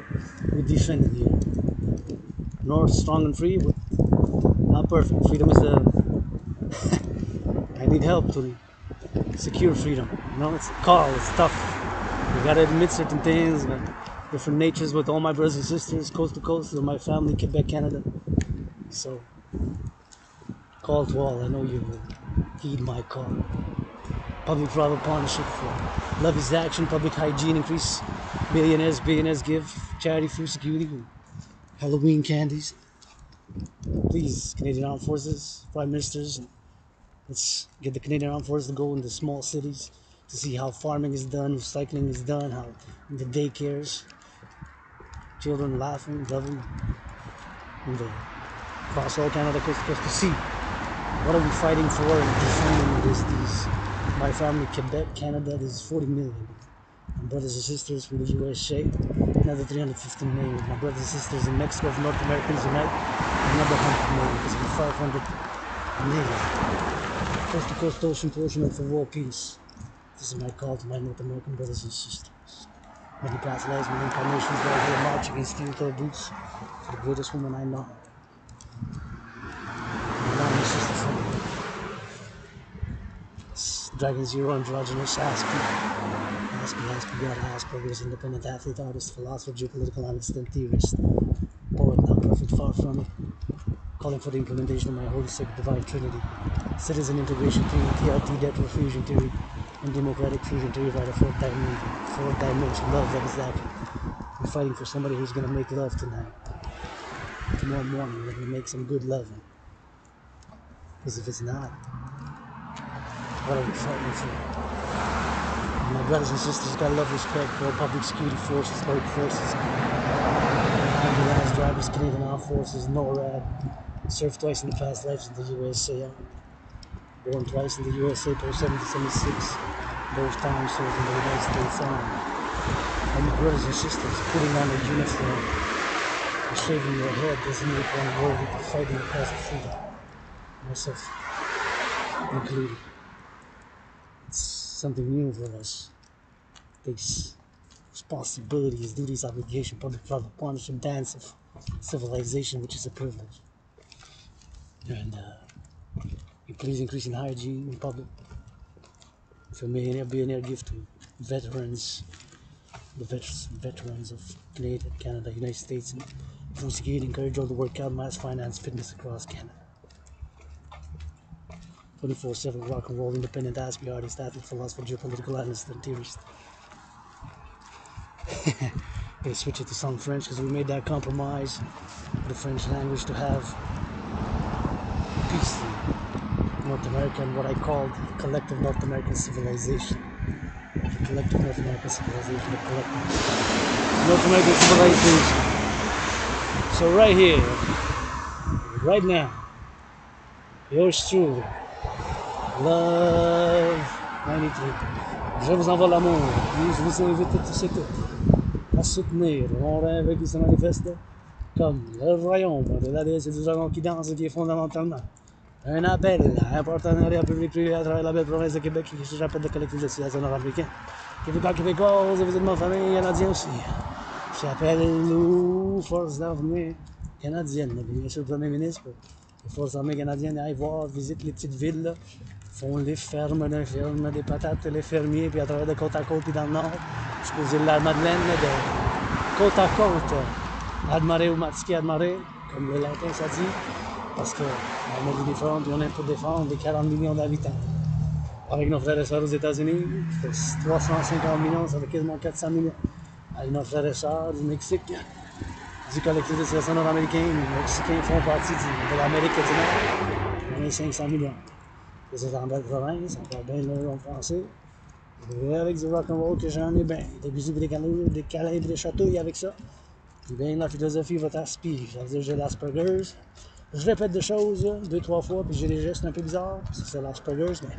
would defend in here. North, strong and free, but not perfect. Freedom is the... I need help to secure freedom. You know, it's a call, it's tough. You gotta admit certain things, but different natures with all my brothers and sisters, coast to coast, with my family, Quebec, Canada. So, call to all, I know you will heed my call. Public-private partnership for love is action, public hygiene, increase billionaires give, charity, food security, Halloween candies. Please, Canadian Armed Forces, Prime Ministers, let's get the Canadian Armed Forces to go into small cities to see how farming is done, recycling is done, how the daycares, children laughing, loving, and across all Canada, coast to coast, to see what are we fighting for and defending these. My family, Quebec, Canada, there's 40 million. My brothers and sisters from the USA, another 350 million. My brothers and sisters in Mexico, of North Americans unite, another 100 million, because we're 500 million. Coast to coast, ocean to ocean, and for world peace. This is my call to my North American brothers and sisters. Many past lives, many incarnations right here marching in steel-toe boots for the greatest woman I know. My sister from Dragon Zero, androgynous, ask God, ask progress, independent athlete, artist, philosopher, geopolitical analyst, and theorist. Poet, not perfect, far from it. Calling for the implementation of my holy sacred divine trinity. Citizen integration theory, TRT, debt fusion theory, and democratic fusion theory by the fourth dimension, love that is lacking. I'm fighting for somebody who's going to make love tonight. Tomorrow morning, we're going to make some good loving. Because if it's not, what are we fighting for? My brothers and sisters got love, respect for public security forces, both forces. Ambulance drivers, Canadian Armed Forces, NORAD. Served twice in the past lives in the USA. Born twice in the USA, post 1776. Both times served in the United States Army. And my brothers and sisters putting on a uniform and shaving your head doesn't make one worthy to fight in the cause of freedom. Myself included. It's something new for us. Takes responsibilities, duties, obligation, public-private partnership, dance of civilization, which is a privilege. And you please increase in hygiene in public. For millionaire, billionaire gift to veterans, the veterans of Canada, United States, and food security, encourage all to work out, mass finance, fitness across Canada. 24/7 rock and roll, independent aspie, artist, athlete, philosopher, geopolitical analyst, and theorist. They switch it to some French because we made that compromise with the French language to have peace in North America and what I called the collective North American civilization. The collective North American civilization, the collective North American civilization. So right here, right now, yours truly, Love 93. Je vous envoie l'amour. Je vous invite tous et toutes à soutenir mon rêve qui se manifeste comme le royaume de la déesse et du dragon qui danse, qui est fondamentalement un appel à un partenariat public-privé à travers la belle province de Québec qui j'appelle le Collectif de Civilisation Americain. Québécois, Québécoises, vous êtes ma famille canadienne aussi. J'appelle-nous forces d'armée canadiennes, bien sûr le premier ministre. Les forces armées canadiennes aillent voir, visitent les petites villes, là, font les fermes d'un ferme, des patates, les fermiers, puis à travers de côte à côte, puis dans le nord, jusqu'aux îles de la Madeleine, là, de côte à côte, Admaré ou Matski Admaré, comme le latin ça dit, Parce qu'on a l'uniforme, puis on est pour défendre les 40 millions d'habitants. Avec nos frères et sœurs aux États-Unis, c'est 350 millions, ça fait quasiment 400 millions. Avec nos frères et sœurs du Mexique, du Collectif de Civilisation nord-américain, les Mexicains font partie de l'Amérique du Nord. On est 500 millions. Et c'est en belle province, encore bien le en français. Et avec du Rock&Roll que j'en ai bien. Des bisous, des câlins, des chatouilles avec ça. Puis bien, la philosophie va t'aspirer. Ça veut dire j'ai l'Asperger's. Je répète des choses 2-3 fois, puis j'ai des gestes un peu bizarres. C'est l'Asperger's, mais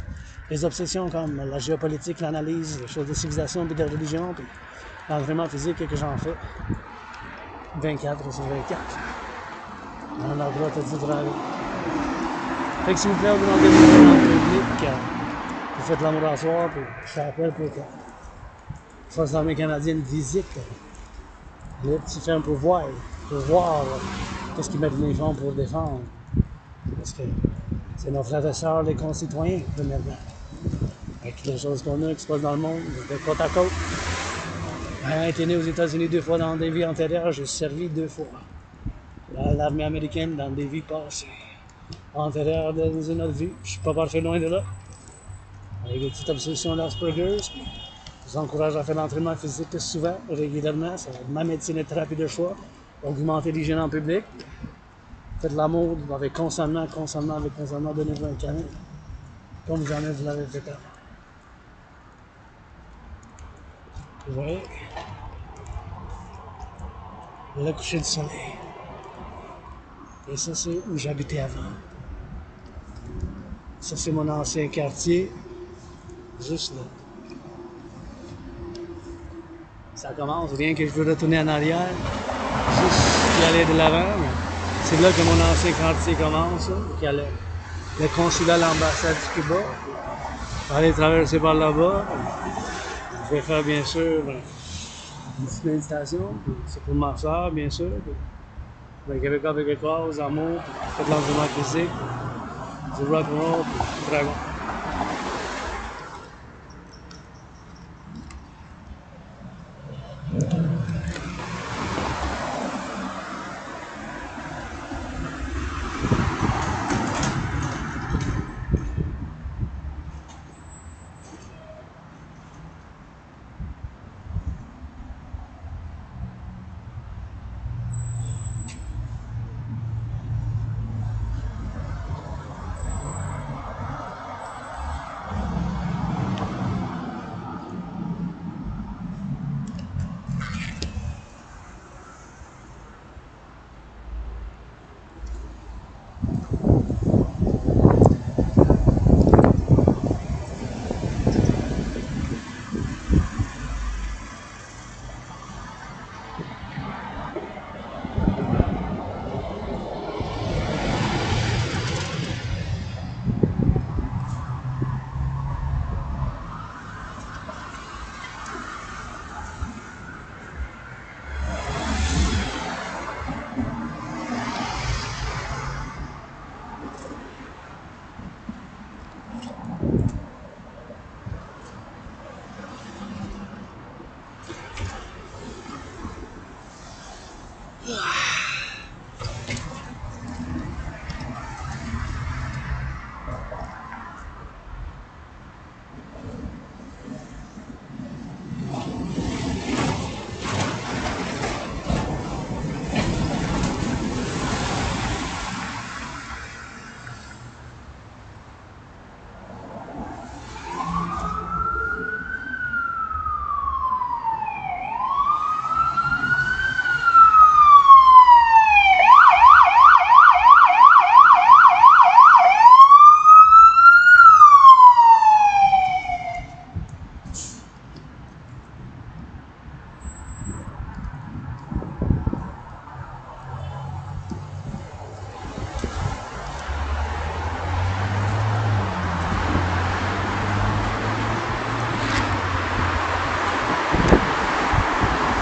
les obsessions comme la géopolitique, l'analyse, les choses de civilisation, puis de religion, puis l'entraînement physique que j'en fais. 24 sur 24. On a le droit de tout travailler. Fait que s'il vous plaît, vous engagez dans le public, vous faites l'amour à soir, puis je t'appelle pour que Force armée canadienne visite les petits fermes pour voir qu'est-ce qu'ils mettent l'uniforme pour défendre. Parce que c'est nos frères et sœurs, les concitoyens, premièrement. Avec les choses qu'on a qui se passent dans le monde, de côte à côte. J'ai été né aux États-Unis 2 fois dans des vies antérieures, j'ai servi 2 fois. L'armée américaine dans des vies passées. Antérieures dans une autre vie, je suis pas parfait loin de là. Avec des petites obsessions d'Asperger's. Je vous encourage à faire l'entraînement physique souvent, régulièrement. C'est ma médecine et thérapie de choix. Augmenter l'hygiène en public. Faites l'amour avec constamment, donnez-vous un câlin. Comme jamais vous l'avez fait avant. Vous voyez? Le coucher du soleil. Et ça, c'est où j'habitais avant. Ça, c'est mon ancien quartier. Juste là. Ça commence, rien que je veux retourner en arrière. Juste y aller de l'avant. C'est là que mon ancien quartier commence. Il y a le consulat, l'ambassade du Cuba. Aller traverser par là-bas. Je vais faire bien sûr une petite méditation. C'est pour ma soeur, bien sûr. Les Québécois, Québécoises, amour, fait de l'entraînement physique, du rock-and-roll, du dragon.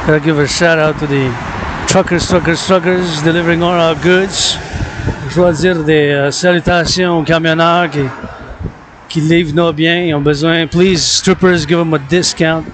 Gotta give a shout out to the truckers delivering all our goods. Je dois dire des salutations aux camionneurs qui livrent nos biens. Ils ont besoin. Please, strippers, give them a discount.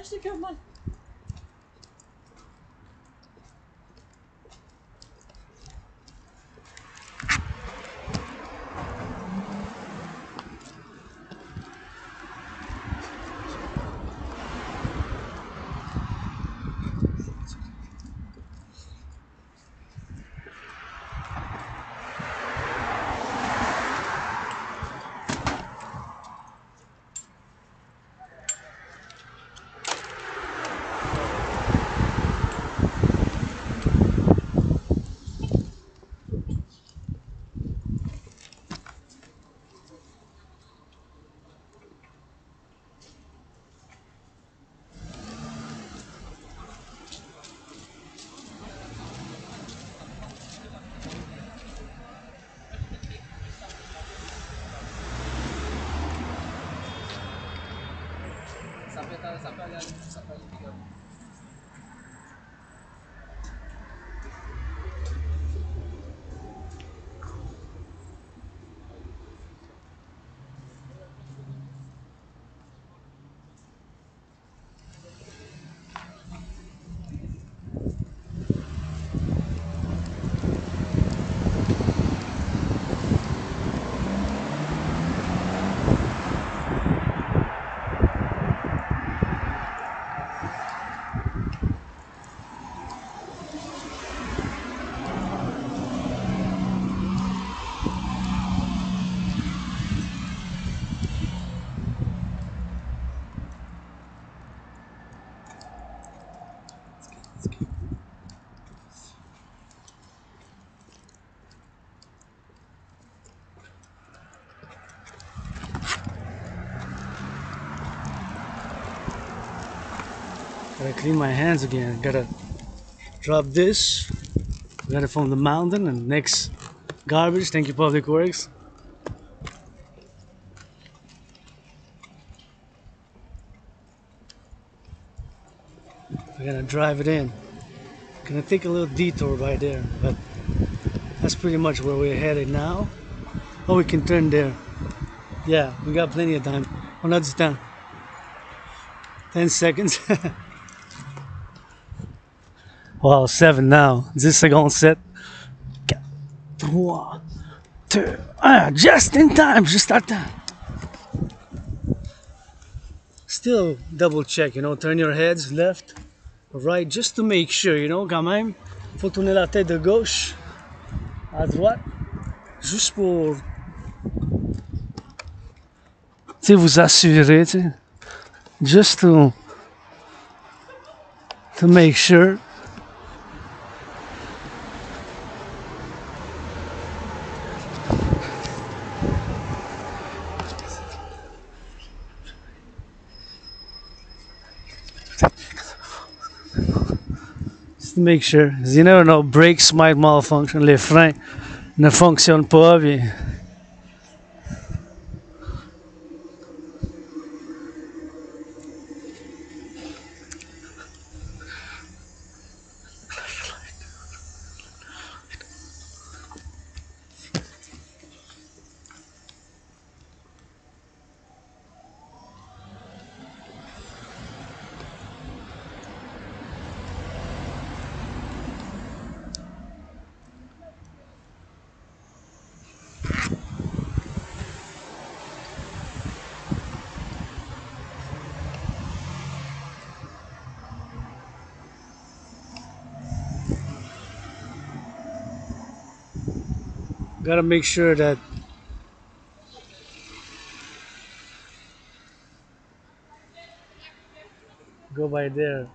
j'étais comme moi. Gotta clean my hands again. Gotta drop this. Got it from the mountain and next garbage. Thank you, Public Works. We're gonna drive it in. Gonna take a little detour by there, but that's pretty much where we're headed now. Oh, we can turn there. Yeah, we got plenty of time. On a du temps. 10 seconds. Wow, 7 now. 10 secondes, 7. 4, 3, 1. Just in time, just à temps. Still double check, you know, turn your heads left, right, just to make sure, you know, quand même. Faut tourner la tête de gauche à droite, juste pour, tu sais, vous assurer, tu sais. Just to make sure. Just to make sure. You never know, brakes might malfunction, les freins ne fonctionnent pas, puis gotta make sure that go by there.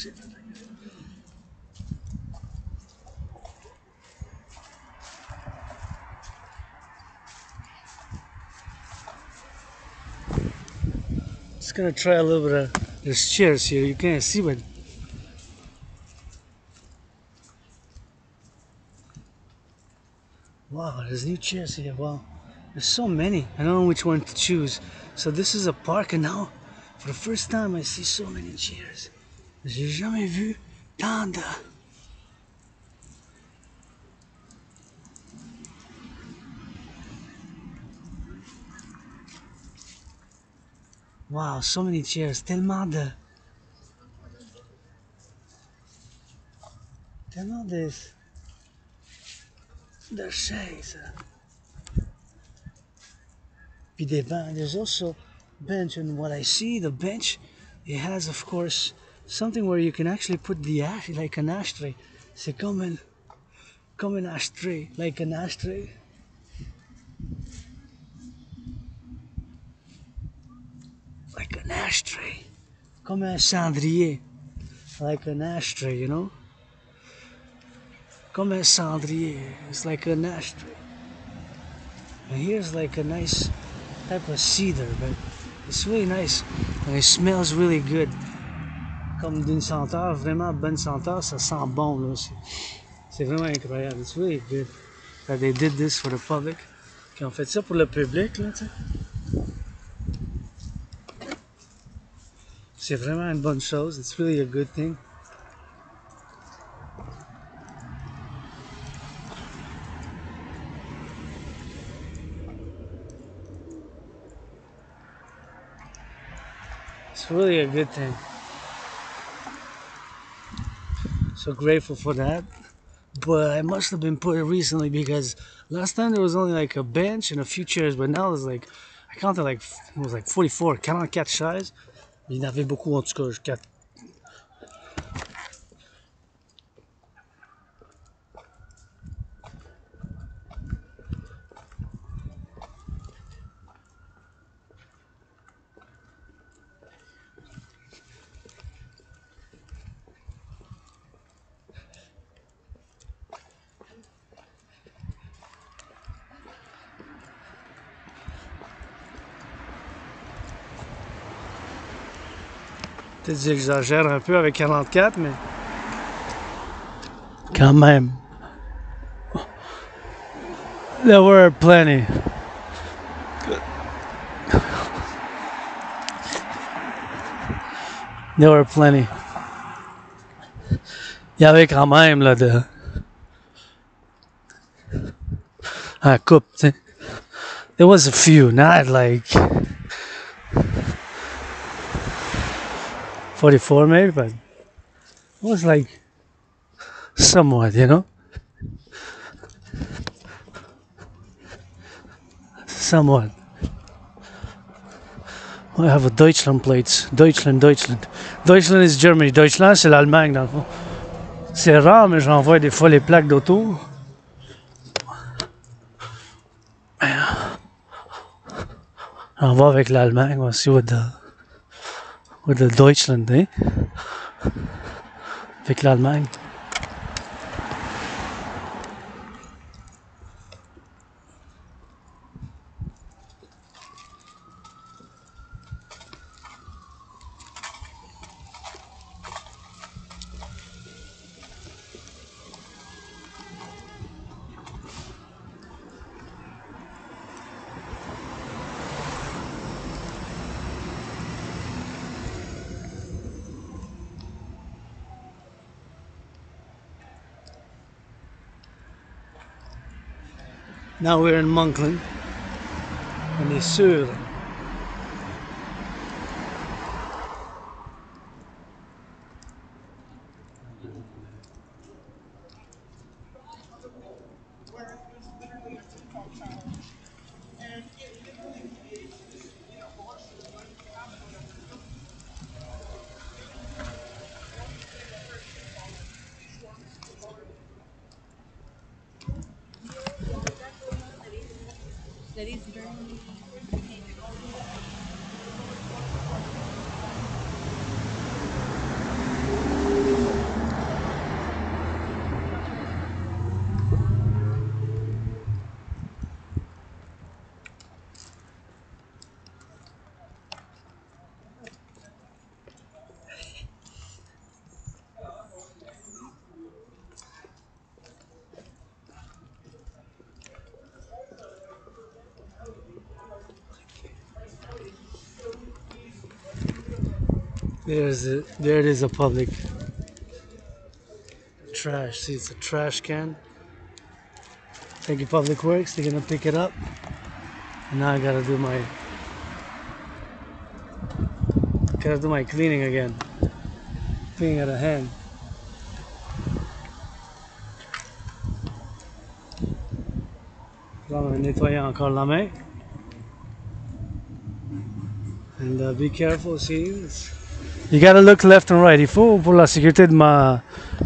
shit. Just gonna try a little bit of, there's chairs here, you can't see, but wow, there's new chairs here. Wow, there's so many. I don't know which one to choose. So this is a park, and now, for the first time, I see so many chairs. J'ai jamais vu tant de... Wow, so many chairs. Tellement de chaises. Puis des bancs. There's also bench, and what I see, the bench, it has, of course, something where you can actually put the ash, like an ashtray. C'est comme un ashtray, like an ashtray. Like an ashtray. Comme un cendrier. Like an ashtray, you know? Comme un cendrier. It's like an ashtray. And here's like a nice type of cedar, but it's really nice. And it smells really good. Comme d'une senteur, vraiment bonne senteur, ça sent bon là. C'est vraiment incroyable. It's really good that they did this for the public. Qu'ils ont fait ça pour le public là, tu sais. C'est vraiment une bonne chose. It's really a good thing. It's really a good thing. So grateful for that. But I must have been put recently because last time there was only like a bench and a few chairs, but now there's like, I counted like, it was like 44, 44 chaises. Il y en avait beaucoup en tout cas, 4. Peut-être que j'exagère un peu avec 44, mais quand même. There were plenty. There were plenty. Il y avait quand même là de un couple, tu sais. There was a few, not like 44 maybe, but it was like somewhat, you know? Somewhat. I have a Deutschland plates. Deutschland. Deutschland is Germany. Deutschland, c'est l'Allemagne, dans le fond. C'est rare, mais j'en vois des fois les plaques d'auto. J'en vois avec l'Allemagne aussi, with the Deutschland, eh? Avec l'Allemagne. Now we're in Monkland. On est sûr. There it is, a public trash. See, it's a trash can. Thank you, Public Works. They're gonna pick it up. And now I gotta do my cleaning again. Cleaning at a hand. Là, on va nettoyer encore la main. And be careful, see. You gotta look left and right. Il faut pour la sécurité de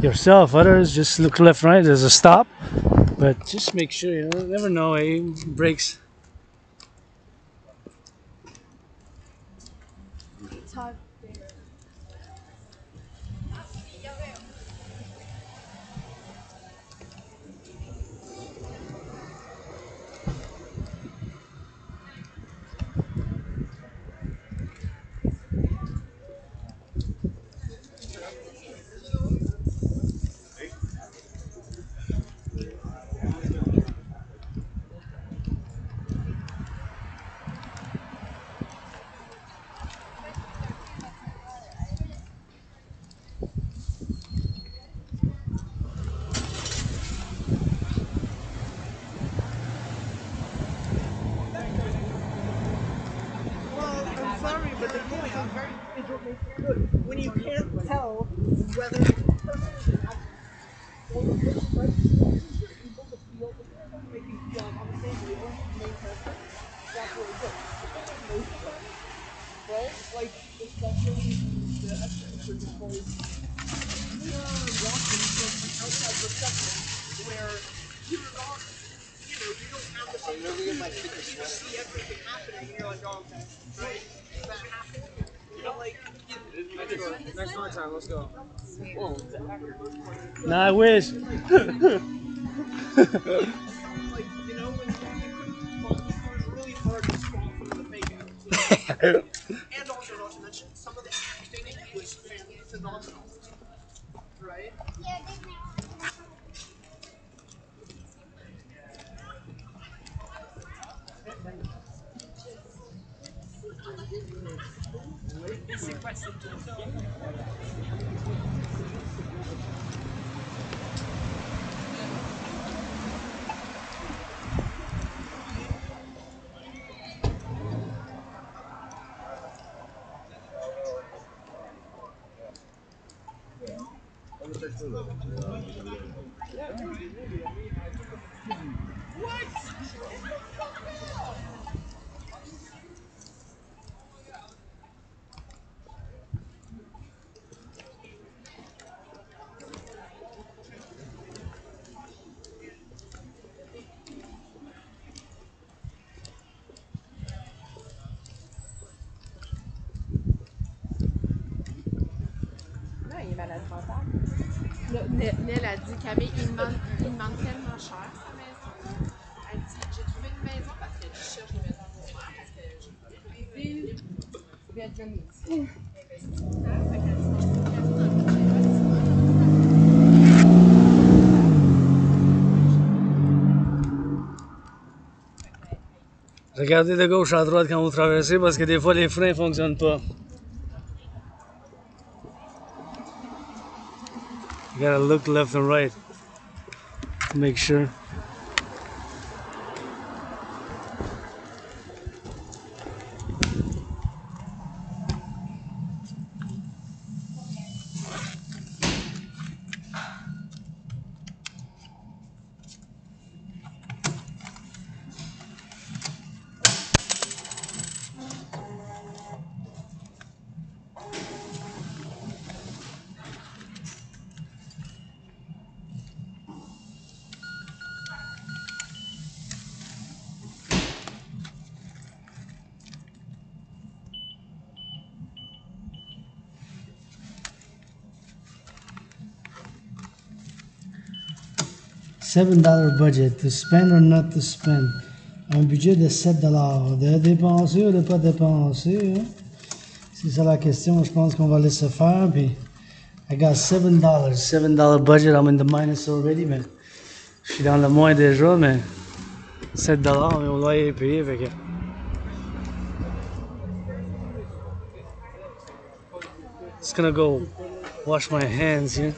yourself, others, just look left and right. There's a stop, but just make sure, you know, never know, brakes. When you can't tell whether the person is an or the person right able to feel make you feel like on the same wavelength as the main person, that's really good. Most of them, right? Like especially the extrovert because we are watching from an outside perspective where you're not, you know, you don't have the same you see everything happening and you're like, oh, okay, right? That happened. You know, like Next time, let's go. Whoa. Nah, I wish. like, you know, when it's really hard to spot some of the fake outs. And also, not to mention, some of the acting was phenomenal. Right? C'est quoi cette Il est malade mental. Nel a dit, Camille, il demande tellement cher sa maison. Elle dit, j'ai trouvé une maison parce que je cherche une maison pour moi. Parce que j'ai Vietnamese. Regardez de gauche à droite quand vous traversez parce que des fois les freins ne fonctionnent pas. You gotta look left and right to make sure. $7 budget, to spend or not to spend. Un budget de $7. De dépenser ou de pas dépenser, hein? C'est ça la question, je pense qu'on va laisser faire. Puis, I got $7. $7 budget, I'm in the minus already, mais je suis dans le moins déjà, mais $7, mais on doit y payer, fait que... Just gonna go wash my hands here.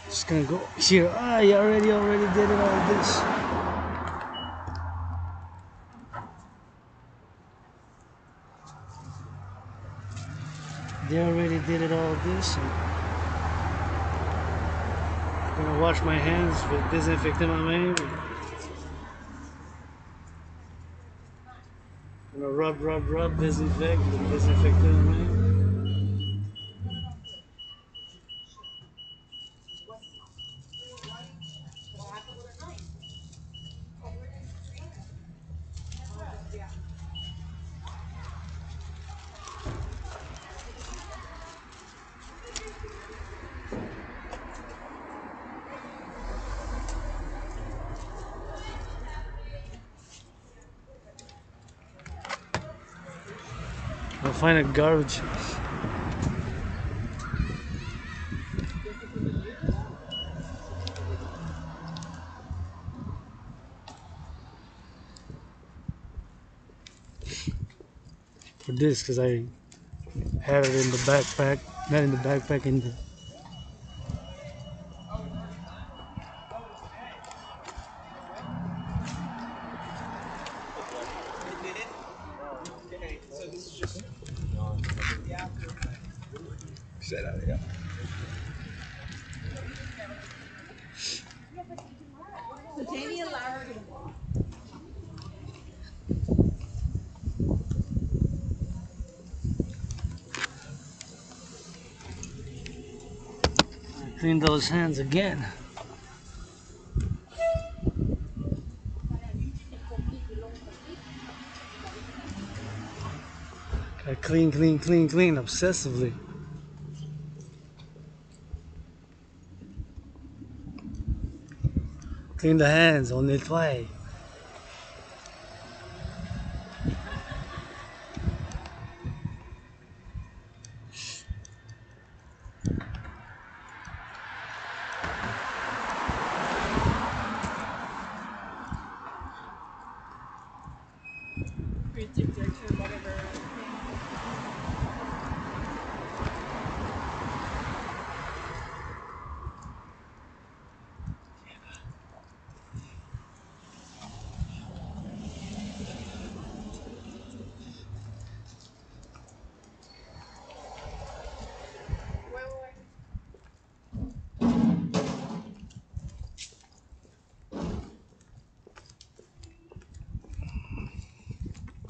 Just gonna go here. Ah, you already did it all this. They already did it all this. I'm gonna wash my hands with disinfectant my main. Gonna rub, disinfect with disinfectant my main. I'll find a garbage. For this, because I had it in the backpack, not in the backpack, in the Set out, yeah. clean those hands again. I clean obsessively. Clean the hands, on nettoie. Creative direction, whatever.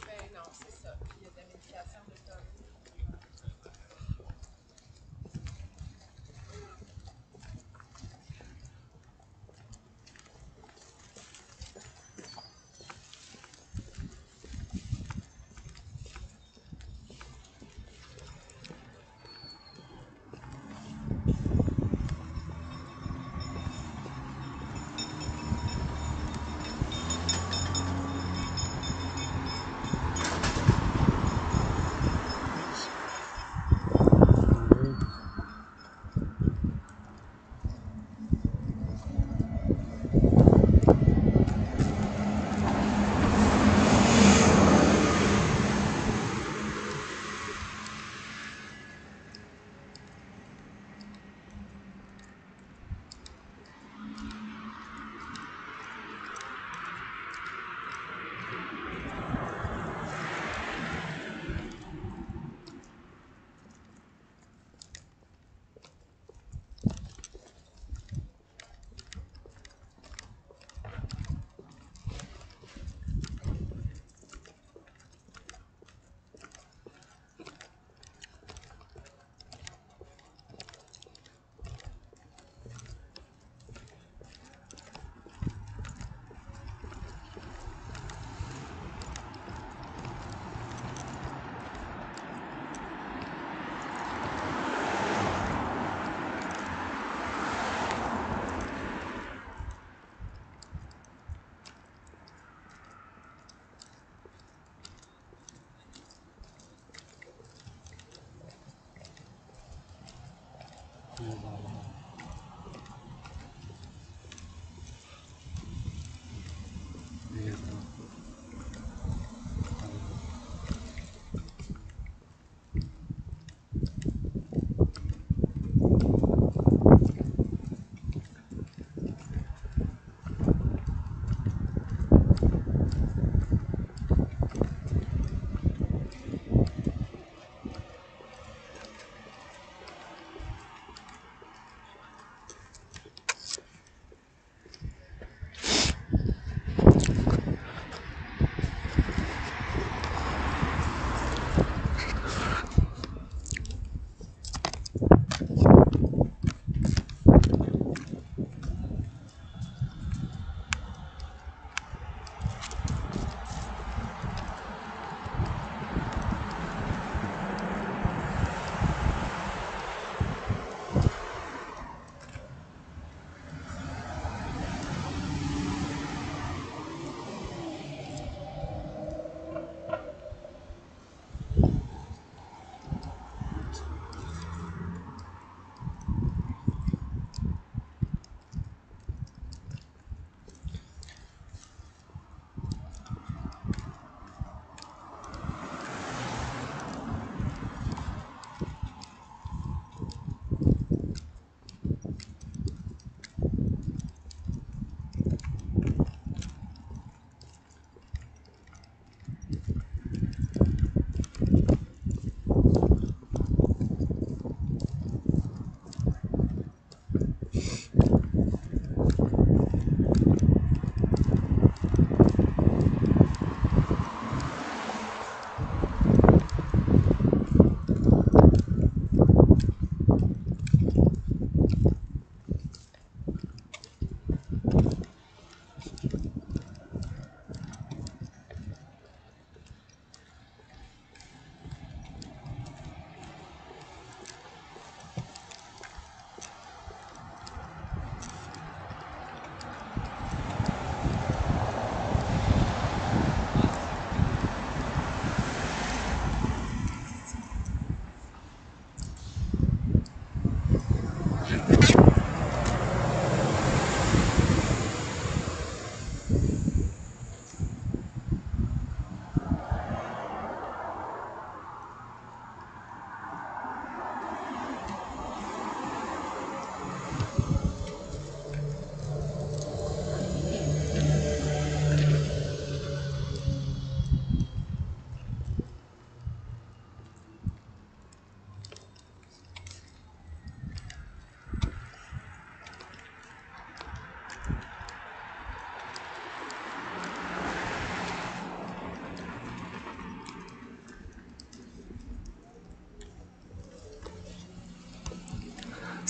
Ben non, c'est ça. Il y a de la médication de ça.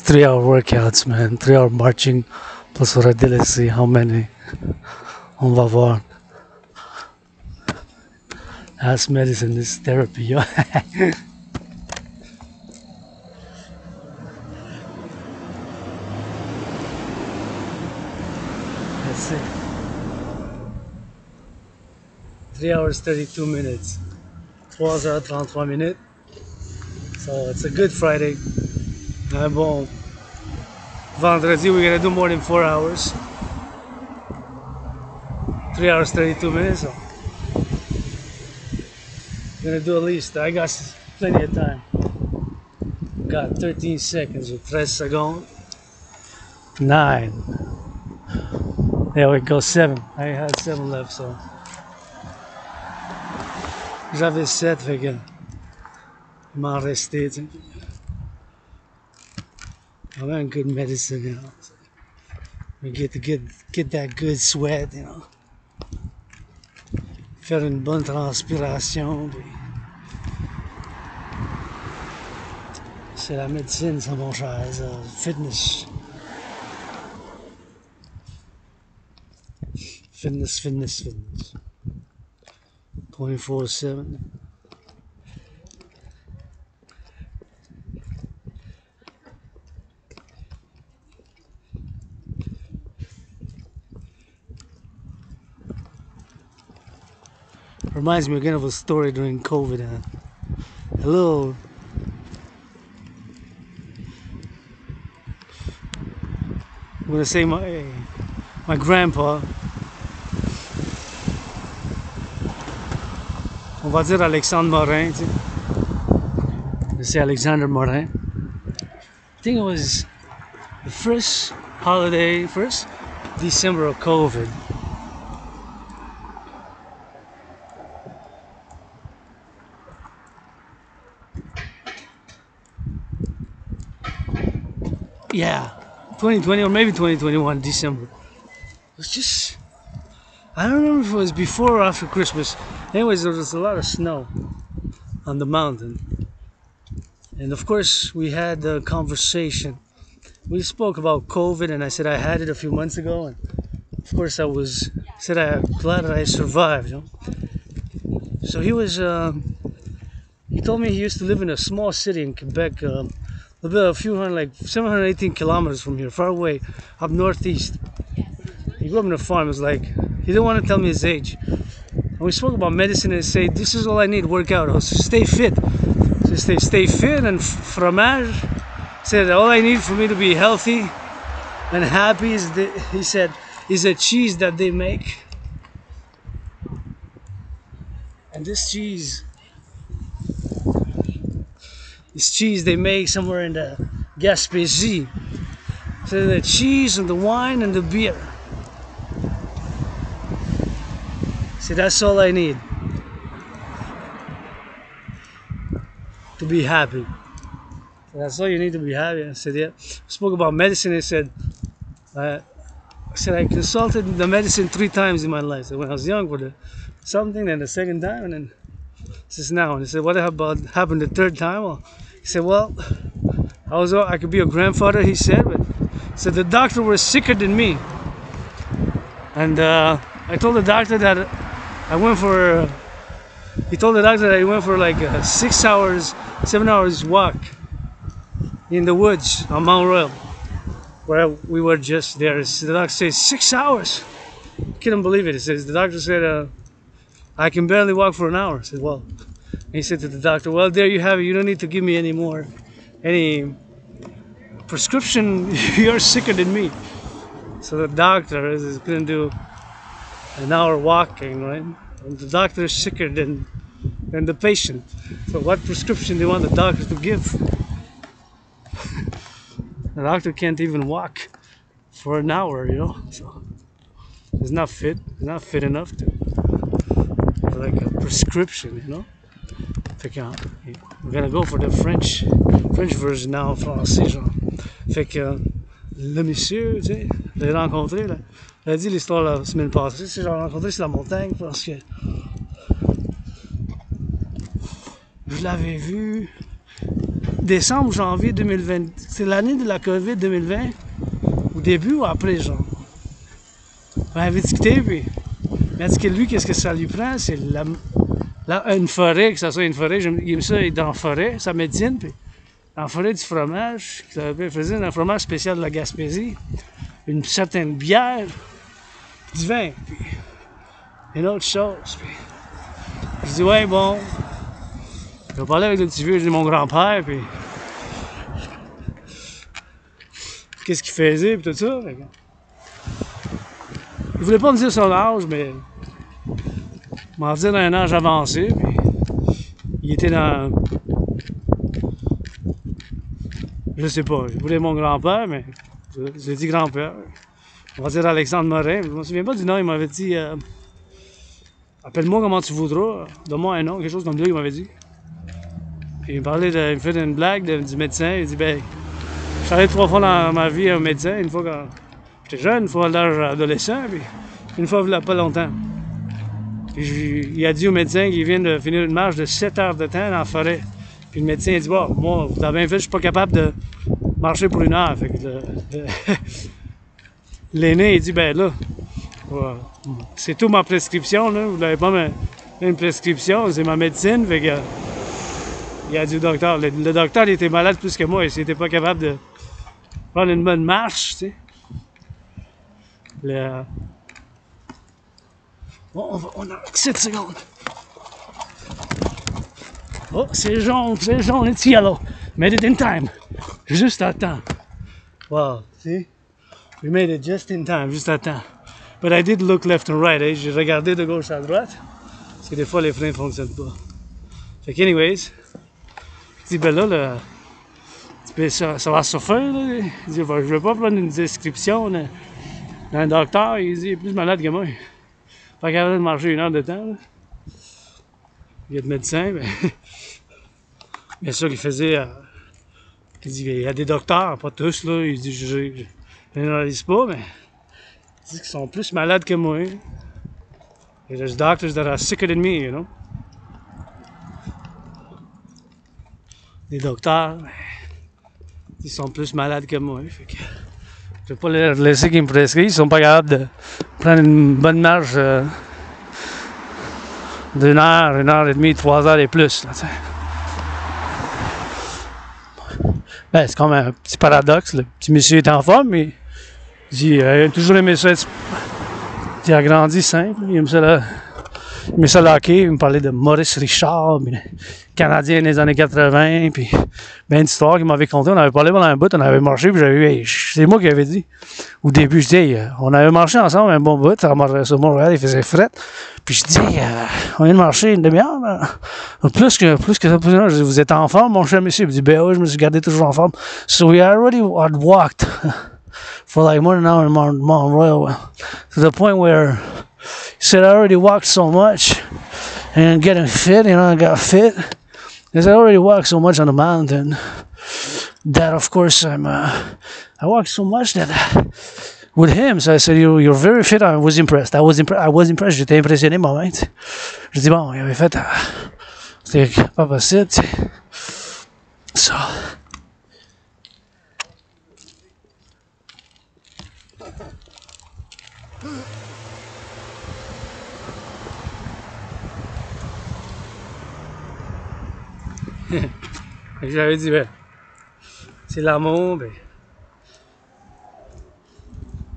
3-hour workouts, man. 3-hour marching. Plus on va délaisser how many. On va voir. As medicine is therapy, yo. That's it. 3 hours 32 minutes. 3 heures 33 minutes. So it's a good Friday. Bon. Vendredi, we're gonna do more than 4 hours. 3 hours 32 minutes. So we're gonna do at least. I got plenty of time. Got 13 seconds or 13 seconds. 9. There we go, 7. I had 7 left, so. J'avais 7, fait que. Il m'en restait, tu sais. Quand même good medicine, you know. We get that good sweat, you know. Faire une bonne transpiration, puis. C'est la médecine, ça, mon cher. Fitness. Fitness. 24/7. Reminds me again of a story during COVID. A little. I'm gonna say my grandpa. On va dire Alexandre Morin, tu sais. C'est Alexander Morin. I think it was the first December of COVID. Yeah, 2020 or maybe 2021 December. It was just, I don't remember if it was before or after Christmas. Anyways, there was a lot of snow on the mountain. And of course, we had the conversation. We spoke about COVID, and I said I had it a few months ago. And of course, I'm glad that I survived. You know? So he told me he used to live in a small city in Quebec, a few hundred, like 718 kilometers from here, far away, up northeast. He grew up in a farm. It was like, he didn't want to tell me his age. And we spoke about medicine and say, this is all I need, work out. So stay fit. So stay fit, and fromage. Said all I need for me to be healthy and happy is a cheese that they make. And this cheese they make somewhere in the Gaspésie. So the cheese and the wine and the beer. See, that's all I need to be happy. So that's all you need to be happy. I said, yeah. I spoke about medicine. I said I consulted the medicine 3 times in my life. So when I was young for something, then the second time, and then this is now. And he said, what about happened the 3rd time? Well, he said, well, I could be a grandfather, he said, but so the doctor was sicker than me. And I told the doctor that he told the doctor that he went for like 7 hours walk in the woods on Mount Royal, where we were just there. The doctor said 6 hours. Couldn't believe it. He says, the doctor said, I can barely walk for an hour. I said, well, he said to the doctor, well, there you have it. You don't need to give me any prescription. You're sicker than me. So the doctor is going to do an hour walking, right? And the doctor is sicker than the patient. So what prescription do you want the doctor to give? The doctor can't even walk for an hour, you know. So he's not fit. He's not fit enough to like a prescription, you know. We're gonna go for the French version now en français, genre. Fait que le monsieur, tu sais, je l'ai rencontré là. Il a dit l'histoire la semaine passée. C'est genre rencontré sur la montagne parce que je l'avais vu décembre ou janvier 2020. C'est l'année de la COVID 2020. Au début ou après, genre. On avait discuté, puis il m'a dit que lui, qu'est-ce que ça lui prend? C'est une forêt, que ça soit une forêt. Il aime ça être dans la forêt, sa médecine, puis dans la forêt du fromage. Il faisait un fromage spécial de la Gaspésie. Une certaine bière, du vin, puis une autre chose. Puis je dis, ouais, bon. Je vais parler avec le petit vieux, je dis mon grand-père, puis qu'est-ce qu'il faisait, puis tout ça. Il voulait pas me dire son âge, mais il m'en disait d'un âge avancé, puis il était dans... Je sais pas, je voulais mon grand-père, mais j'ai dit grand-père. On va dire Alexandre Morin, je me souviens pas du nom, il m'avait dit appelle-moi comment tu voudras, donne-moi un nom, quelque chose comme ça, il m'avait dit. Puis il me parlait il me fait une blague du médecin, il dit ben, je suis allé 3 fois dans ma vie à un médecin, une fois quand j'étais jeune, une fois à l'âge adolescent, puis une fois il n'y a pas longtemps. Puis il a dit au médecin qu'il vient de finir une marche de 7 heures de temps dans la forêt. Puis le médecin a dit bon, moi, vous avez bien fait, je suis pas capable de marcher pour 1 heure. Fait que l'aîné, il dit ben là, c'est tout ma prescription, là. Vous n'avez pas une prescription, c'est ma médecine. Fait que, il a dit au docteur. Le docteur, il était malade plus que moi. Il n'était pas capable de prendre une bonne marche, tu sais. Bon, on a 7 secondes. Oh, c'est jaune, it's yellow. Made it in time. Juste à temps. Wow, see? We made it just in time, juste à temps. But I did look left and right, eh? J'ai regardé de gauche à droite. Parce que des fois, les freins ne fonctionnent pas. Fait que, anyways, je dis, ben là, ça va se faire, là. Il dit, je ne vais pas prendre une description d'un docteur. Il dit, il est plus malade que moi. Pas capable de marcher 1 heure de temps, là. Il y a de médecins, mais bien sûr, il faisait. Il dit, il y a des docteurs, pas tous, là. Il dit, je n'analyse pas, mais il dit qu'ils sont plus malades que moi. There's doctors that are sicker than me, you know. Les docteurs, ils sont plus malades que moi. Fait que je vais pas leur laisser qu'ils me prescrivent. Ils sont pas capables de prendre une bonne marge d'1 heure, 1 heure et demie, 3 heures et plus. Là, ben, c'est comme un petit paradoxe. Le petit monsieur est en forme, mais il a toujours aimé ça. Il a grandi simple. Il aime ça là. Mais ça, le hockey, il me parlait de Maurice Richard, puis le Canadien des années 80, puis ben d'histoires qu'il m'avait conté. On avait parlé pendant un bout, on avait marché, puis j'avais vu, c'est moi qui avais dit. Au début, je dis, on avait marché ensemble un bon bout, sur Montréal, il faisait fret. Puis je dis, on vient de marcher 1 demi-heure, plus que ça, je dis, vous êtes en forme, mon cher monsieur? Il me dit, ben oui, je me suis gardé toujours en forme. So we already had walked for like more than an hour in Montreal, to the point where he said, I already walked so much and getting fit, I got fit. He said, I already walked so much on the mountain that, of course, I walked so much that with him. So I said, you're very fit. I was impressed. J'étais impressionné, moi-même. Je dis, bon, il avait fait, c'était pas possible, tu sais. So. J'avais dit, ben, c'est l'amour, ben.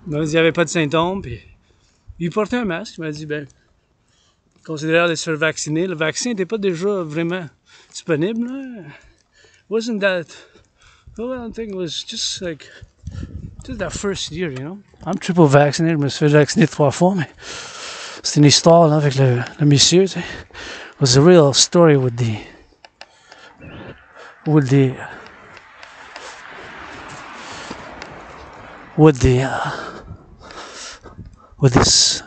Il m'a dit qu'il n'y avait pas de symptômes, puis il portait un masque. Il m'a dit, ben, considérant de se faire vacciner, le vaccin n'était pas déjà vraiment disponible, là. Wasn't that, well, I don't think it was just that first year, you know. I'm triple vaccinated, je me suis fait vacciner 3 fois, mais c'est une histoire, là, avec le monsieur, tu sais. It was a real story with this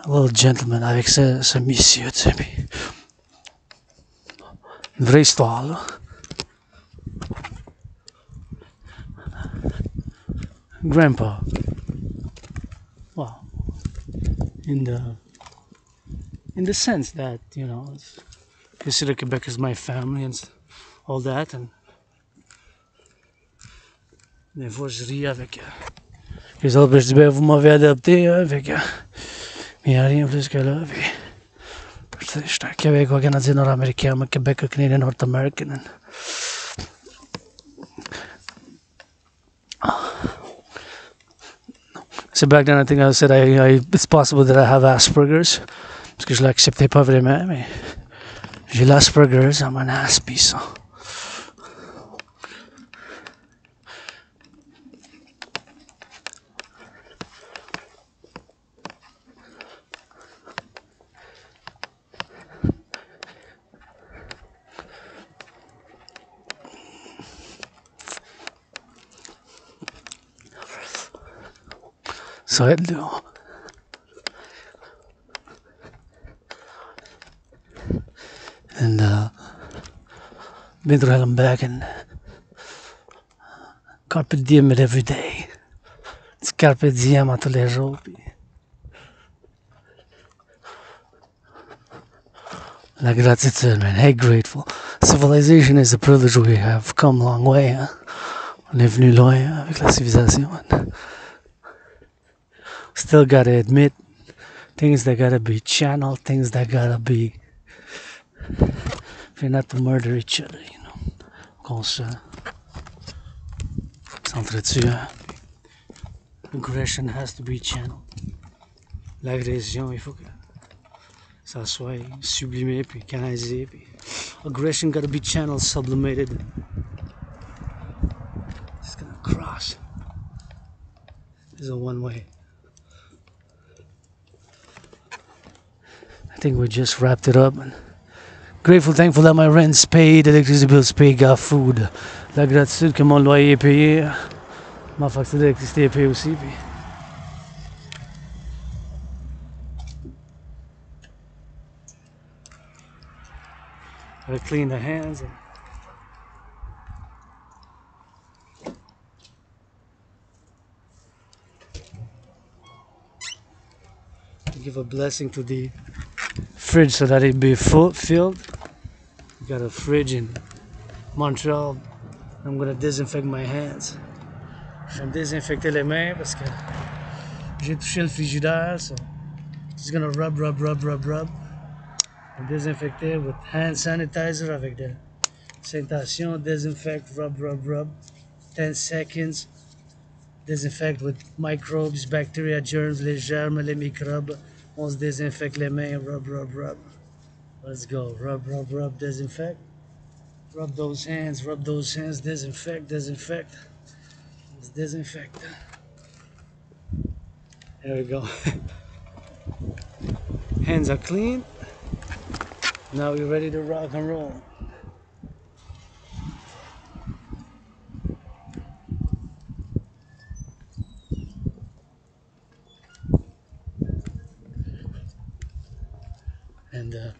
little gentleman, avec ce monsieur, tu sais, puis une vraie histoire, là. Grandpa, well, in the sense that, consider Quebec as my family and all that, and Des fois, je ris avec les autres, je dis, ben, vous m'avez adopté, hein, fait que, mais il n'y a rien plus que là. Je suis un Québécois, Canadien, Nord-Américain, I'm a Québécois, Canadian, North American. So back then, I think I said it's possible that I have Asperger's, parce que je l'acceptais pas vraiment, mais j'ai l'Asperger's, I'm an Aspie, ça. Cette, là. And been through hell and back, and carpe diem it every day. It's carpe diem à tous les jours. Puis la gratitude, man. Hey, grateful. Civilization is a privilege we have come a long way. Hein? On est venu loin hein, avec la civilisation. Still gotta admit things that gotta be channeled, things that gotta be. If you're not to murder each other, you know. Qu'on s'entretue. Hein? Aggression has to be channeled. L'agression, il faut que ça soit sublimé puis canalisé. Puis aggression gotta be channeled, sublimated. It's gonna cross. This is a one way. I think we just wrapped it up. And grateful, thankful that my rent's paid, electricity bills paid, got food. La gratitude que mon loyer est payé. Ma facture d'électricité est payée aussi. Puis gotta clean the hands. Give a blessing to the fridge so that it be filled. We got a fridge in Montreal. I'm gonna disinfect my hands. Je vais me désinfecter les mains parce que j'ai touché le frigidaire. So just gonna rub. And disinfect it with hand sanitizer avec de sanitation. Disinfect, rub. 10 seconds. Disinfect with microbes, bacteria, germs, les germes, les microbes. On se désinfecte les mains, rub. Let's go, rub, disinfect. Rub those hands, disinfect. Let's disinfect. There we go. Hands are clean. Now we're ready to rock and roll. And